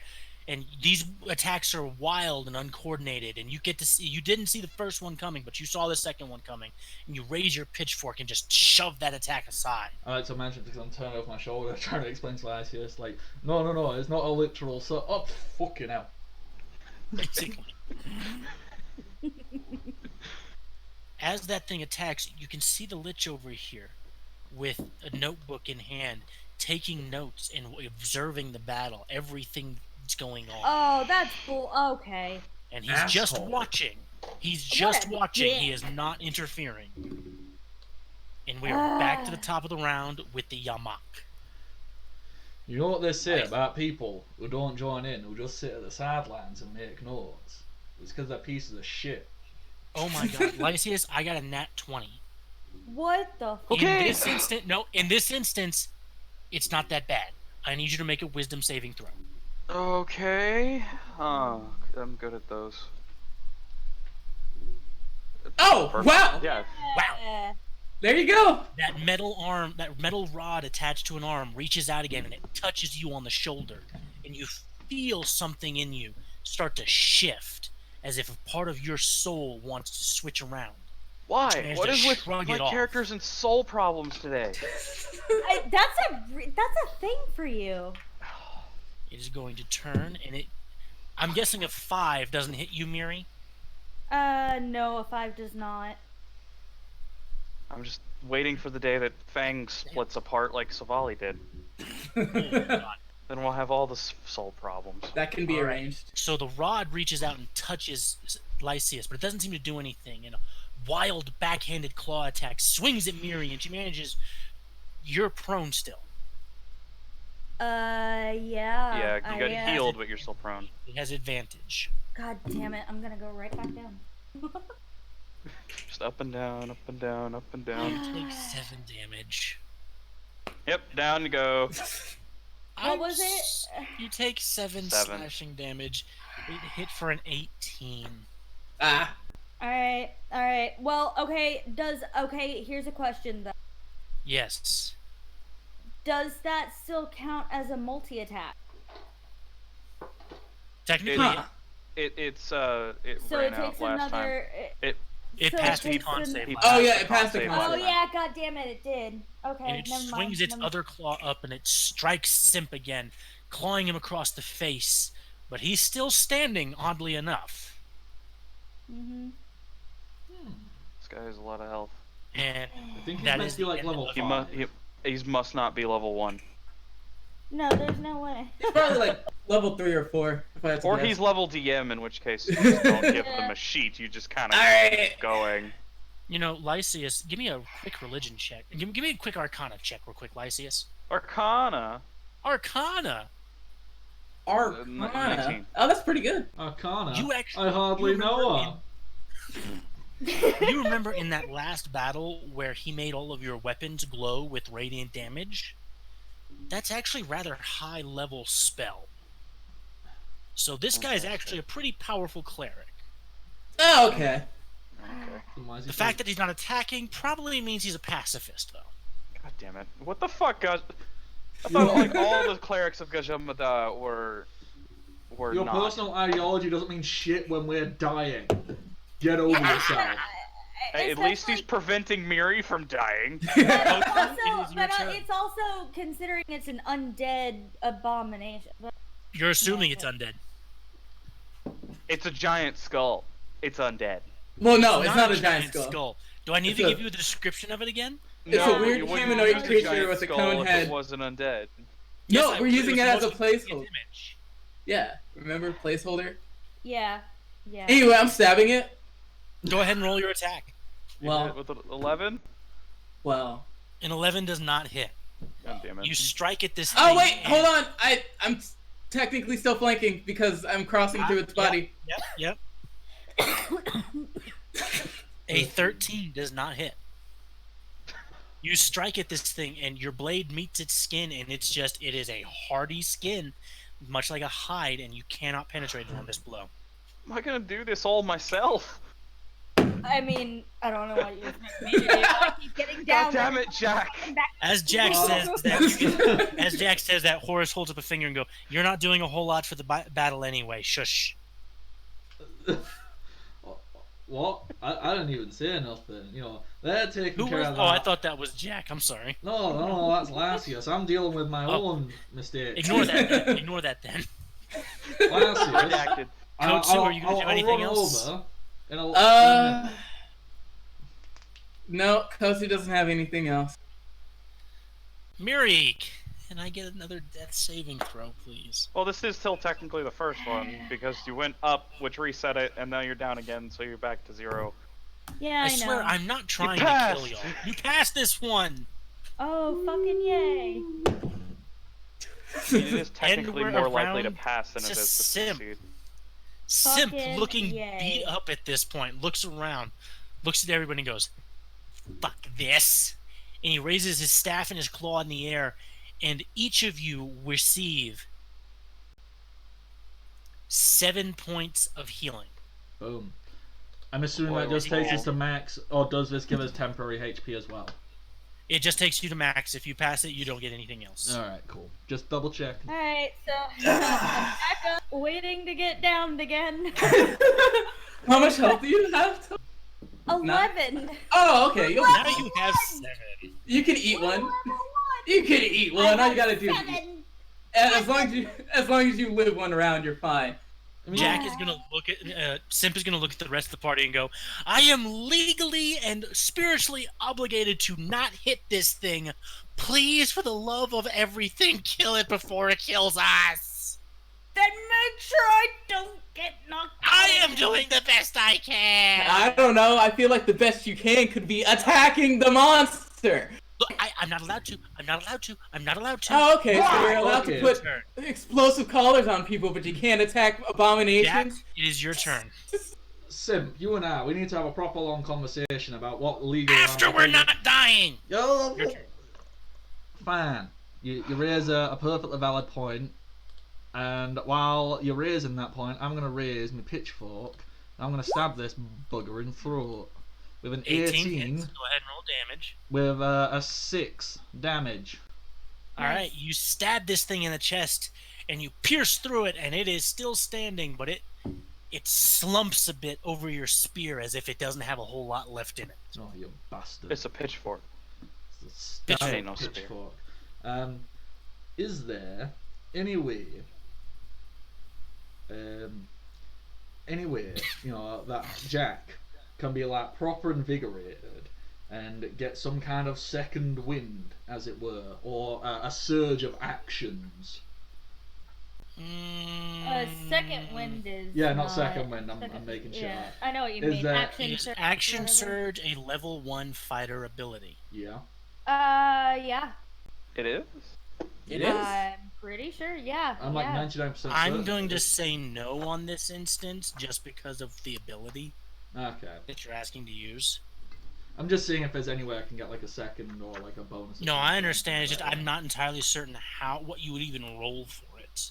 And these attacks are wild and uncoordinated, and you get to see, you didn't see the first one coming, but you saw the second one coming, and you raise your pitchfork and just shove that attack aside. I like to mention because I'm turning over my shoulder trying to explain to Lysias, like, no, it's not a literal, so, oh, fucking hell. Basically. As that thing attacks, you can see the Lich over here with a notebook in hand, taking notes and observing the battle, everything that's going on. Oh, that's bull. Okay. And he's just Asshole. watching. He's just a watching. He dick. is not interfering. And we are back to the top of the round with the Yamak. You know what they say Nice. about people who don't join in, who just sit at the sidelines and make notes? It's because they're pieces of shit. Oh my god. Lysias, I got a nat 20. What the? Okay. In this instance, it's not that bad. I need you to make a wisdom saving throw. Okay. Oh, I'm good at those. Oh, Perfect. wow! Yeah. Wow. There you go. That metal rod attached to an arm reaches out again and it touches you on the shoulder. And you feel something in you start to shift as if a part of your soul wants to switch around. Why? Managed What to is with shrug my it off. characters and soul problems today? That's a thing for you. It is going to turn and I'm guessing a 5 doesn't hit you, Miri. No, a 5 does not. I'm just waiting for the day that Fang splits apart like Savali did. Oh my god. Then we'll have all the soul problems. That can be All right. arranged. So the rod reaches out and touches Lysias, but it doesn't seem to do anything. And a wild backhanded claw attack swings at Miri, and she manages. You're prone still. Yeah. Yeah, I you got am. healed, but you're still prone. It has advantage. God damn it! I'm gonna go right back down. Just up and down, up and down, up and You down. take 7 damage. Yep, down you go. What was it? You take 7 7. slashing damage. It hit for an 18. Ah. All right. Well, okay. Here's a question though. Yes. Does that still count as a multi-attack? Technically, Huh. It So ran it out takes last another. time. it so passed it the takes con an- save. He last Oh passed yeah, the it passed the con con save. Oh save. yeah, god damn it, it did. Okay, And it never swings mind. its other claw up and it strikes Simp again, clawing him across the face. But he's still standing, oddly enough. Mm-hmm. This guy has a lot of health. And I think he's That meant is to be like the level end He of 5. must not be level 1. No, there's no way. It's probably like level 3 or 4. If I had to Or guess. he's level DM, in which case you just don't give them a sheet. You just kind of Alright. keep going. You know, Lysias, give me a quick religion check. Give me a quick arcana check real quick, Lysias. Arcana. Arcana? Arcana. 19. Oh, that's pretty good. Arcana. You actually- I hardly you know remember her. You remember in that last battle where he made all of your weapons glow with radiant damage? That's actually rather high level spell. So this guy is actually a pretty powerful cleric. Oh, okay. Then why is he The fact that he's not attacking probably means he's a pacifist, though. God damn it! What the fuck, guys? I thought like all the clerics of Gajamada were Your not. personal ideology doesn't mean shit when we're dying. Get over yourself. Hey, at least he's preventing Miri from dying. It's also considering it's an undead abomination. You're assuming it's undead. It's a giant skull. It's undead. Well, no, it's not a giant skull. Do I need to give you the description of it again? It's No, a weird you wouldn't humanoid use a creature giant with a skull cone if head. It wasn't undead. No, Yes, we're using it as a placeholder. Image. Yeah, remember placeholder? Yeah. Anyway, I'm stabbing it. Go ahead and roll your attack. You Well- hit it with an 11. Well. An 11 does not hit. God damn it. You strike at this thing. Oh wait, and- hold on. I'm technically still flanking because I'm crossing through its body. Yep. A 13 does not hit. You strike at this thing, and your blade meets its skin, and it is a hardy skin, much like a hide, and you cannot penetrate it on this blow. Am I gonna do this all myself? I mean, I don't know what you expect me to do. I keep getting down. God damn it, Jack! As Jack says that, Horus holds up a finger and go, "You're not doing a whole lot for the battle anyway. Shush." What? I didn't even say nothing. You know, they're taking Who care was? of that. Oh, I thought that was Jack. I'm sorry. No, that's Lasius. I'm dealing with my Oh. own mistakes. Ignore that. Then. Ignore that then. Lasius. Redacted. Coach Sue, are you gonna do anything I'll run else? over in a minute. No, Kosi doesn't have anything else. Miri, can I get another death saving throw, please? Well, this is still technically the first one because you went up, which reset it, and now you're down again, so you're back to 0. Yeah, I know. swear, I'm not trying to passed. kill y'all. You passed this one. Oh, fucking yay. It is technically we're more likely to around pass than it to is to simp. succeed. Simp, Fucking looking yay. beat up at this point, looks around, looks at everybody and goes, "Fuck this." And he raises his staff and his claw in the air, and each of you receive 7 points of healing. Boom. I'm assuming Boy, that just we're takes us cool. to max, or does this give us temporary HP as well? It just takes you to max. If you pass it, you don't get anything else. Alright, cool. Just double check. Alright, so I'm back up, waiting to get downed again. How much health do you have? 11. Oh, okay. Now you have 7. You can eat one. Level 1. You can eat one. All you gotta do. 7. And as long as you live one round, you're fine. Jack is gonna look at Simp is gonna look at the rest of the party and go, "I am legally and spiritually obligated to not hit this thing. Please, for the love of everything, kill it before it kills us. Then make sure I don't get knocked out. I am doing the best I can." I don't know. I feel like the best you can could be attacking the monster. Look, I'm not allowed to. I'm not allowed to. I'm not allowed to. Oh, okay. So you're allowed Okay. to put Turn. explosive collars on people, but you can't attack Jack, abominations. it is your turn. Simp, you and I, we need to have a proper long conversation about what legal... After we're not dying. Yo, Your turn. fine. You raise a perfectly valid point, and while you're raising that point, I'm going to raise my pitchfork, and I'm going to stab this bugger in the throat with an 18 18 hits. Go ahead and roll damage. with a 6 damage. All right, you stab this thing in the chest, and you pierce through it, and it is still standing, but it slumps a bit over your spear as if it doesn't have a whole lot left in it. Oh, you bastard. It's a pitchfork. It's a Pitchfork. stab Ain't no spear. pitchfork. Is there any way, you know, that Jack can be like proper invigorated and get some kind of second wind, as it were, or a surge of actions? Second wind is. Yeah, not second wind. I'm making sure. Yeah, I know what you Is mean. that- Action Is surge. Action whatever. Surge a level 1 fighter ability? Yeah. Yeah. It is? It is. I'm pretty sure. Yeah. I'm like yeah. 99% certain. I'm going to say no on this instance just because of the ability Okay. that you're asking to use. I'm just seeing if there's any way I can get like a second or like a bonus. or No, something. I understand. It's just I'm not entirely certain what you would even roll for it.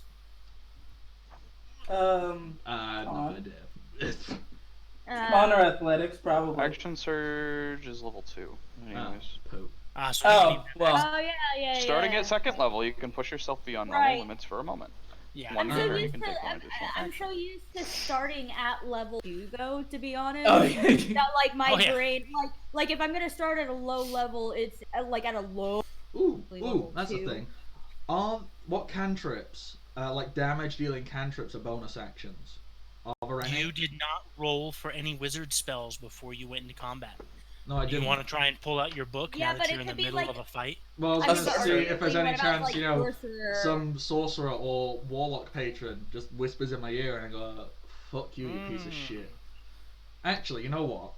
No idea. Honor athletics, probably. Action Surge is level 2. Anyways. Poop. So Oh, well. Oh yeah. Starting at second level, you can push yourself beyond normal limits for a moment. Yeah. One I'm so turn, you used can to take one additional I'm action. so used to starting at level 2 though, to be honest. Oh, yeah. That like my Oh, yeah. brain like if I'm gonna start at a low level, it's like at a low. Ooh, that's the 2. thing. What cantrips, like damage dealing cantrips, are bonus actions? Are there any? You did not roll for any wizard spells before you went into combat. No, I Do you didn't. want to try and pull out your book Yeah, now but that you're it in the could be middle like- of a fight? Well, I was I going mean, to but see if there's any what about, chance, like, you know, sorcerer? some sorcerer or warlock patron just whispers in my ear and I go, "Fuck you, you piece of shit." Actually, you know what?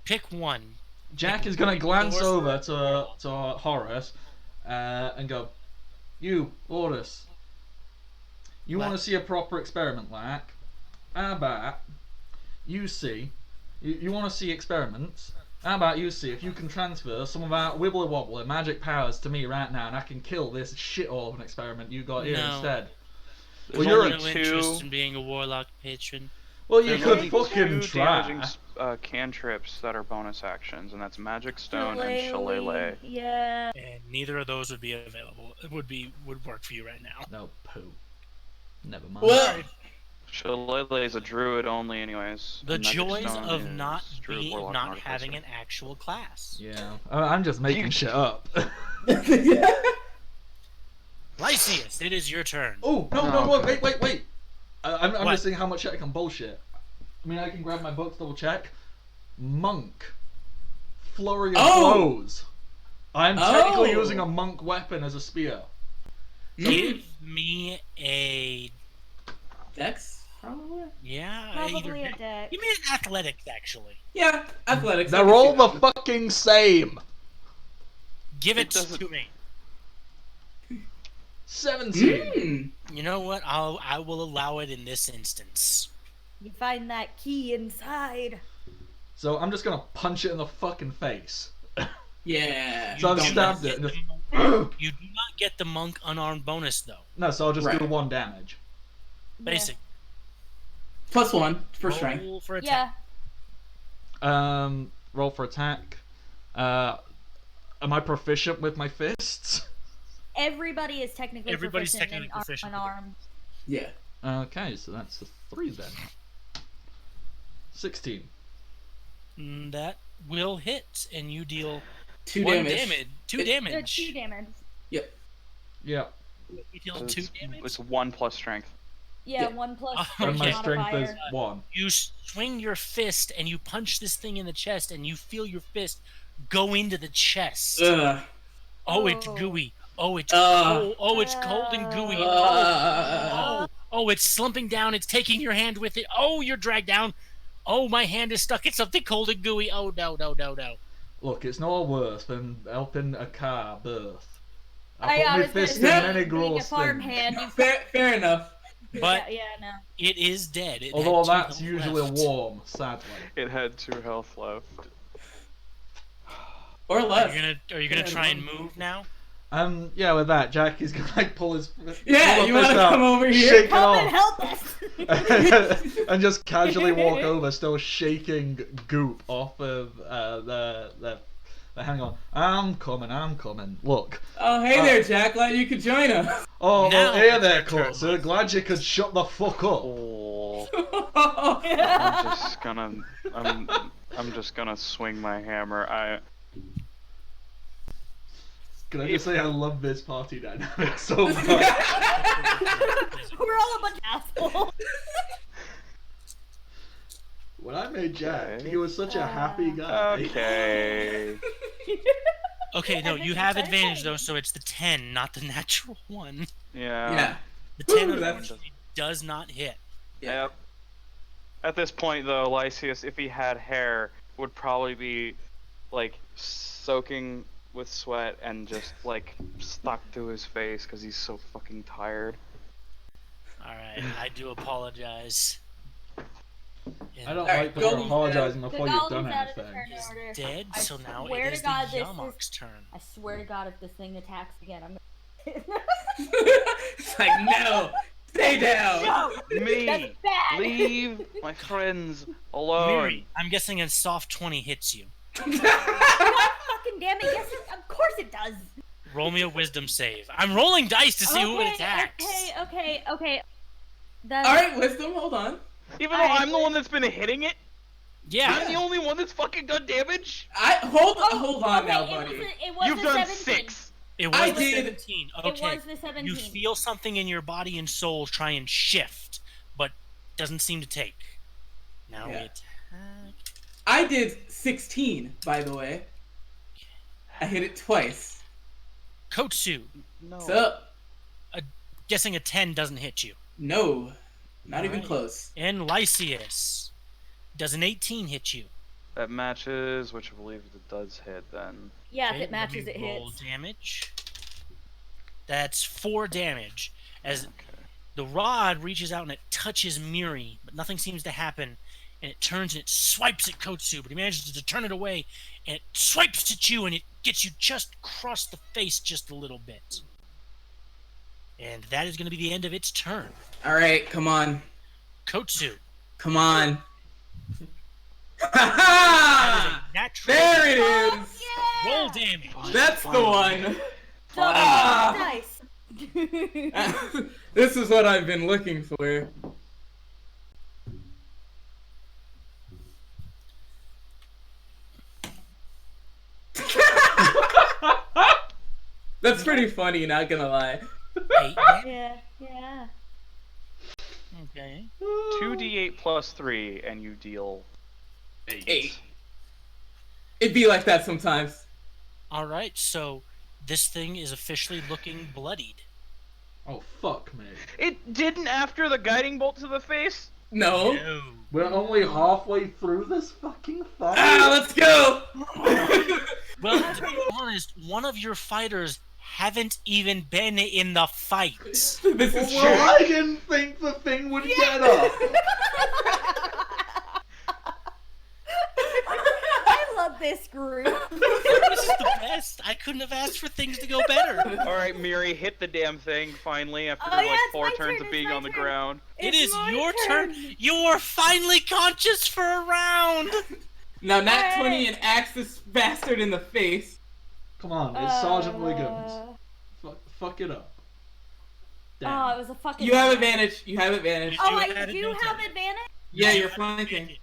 Pick one. Jack is gonna glance over sorcerer. to Horus, and go, "You, Horus, you What? want to see a proper experiment, like? How about you see? You want to see experiments? How about you see if you can transfer some of our wibbly wobbly magic powers to me right now, and I can kill this shithole of an experiment you got here No. instead." There's Well, you're no a interest in being a warlock patron. well, you There's could only fucking 2 try. damaging cantrips that are bonus actions, and that's Magic Stone and Shillelagh. Shillelagh. Yeah. And neither of those would be available. It would work for you right now. No poo. Never mind. Well, Shillelagh is a druid only, anyways. The and Magic joys Stone of is not druid, warlock, and artificer. having an actual class. Yeah, I'm just making shit up. Lysias, it is your turn. Oh no, wait! I'm What? just seeing how much I can bullshit. I mean, I can grab my books, double check. Monk, flurry of blows. I'm technically using a monk weapon as a spear. Give me a Dex, probably? Probably a deck. Give me an athletics, actually. Yeah, athletics. I They're can all see the that. fucking same. Give it doesn't- to me. 17. Hmm. You know what? I will allow it in this instance. You find that key inside. So I'm just gonna punch it in the fucking face. Yeah. So I've do stabbed not it. get And just... You do not get the monk unarmed bonus, though. No, so I'll just do Right. 1 damage. Basic. +1 for strength. Roll for attack. Yeah. Roll for attack. Am I proficient with my fists? Everybody is technically Everybody's proficient technically in proficient. unarmed. Yeah. Okay, so that's a 3 then. 16. That will hit, and you deal 2 1 damage. damage. 2 damage. 2 damage. Yep. Yeah. You deal So 2 damage. it's 1 plus strength. Yeah, Yeah. 1 plus Oh, And my okay. strength is modifier. 1. You swing your fist, and you punch this thing in the chest, and you feel your fist go into the chest. Ugh. Oh, it's Oh. gooey. Oh, it's Uh. cold. Oh, it's cold and gooey. Oh, it's slumping down. It's taking your hand with it. Oh, you're dragged down. Oh, my hand is stuck. It's something cold and gooey. Oh, no. Look, it's no worse than helping a car birth. I I put my was gonna fist in say, many being a gross farm things. hand, you Fair enough. But yeah, no. it is dead. It Although had 2 that's health usually left. warm, sadly. It had 2 health left. Or less. Are you gonna try and move now? Yeah, with that, Jack is gonna like pull his Yeah, pull a you wanna fist out, come over here? shake it Come and off, help us! and just casually walk over, still shaking goop off of the hang on. I'm coming. Look. Oh, hey there, Jack. Glad you could join us. Oh, Now well, hey it's there, your turn, Kurt, sir. Glad you could shut the fuck up. Oh, Oh. I'm just gonna swing my hammer. Can I just say I love this party dynamic so much? We're all a bunch of assholes. When I made Jack, Okay. he was such a happy guy. Okay. Okay, no, And you then have you advantage say- though, so it's the 10, not the natural 1. Yeah. Yeah. The 10 Ooh, that's- unfortunately does not hit. Yep. At this point, though, Lysias, if he had hair, would probably be like soaking with sweat and just like stuck to his face because he's so fucking tired. Alright, I do apologize. I don't Alright, like that go- you're apologizing The before you've done golem's out of the anything. turn order. Dead, I so now swear it to is God, the this is- Yamok's turn. I swear to God, if this thing attacks again, I'm gonna... It's like, no. Stay down. No, Me. that's bad. Leave my friends alone. Miri, I'm guessing a soft 20 hits you. God fucking damn it! Yes, of course it does. Roll me a wisdom save. I'm rolling dice to see who it attacks. Okay. That's... All right, wisdom. Hold on. Even though I'm the one that's been hitting it, Yeah. I'm the only one that's fucking done damage. Hold on Okay, now, buddy. It was You've the done 17. 6. It was I the did. 17. It Okay. was the 17. You feel something in your body and soul try and shift, but doesn't seem to take. Now we Yeah. attack. I did 16, by the way. I hit it twice. Kotsu, No. What's up? guessing a 10 doesn't hit you. No, not even Alright. close. And Lysias, does an 18 hit you? That matches, which I believe it does hit then. Yeah, Okay, if it matches, let it me roll hits. damage. That's 4 damage. As Okay. the rod reaches out and it touches Miri, but nothing seems to happen. And it turns and it swipes at Kotsu, but he manages to turn it away, and it swipes at you, and it gets you just across the face just a little bit. And that is going to be the end of its turn. All right, come on, Kotsu. come on. That is a natural. There it Oh, is. yeah! Roll damage. That's the one. Double Ah! dice. This is what I've been looking for. That's pretty funny, not gonna lie. 8 damage. Yeah. Okay. 2d8 plus 3, and you deal 8. It'd be like that sometimes. All right, so this thing is officially looking bloodied. Oh fuck me. It didn't after the guiding bolt to the face? No. No. We're only halfway through this fucking fight. Ah, let's go. Well, to be honest, one of your fighters haven't even been in the fight. This is Well, true. I didn't think the thing would get up. I love this group. This is the best. I couldn't have asked for things to go better. Alright, Miri, hit the damn thing finally after Oh, yeah, like it's 4 my turns turn, of being it's my on the turn. ground. It It's is my your turn. You are finally conscious for a round. Now, Nat Alright. 20 and axe this bastard in the face. Come on, it's Sergeant Wiggums. Fuck it up. Oh, it was a fucking. You have advantage. You have advantage. Oh, You I had do advantage. have advantage. Yeah, You you're have flanking. advantage.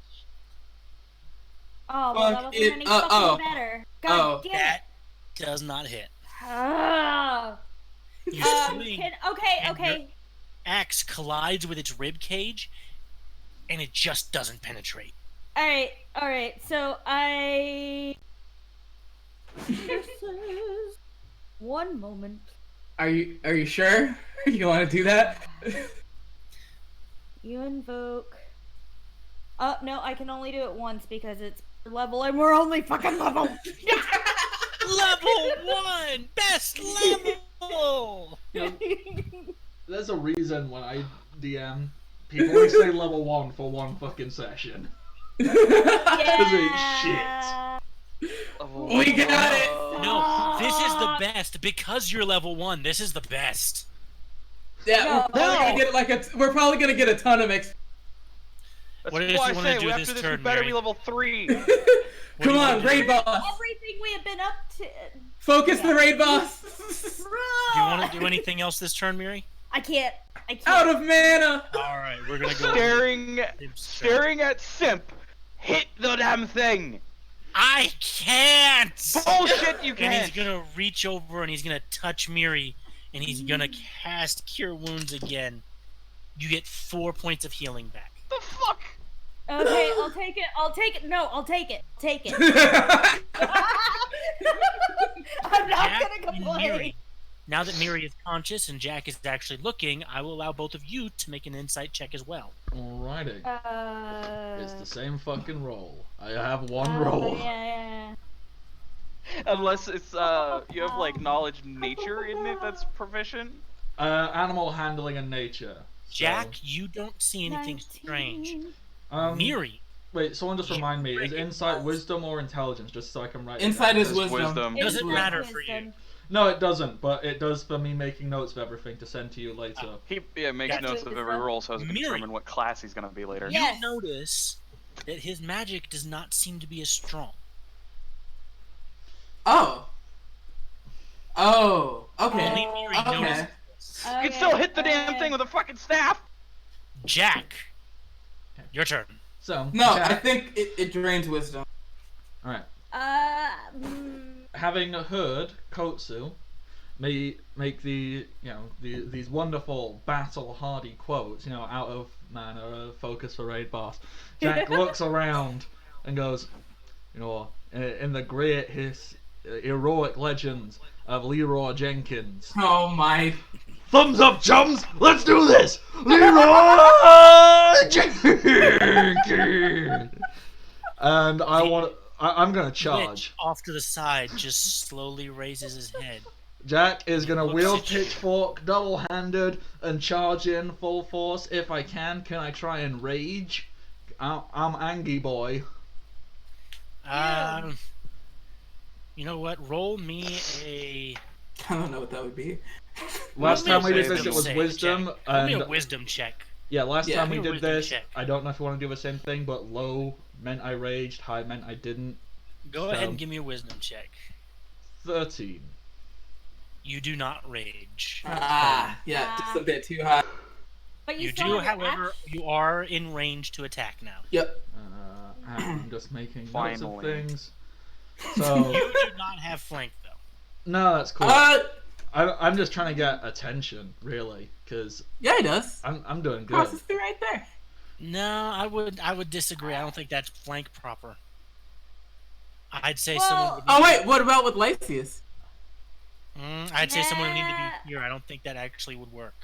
Oh, well, that Fuck wasn't it. any fucking Oh. better. Oh. God damn it. That does not hit. Ah. You swing. Okay. And Axe collides with its rib cage, and it just doesn't penetrate. All right. So I. One moment. Are you sure? You want to do that? You invoke. Oh no, I can only do it once because it's level, and we're only fucking level. Level 1! Best level! There's a reason when I DM, people only say level 1 for one fucking session. Yeah. We got it! No, this is the best. Because you're level 1, this is the best. Yeah, No. we're probably gonna get a ton of X. That's What did why you I wanna say do after this this turn, we better Mary? be level 3. Come do you on, wanna do? raid boss! Everything we have been up to. Focus the raid boss! Do you want to do anything else this turn, Miri? I can't. Out of mana! Alright, we're gonna go. Staring at Simp. Hit the damn thing. I can't! Bullshit, you And he's can't. gonna reach over and he's gonna touch Miri, and he's gonna cast Cure Wounds again. You get 4 points of healing back. The fuck? Okay, I'll take it. No, I'll take it. Take it. I'm not Jack gonna and complain. Miri. Now that Miri is conscious and Jack is actually looking, I will allow both of you to make an insight check as well. Alrighty. It's the Uh. same fucking roll. I have one roll. Yeah. Unless it's you have like knowledge nature in it that's proficient. Animal handling and nature. So, Jack, you don't see anything strange. 19. Miri, Wait, someone just remind me, is insight wisdom or intelligence, just so I can write it Insight down? is wisdom. Wisdom. doesn't Insight matter for you. wisdom. No, it doesn't, but it does for me making notes of everything to send to you later. He makes Gotcha. notes of every roll so as to Miri. determine what class he's gonna be later. Yes. You notice that his magic does not seem to be as strong. Oh. Oh. Okay. Only Miri Okay. notices this. You can still hit the damn thing with a fucking staff! Jack, your turn. So, No, Jack, I think it drains wisdom. Alright. Mm, Having heard Kotsu make these wonderful battle hardy quotes, out of mana, focus for raid boss, Jack looks around and goes, in the great heroic legends of Leroy Jenkins. Oh my. Thumbs up, chums! Let's do this! Leroy Jenkins! And I'm gonna charge. Lich, off to the side, just slowly raises his head. Jack is gonna Looks wield at you. pitchfork double-handed and charge in full force if I can. Can I try and rage? I'm angry boy. You know what? Roll me a. I don't know what that would be. Last roll time me we a did this, it wisdom was save, wisdom, Jack. Roll me and a wisdom check. yeah, last Yeah, time give we me a did wisdom this, check. I don't know if you want to do the same thing, but low meant I raged, high meant I didn't. Go ahead and give me a wisdom check. 13. You do not rage. Yeah, just a bit too high. but You still do, have your however, you are in range to attack now. Yep. I'm just making notes of Finally. things. So You do not have flank though. no, that's cool. I'm just trying to get attention, really, because Yeah, he does. I'm doing good. Crosses through right there. No, I would disagree. I don't think that's flank proper. I'd say Well- someone would Oh wait, what about with Lysias? I'd say someone would need to Nah. be here. I don't think that actually would work.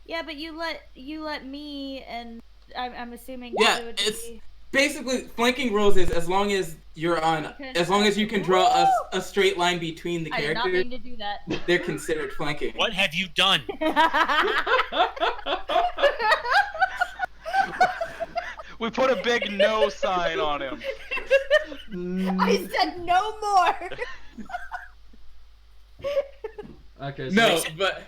Yeah, but you let me, and I'm assuming. Yeah, it would it's- be... Basically, flanking rules is as long as you're on, as long as you can draw a straight line between the I did not characters, mean to do that. they're considered flanking. What have you done? We put a big no sign on him. I said no more. Okay, so No, but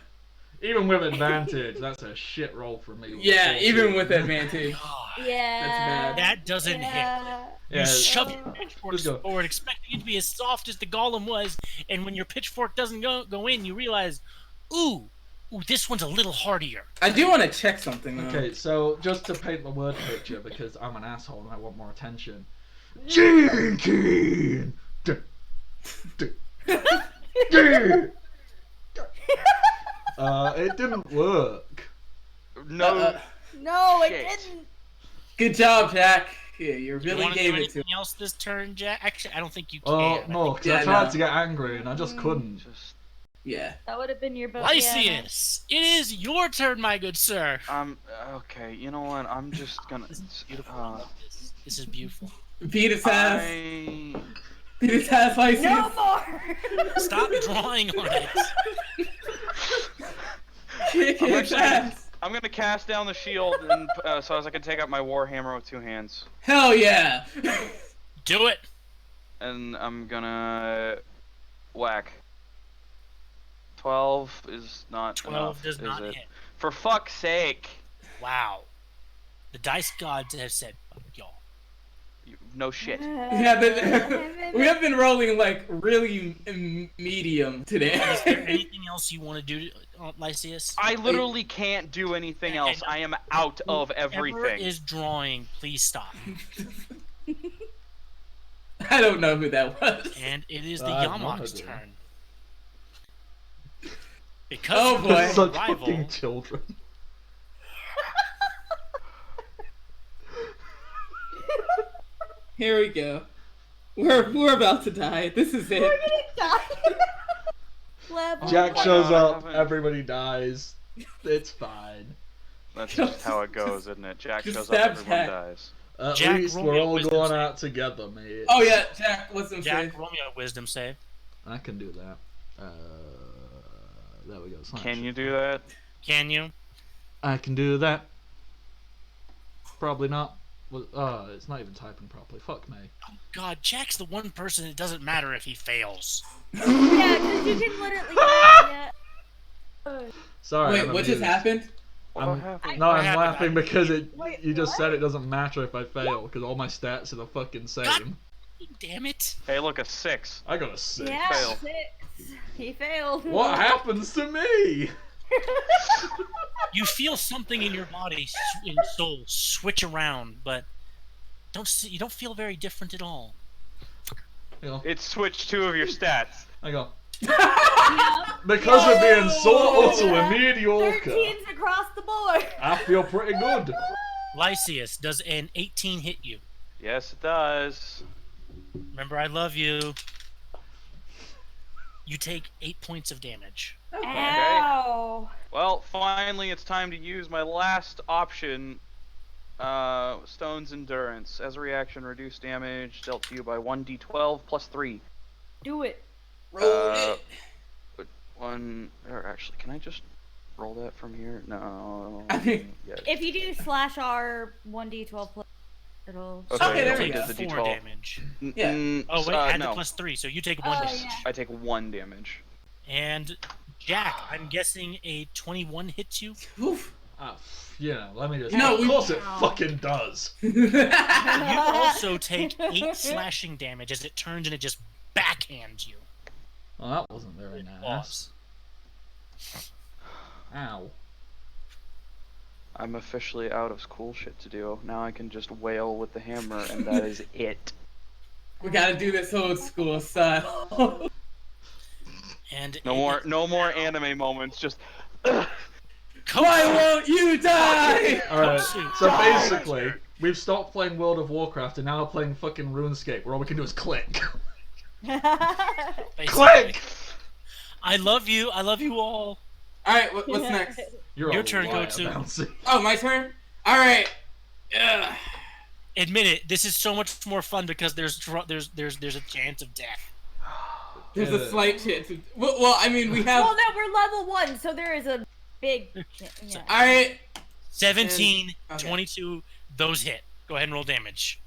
even with advantage, that's a shit roll for me. yeah, even with advantage. God, Yeah. that doesn't hit. yeah. You Yeah, shove your Oh. pitchfork Let's go. forward, expecting it to be as soft as the golem was, and when your pitchfork doesn't go in, you realize, ooh, this one's a little hardier. I do want to check something though. Okay, so just to paint the word picture, because I'm an asshole and I want more attention. Jenkins! It didn't work. No. No, it Shit. didn't. Good job, Jack. Yeah, you You really want to do gave it to anything else this turn, Jack? Actually, I don't think you can. Oh, I no, think- because Yeah, I tried no. to get angry and I just couldn't. Just Yeah. That would have been your boat. Lysias, it is your turn, my good sir. okay. You know what? I'm just gonna. This is beautiful. I love this. This is beautiful. Beat his ass. I... Beat his ass, Lysias. No more. Stop drawing on it. Kick I'm his actually- ass. I'm gonna cast down the shield and so as I can take out my war hammer with two hands, Hell yeah. Do it. and I'm gonna whack. 12 is not 12 enough, does is not it? hit. For fuck's sake! Wow. The dice gods have said, fuck y'all. No shit. Yeah, we have been rolling like really medium today. Is there anything else you want to do, Lysias? I literally can't do anything else. I am out of Whoever everything. is drawing, please stop. I don't know who that was. And it is the I have no Yamok's idea. turn. Because Oh, of boy. your Such rival, fucking children. Here we go. We're about to die. This is it. We're gonna die. Level Jack my shows God, I up, haven't- everybody dies. It's fine. That's just how it goes, isn't it? Jack Just shows up, stab everyone Jack. dies. At Jack, least roll we're me a all wisdom going save. out together, mate. Oh yeah, Jack, listen, Jack, say. roll me a wisdom save. I can do that. There we go. Can you do that? Can you? I can do that. Probably not. Well, it's not even typing properly. Fuck me. Oh God, Jack's the one person it doesn't matter if he fails. Yeah, because you can literally. Yeah. Sorry. Wait, I'm what just amused. happened? What happened? No, What I'm happened? laughing because Wait, you just what? said it doesn't matter if I fail because all my stats are the fucking same. God. Damn it! Hey, look, a 6. I got a 6. Yeah, Fail. 6. He failed. What happens to me? You feel something in your body and soul switch around, but you don't feel very different at all. I go. It switched 2 of your stats. I go. Yeah. Because of being so utterly Yeah. mediocre, 13s across the board. I feel pretty good. Lysias, does an 18 hit you? Yes, it does. Remember, I love you. You take 8 points of damage. Ow. Well, finally, it's time to use my last option. Stone's Endurance. As a reaction, reduce damage dealt to you by 1d12 plus 3. Do it. Roll it. Or actually, can I just roll that from here? No. I mean- Yes. If you do /R 1d12 plus, it'll. Okay, there we You go. take The 4 D12. damage. Yeah. Oh wait, add no. the plus 3, so you take 1 Oh, damage. yeah. I take 1 damage. And Jack, I'm guessing a 21 hits you. Oof. Yeah, let me just. No, of we- course it fucking does. You also take 8 slashing damage as it turns and it just backhands you. Well, that wasn't very nice. Pause. Ow. I'm officially out of cool shit to do. Now I can just wail with the hammer, and that is it. We gotta do this old school style. And No more anime moments. Just. Why won't you die? Alright, shoot. so basically, we've stopped playing World of Warcraft and now we're playing fucking RuneScape, where all we can do is click. basically. Click! I love you all. Alright, what's next? You're Your a turn, liar, go-to. Bouncy. Oh, my turn? Alright. Yeah. Admit it, this is so much more fun because there's a chance of death. There's a slight chance. Well, I mean, we have. Well, no, we're level 1, so there is a big. Yeah. Alright. 17, Okay. 22, those hit. Go ahead and roll damage.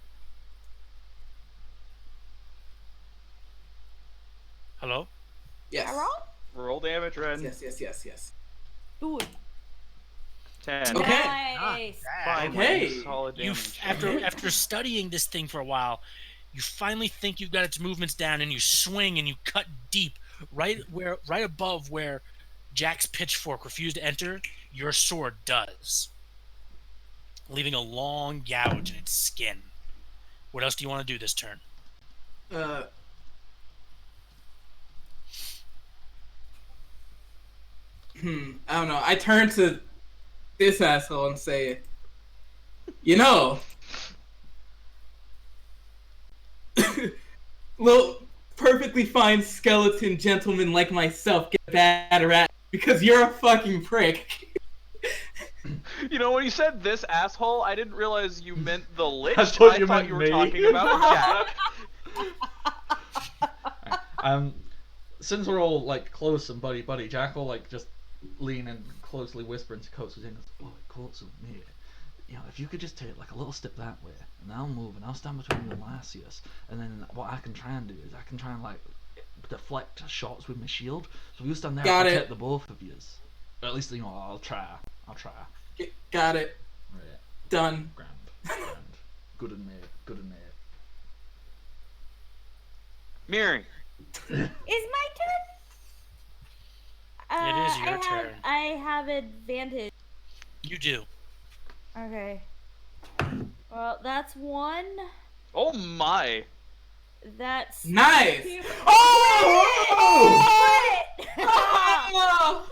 Hello? Yes. Am I wrong? Roll damage, Ren. Yes. Do it. 10. Okay. Nice. Finally, Okay. solid You damage. after studying this thing for a while, you finally think you've got its movements down, and you swing and you cut deep, right above where Jack's pitchfork refused to enter. Your sword does, leaving a long gouge in its skin. What else do you want to do this turn? I don't know. I turn to this asshole and say, you know, little perfectly fine skeleton gentlemen like myself get bad rap because you're a fucking prick. You know, when you said this asshole, I didn't realize you meant the Lich. I thought you meant were me. talking about Jack. Since we're all like close and buddy, Jack will like just lean and closely whisper into Coates' ear and goes, "Oh, Coates of me. You know, if you could just take like a little step that way, and I'll move and I'll stand between you and Lysias, and then what I can try and do is I can try and like deflect shots with my shield. So you stand there Got and it. protect the both of yous. Or at least you know I'll try. Got it. Right. Done. Grand. Good and made. Miri. Is my turn? It is your I turn. I have advantage. You do. Okay. Well, that's 1. Oh my. That's Nice. 2. Oh! Crit! Oh!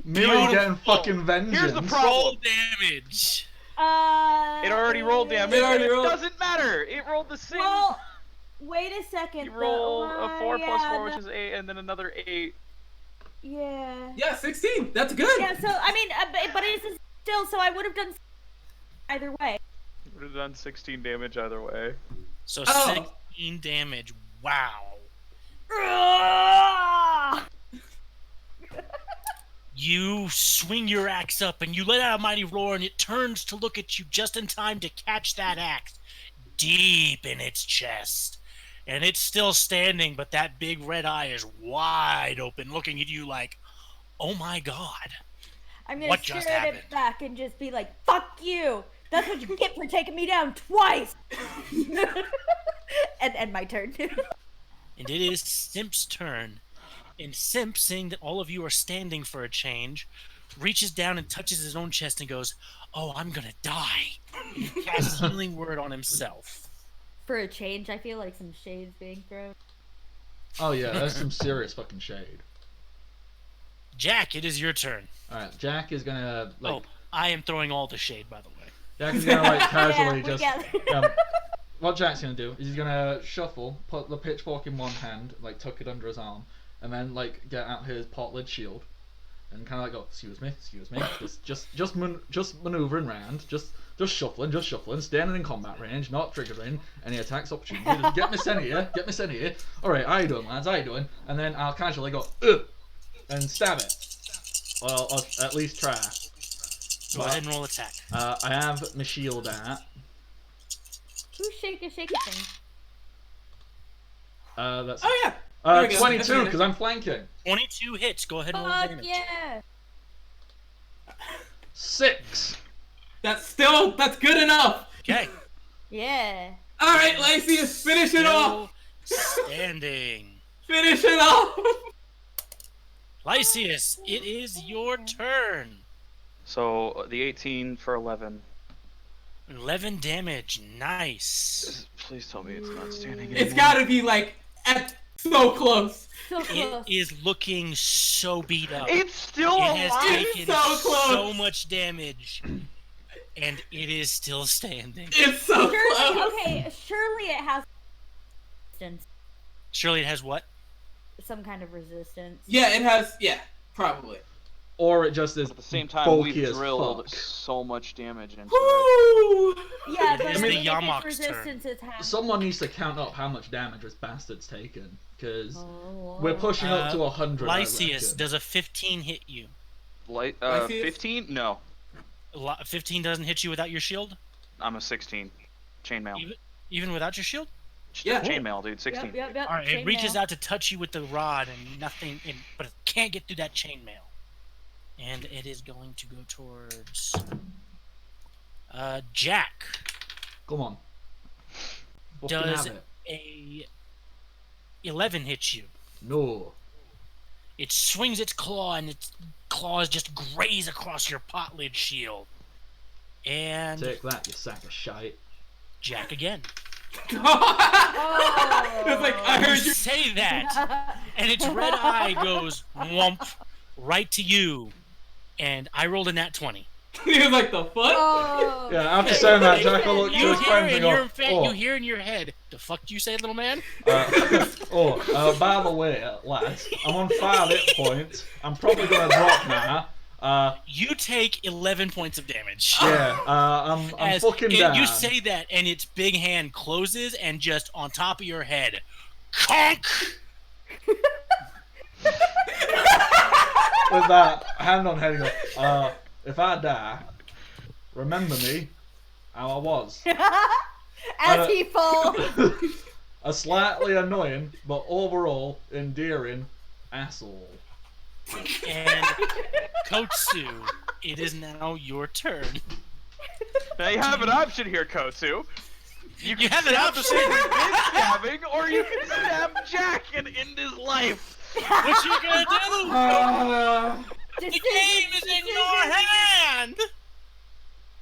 Miri Beautiful. getting fucking vengeance. Here's the problem. Roll damage. It already rolled damage. It already rolled. Doesn't matter. It rolled the same. Well, wait a second. You roll a 4 plus yeah, 4, which is 8, and then another 8. Yeah. Yeah, 16. That's good. Yeah, so, I mean, but it isn't still, so I would have done either way. You would have done 16 damage either way. So Oh. 16 damage. Wow. You swing your axe up and you let out a mighty roar, and it turns to look at you just in time to catch that axe deep in its chest. And it's still standing, but that big red eye is wide open, looking at you like, oh my god. I'm gonna What stare just at happened? it back and just be like, fuck you! That's what you get for taking me down twice! and my turn. And it is Simp's turn. And Simp, seeing that all of you are standing for a change, reaches down and touches his own chest and goes, oh, I'm gonna die. And he casts Healing Word on himself. For a change, I feel like some shades being thrown. Oh yeah, that's some serious fucking shade. Jack, it is your turn. Alright, Jack is gonna, like... Oh, I am throwing all the shade, by the way. Jack is gonna, like, casually Yeah, what Jack's gonna do is he's gonna shuffle, put the pitchfork in one hand, like, tuck it under his arm, and then, like, get out his pot-lid shield, and kind of like go, excuse me, just maneuvering round, just shuffling, standing in combat range, not triggering any attacks opportunity. Just get me sent here. Alright, how you doing, lads, how you doing? And then I'll casually go, ugh, and stab it. Well, I'll at least try. Go ahead and roll attack. I have my shield out. Who's shaky thing? That's... Oh yeah. There we go. 22, because I'm flanking. 22 hits. Go ahead and roll Fuck damage. yeah! 6. That's good enough. Okay. Yeah. All right, Lysias, finish it off. Standing. Finish it off. Lysias, it is your turn. So the 18 for 11. 11 damage. Nice. Please tell me it's not standing anymore. It's gotta be like so close. So close. It is looking so beat up. It's still It has alive. taken so close. so much damage, and it is still standing. It's so Surely, close. okay, surely it has resistance. Surely it has what? Some kind of resistance. Yeah, it has. Yeah, probably. Or it just is At the same time, bulky we've as drilled fuck. so much damage into it. Woo! Yeah, It but is I the mean, if Yamok's it's resistance, it's half. Someone needs to count up how much damage this bastard's taken, because Oh. we're pushing up to 100. Lysias, does a 15 hit you? Light, Lysias? 15? No. 15 doesn't hit you without your shield? I'm a 16. Chainmail. Even without your shield? Yeah. Chainmail, dude. 16. Yep. Alright, it reaches chainmail. out to touch you with the rod and nothing, but it can't get through that chainmail. And it is going to go towards Jack. Come on. Fucking Does have it. a 11 hit you? No. It swings its claw, and its claws just graze across your pot lid shield. And Take that, you sack of shite. Jack again. It's like I You heard you. say that, and its red eye goes whomp right to you. And I rolled a nat 20. He was like, the fuck? Oh. Yeah, after saying that, Jack will look to You his friends and go, you hear in your head, the fuck do you say, little man? By the way, lads, I'm on 5 hit points. I'm probably going to drop now. You take 11 points of damage. Yeah, I'm As fucking down. You say that, and its big hand closes, and just on top of your head, conk! With that, hand on head, and go, if I die, remember me, how I was. As he falls. A slightly annoying, but overall endearing asshole. And Kotsu, it is now your turn. Now you have an option here, Kotsu. You have an option. Stabbing, or you can stab Jack and end his life. What you gonna do? The game is in your hand.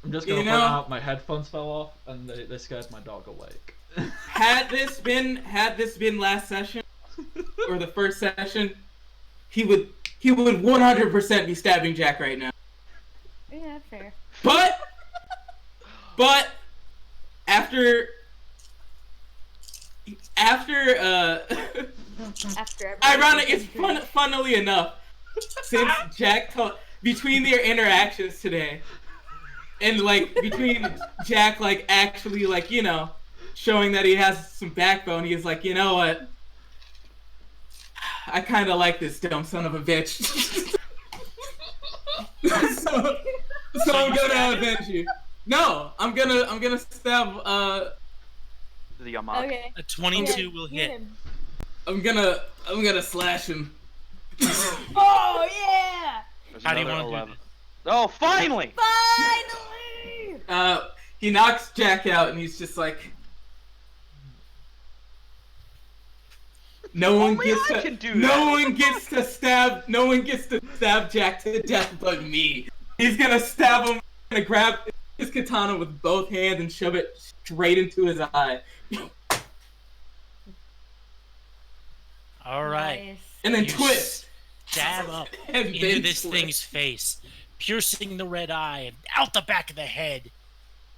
I'm just gonna You point know- out my headphones fell off and they scared my dog awake. Had this been last session or the first session, he would 100% be stabbing Jack right now. Yeah, fair. But after After ironic, it's funnily enough, since Jack between their interactions today, and like between Jack like actually like, you know, showing that he has some backbone, he's like, you know what? I kind of like this dumb son of a bitch. so I'm gonna avenge you. No, I'm gonna stab. The Yamaka. Okay. A 22 will hit. him. I'm gonna slash him. Oh yeah! There's How do you another want to 11. do this? Oh, finally! Finally! He knocks Jack out, and he's just like, no one Only gets I to can do no that. one gets to stab no one gets to stab Jack to death but me. He's gonna stab him, gonna grab his katana with both hands and shove it straight into his eye. All right. Nice. And then You twist. Stab up And into then this twist. thing's face, piercing the red eye and out the back of the head.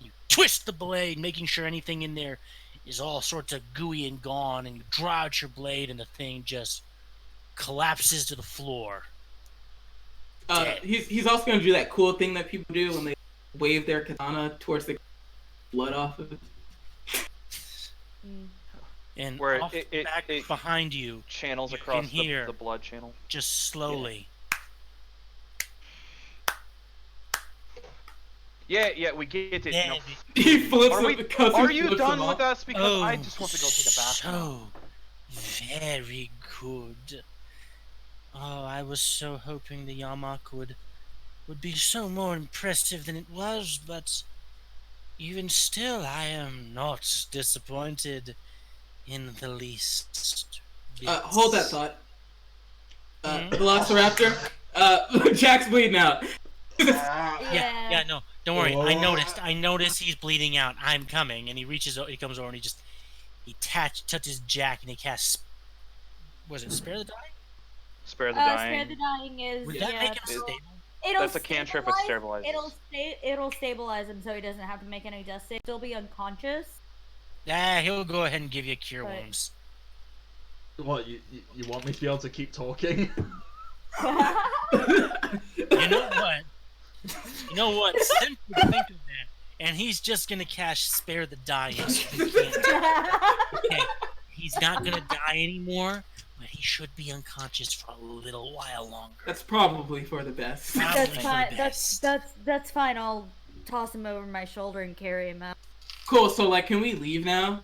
You twist the blade, making sure anything in there is all sorts of gooey and gone, and you draw out your blade, and the thing just collapses to the floor. He's also gonna do that cool thing that people do when they wave their katana towards the blood off of it. And Where off it back behind you, channels You across can hear- the blood channel. just slowly. Yeah, we get it. Yeah, No, He flips Are, him we, because are he you flips done him with off. us? Because I just want to go take a bath. now. So very good. Oh, I was so hoping the Yamak would be so more impressive than it was, but even still, I am not disappointed in the least. Hold that bit. thought. Mhm. Velociraptor. Jack's bleeding out. Yeah, no, don't worry. I Oh. noticed he's bleeding out. I'm coming, and he comes over, and he touches Jack, and he casts. Was it Spare the Dying? Spare the dying. Spare the dying is Would that make him Is- stable? It'll That's a cantrip, it stabilize- stabilizes. It'll stabilize him so he doesn't have to make any death saves. He'll be unconscious. Yeah, he'll go ahead and give you cure Right. wounds. What, you want me to be able to keep talking? You know what? Simply think of that. And he's just gonna cast Spare the Dying. So he can't- okay, he's not gonna die anymore, but he should be unconscious for a little while longer. That's probably for the best. Probably That's for the fine. best. That's fine. I'll toss him over my shoulder and carry him out. Cool, so like, can we leave now?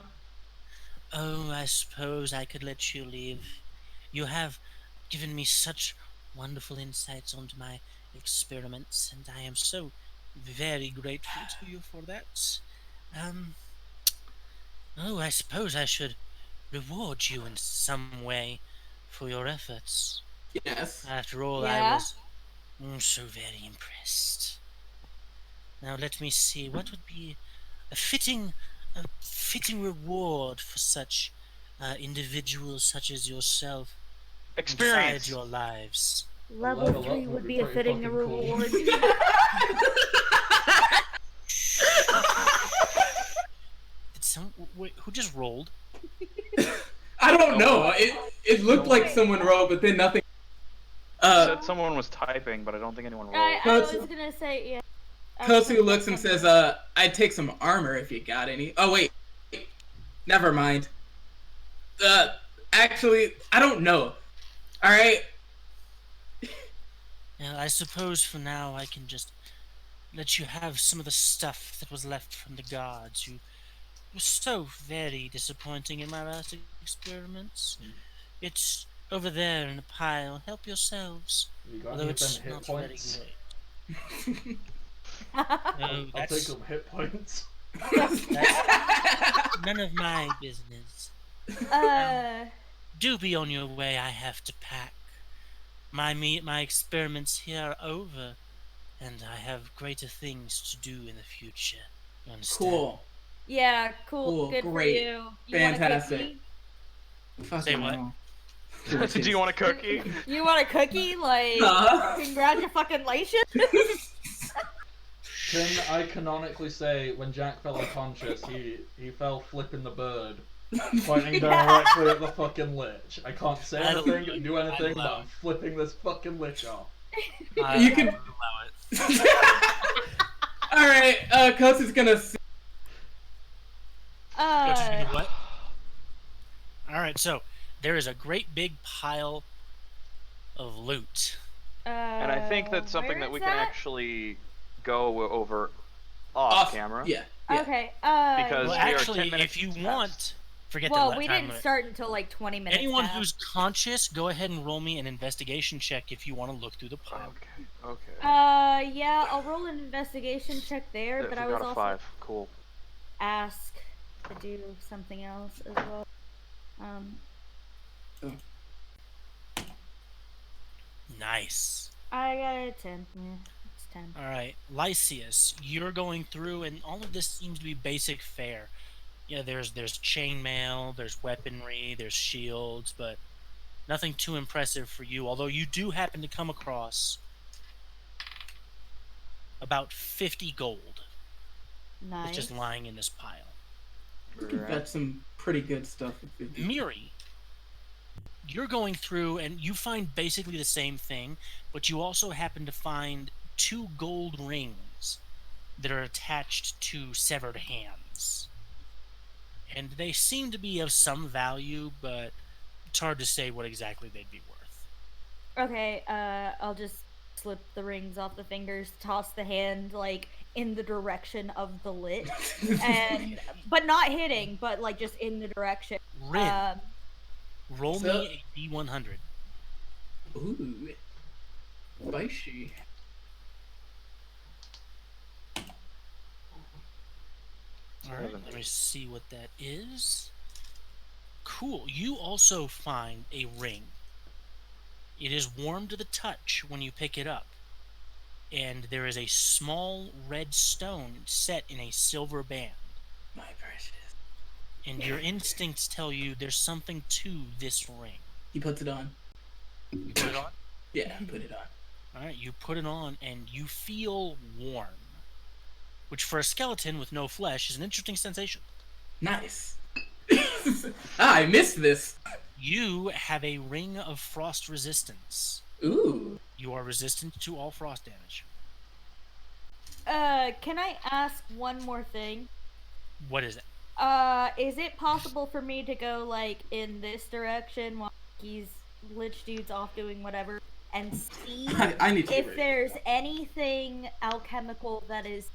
Oh, I suppose I could let you leave. You have given me such wonderful insights onto my experiments, and I am so very grateful to you for that. Oh, I suppose I should reward you in some way for your efforts. Yes. After all, Yeah? I was so very impressed. Now let me see, what would be a fitting reward for such individuals such as yourself Experience. inside your lives? Level Level 3 up would would be be a pretty fitting fucking cool. reward. Who just rolled? I don't know. It looked like someone rolled, but then nothing. Said someone was typing, but I don't think anyone rolled. I was gonna say yeah. I was Kosu gonna looks say and something. says, I'd take some armor if you got any. Oh, wait. Never mind. Actually, I don't know. Alright? Now, I suppose for now I can just let you have some of the stuff that was left from the gods. You were so very disappointing in my last experiments. It's over there in a pile. Help yourselves. You got Although any of it's them hit not very points? great. No, I'll take that's some hit points. none of my business. Do be on your way. I have to pack. My experiments here are over, and I have greater things to do in the future. You understand? Cool. Yeah, cool. Cool, Good great, for you. You want a fantastic. cookie? Fucking what? hell. Do you want a cookie? You want a cookie? Like, Huh? congratulations. Can I canonically say when Jack fell unconscious, he fell flipping the bird, pointing directly at the fucking Lich? I can't say I'd allow anything, it. do anything, I'd but allow I'm it. flipping this fucking Lich off. You can- allow it. Alright, Kosu's gonna. What? All right, so there is a great big pile of loot And I think that's something that we can actually go over off camera. Yeah. Okay. Because Well, we are actually, 10 minutes if you past. want, forget well, the we time didn't limit. start until like 20 minutes. Anyone past. who's conscious, go ahead and roll me an investigation check if you want to look through the pile. Okay. Yeah, I'll roll an investigation check there, Yes, but we I got was a also 5. Cool. asked to do something else as well. Nice. I got a 10. Yeah, it's 10. All right, Lysias, you're going through, and all of this seems to be basic fare. Yeah, there's chainmail, there's weaponry, there's shields, but nothing too impressive for you. Although you do happen to come across about 50 gold. Nice. It's just lying in this pile. That's some pretty good stuff. Miri, you're going through and you find basically the same thing, but you also happen to find 2 gold rings that are attached to severed hands. And they seem to be of some value, but it's hard to say what exactly they'd be worth. Okay, I'll just slip the rings off the fingers, toss the hand like in the direction of the Lich, but not hitting, but like just in the direction. Rin, roll me a D100. Ooh, spicy. Alright, let me see what that is. Cool. You also find a ring. It is warm to the touch when you pick it up. And there is a small red stone set in a silver band. My precious. And your instincts tell you there's something to this ring. He puts it on. You put it on? Yeah, put it on. Alright, you put it on and you feel warm. Which for a skeleton with no flesh is an interesting sensation. Nice. I missed this. You have a ring of frost resistance. Ooh. You are resistant to all frost damage. Can I ask one more thing? What is it? Is it possible for me to go like in this direction while he's Lich dude's off doing whatever and see I need to if there's anything alchemical that is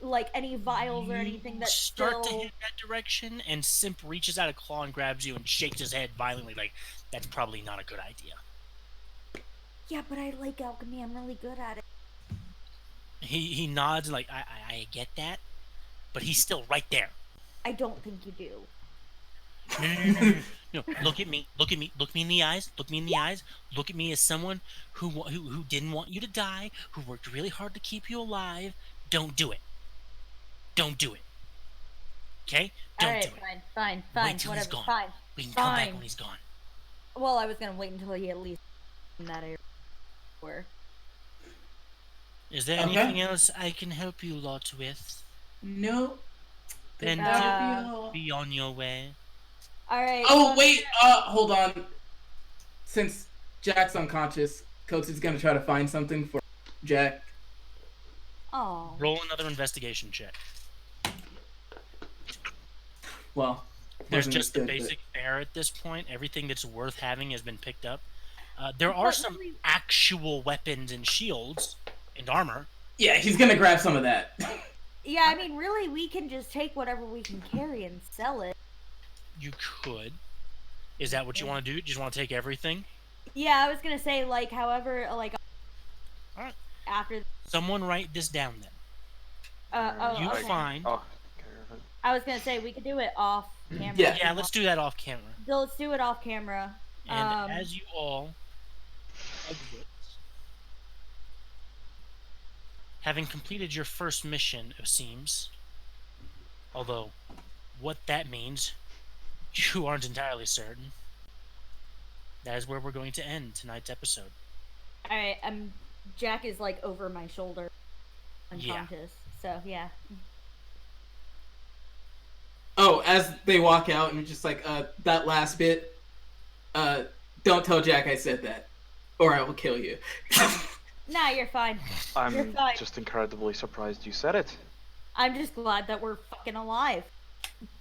like any vials or anything that start to hit that direction, and Simp reaches out a claw and grabs you and shakes his head violently, like that's probably not a good idea. Yeah, but I like alchemy. I'm really good at it. He nods like I get that, but he's still right there. I don't think you do. No, look at me. Look at me. Look me in the eyes. Look me in the eyes. Look at me as someone who didn't want you to die, who worked really hard to keep you alive. Don't do it. Don't do it. Okay? Don't do it. Fine. Wait till Whatever. he's gone. Fine. We can come back when he's gone. Well, I was gonna wait until he at least in that area. Where? Is there anything else I can help you lot with? No. Then be on your way. All right. Oh wait. Hold on. Since Jack's unconscious, Coach is gonna try to find something for Jack. Oh. Roll another investigation check. Well, there's just the basic fare at this point. Everything that's worth having has been picked up. There are some actual weapons and shields and armor. Yeah, he's gonna grab some of that. Yeah, I mean, really, we can just take whatever we can carry and sell it. You could. Is that what you want to do? You just want to take everything? Yeah, I was gonna say, like, however, like, all right. After. Someone write this down then. You find. Oh. I was gonna say we could do it off camera. Yeah, let's do that off camera. So let's do it off camera. And as you all exit, having completed your first mission, it seems, although what that means, you aren't entirely certain, that is where we're going to end tonight's episode. Alright, Jack is like over my shoulder, unconscious, so yeah. Oh, as they walk out and just like, that last bit, don't tell Jack I said that, or I will kill you. Nah, you're fine. I'm just incredibly surprised you said it. I'm just glad that we're fucking alive.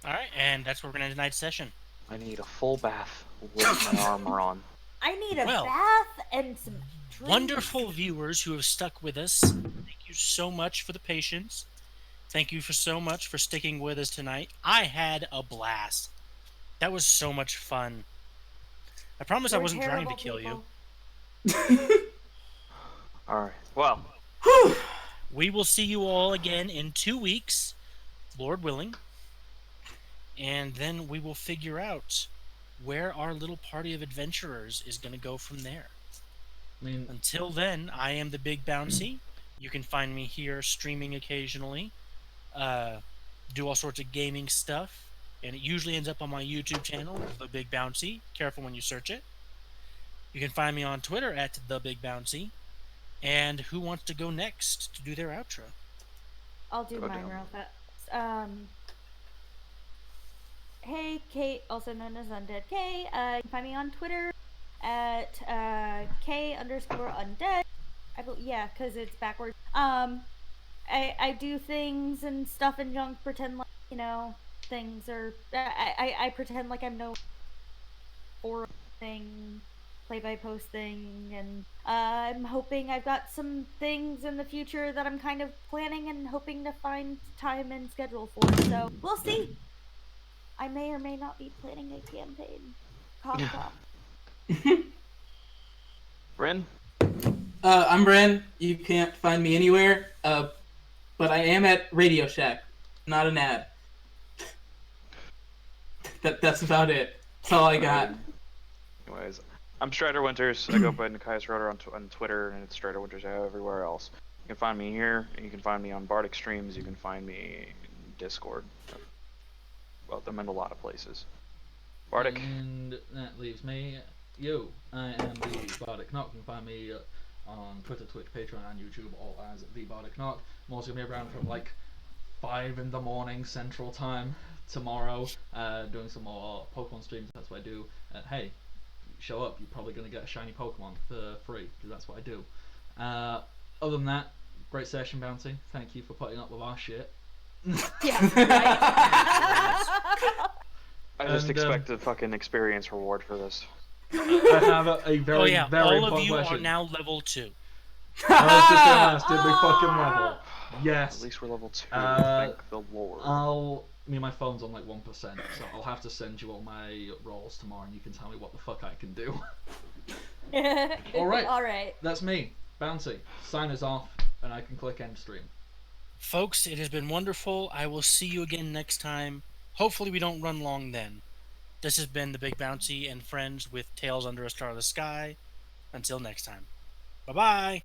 Alright, and that's where we're going to end tonight's session. I need a full bath with my armor on. I need a bath and some wonderful viewers who have stuck with us. Thank you so much for the patience. Thank you so much for sticking with us tonight. I had a blast. That was so much fun. I promise I wasn't trying to kill you. All right. Well, we will see you all again in 2 weeks, Lord willing. And then we will figure out where our little party of adventurers is going to go from there. Until then, I am the Big Bouncy. You can find me here streaming occasionally, do all sorts of gaming stuff, and it usually ends up on my YouTube channel, The Big Bouncy. Careful when you search it. You can find me on Twitter at The Big Bouncy. And who wants to go next to do their outro? I'll do mine real fast. Hey, Kate, also known as Undead K. You can find me on Twitter at K_undead. Yeah, because it's backwards. I do things and stuff and junk, pretend like, you know, things are... I pretend like I'm no horror thing, play-by-post thing, and I'm hoping I've got some things in the future that I'm kind of planning and hoping to find time and schedule for, so we'll see. I may or may not be planning a campaign. Cough, cough. Ren? I'm Ren. You can't find me anywhere, but I am at Radio Shack. Not an ad. That's about it. That's all I got. Anyways, I'm Strider Winters. I go by Nikias Rotor on Twitter, and it's Strider Winters everywhere else. You can find me here, and you can find me on Bardic Streams. You can find me in Discord. Well, I'm in a lot of places. Bardic. And that leaves me. I am the Bardic Knock. You can find me on Twitter, Twitch, Patreon, and YouTube, all as the Bardic Knock. I'm also gonna be around from like 5 in the morning Central Time tomorrow, doing some more Pokemon streams. That's what I do. Hey, show up. You're probably gonna get a shiny Pokemon for free because that's what I do. Other than that, great session, Bouncy. Thank you for putting up with our shit. Yeah, right. I just expect a fucking experience reward for this. I have a very, very all important of you question. are now level 2. I was just gonna ask, did we fucking level? Yes. At least we're level 2. Thank the Lord. My phone's on like 1%, so I'll have to send you all my rolls tomorrow, and you can tell me what the fuck I can do. All right. All right. That's me, Bouncy. Sign us off, and I can click end stream. Folks, it has been wonderful. I will see you again next time. Hopefully we don't run long then. This has been the Big Bouncy and friends with Tales Under a Starless Sky. Until next time. Bye-bye!